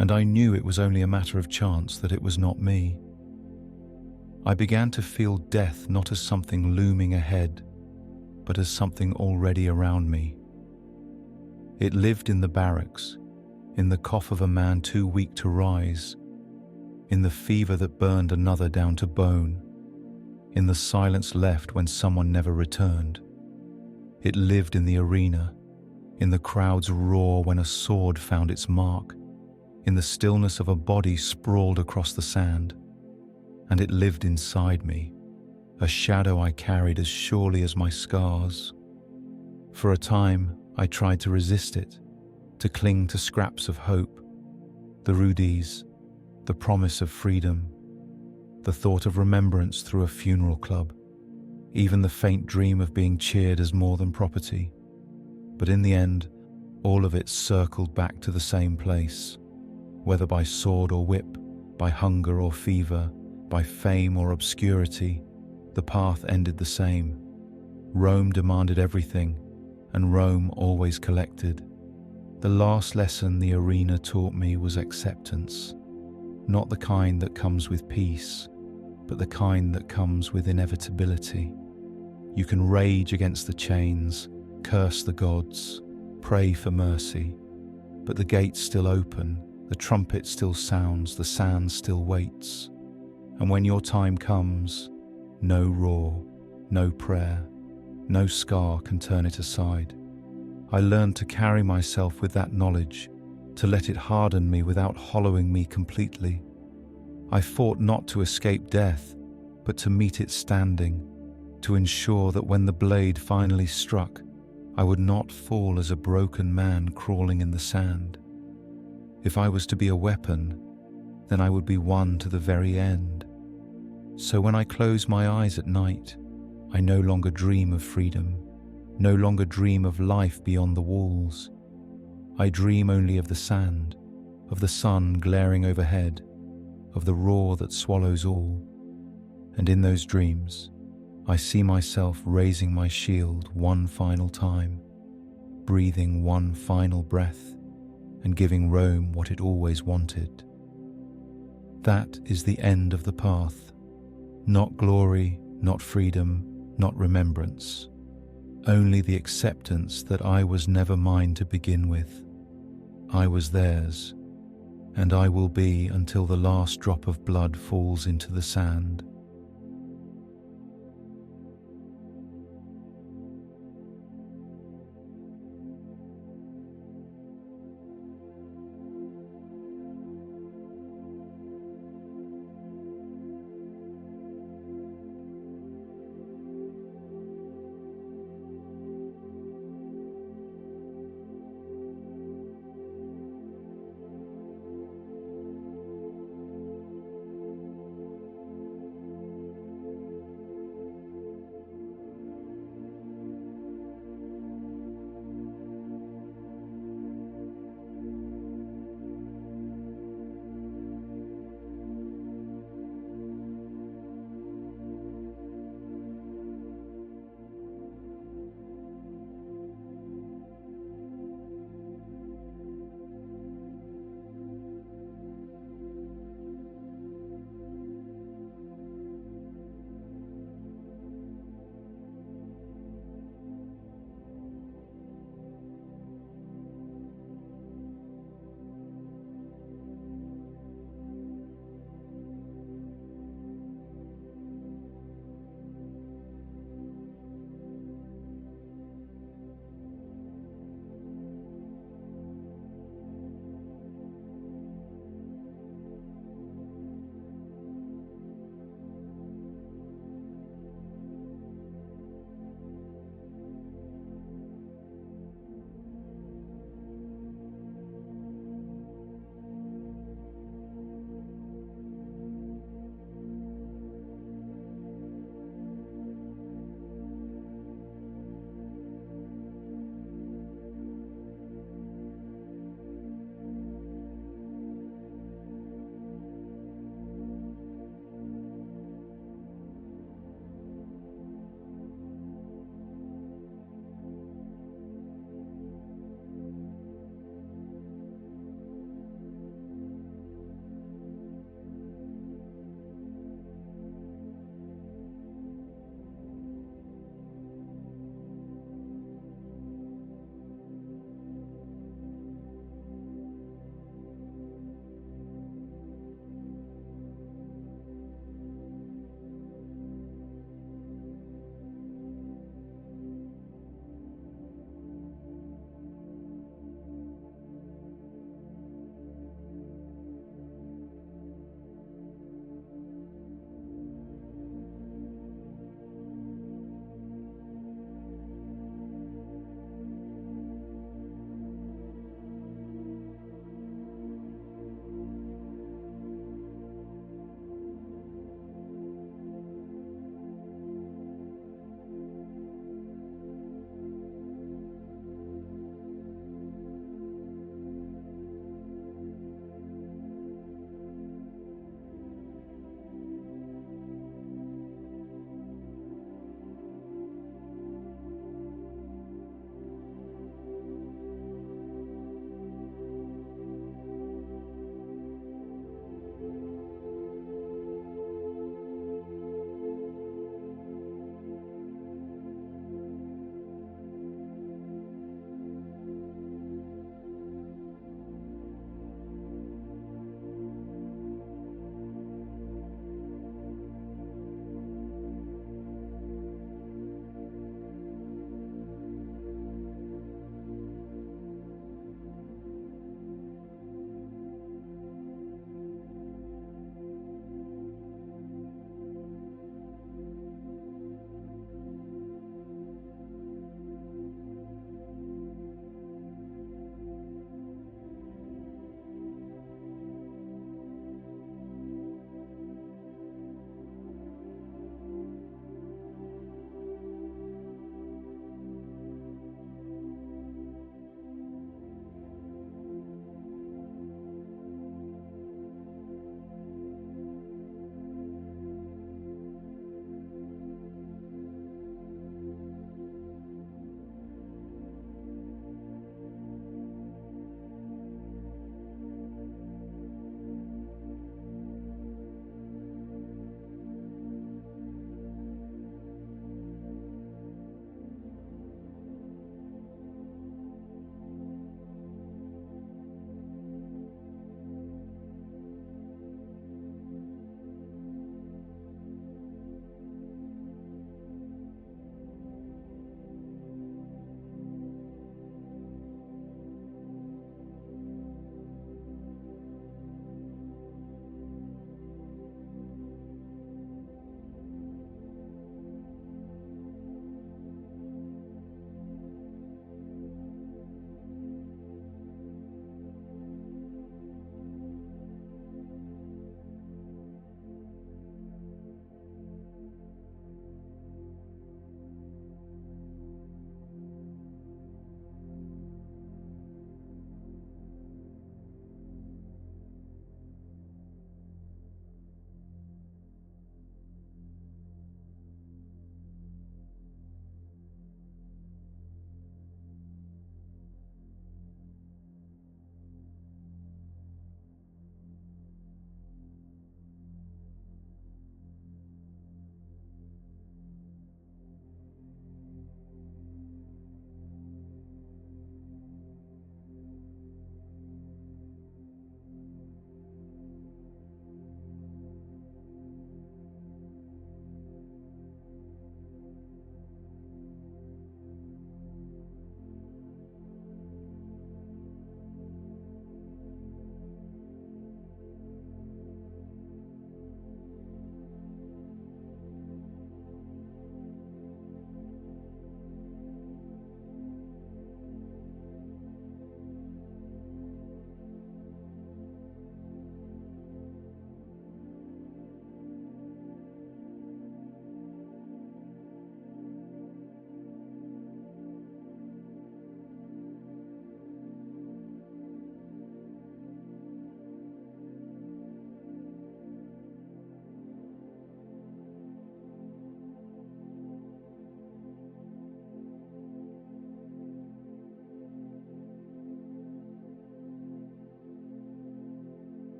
and I knew it was only a matter of chance that it was not me. I began to feel death not as something looming ahead, but as something already around me. It lived in the barracks, in the cough of a man too weak to rise, in the fever that burned another down to bone, in the silence left when someone never returned. It lived in the arena, in the crowd's roar when a sword found its mark, in the stillness of a body sprawled across the sand. And it lived inside me, a shadow I carried as surely as my scars. For a time, I tried to resist it, to cling to scraps of hope, the rudies, the promise of freedom, the thought of remembrance through a funeral club, even the faint dream of being cheered as more than property. But in the end, all of it circled back to the same place, whether by sword or whip, by hunger or fever, by fame or obscurity, the path ended the same. Rome demanded everything, and Rome always collected. The last lesson the arena taught me was acceptance, not the kind that comes with peace, but the kind that comes with inevitability. You can rage against the chains, curse the gods, pray for mercy, but the gates still open, the trumpet still sounds, the sand still waits. And when your time comes, no roar, no prayer, no scar can turn it aside. I learned to carry myself with that knowledge, to let it harden me without hollowing me completely. I fought not to escape death, but to meet it standing, to ensure that when the blade finally struck, I would not fall as a broken man crawling in the sand. If I was to be a weapon, then I would be one to the very end. So when I close my eyes at night, I no longer dream of freedom, no longer dream of life beyond the walls. I dream only of the sand, of the sun glaring overhead, of the roar that swallows all. And in those dreams, I see myself raising my shield one final time, breathing one final breath and giving Rome what it always wanted. That is the end of the path. Not glory, not freedom, not remembrance. Only the acceptance that I was never mine to begin with. I was theirs, and I will be until the last drop of blood falls into the sand.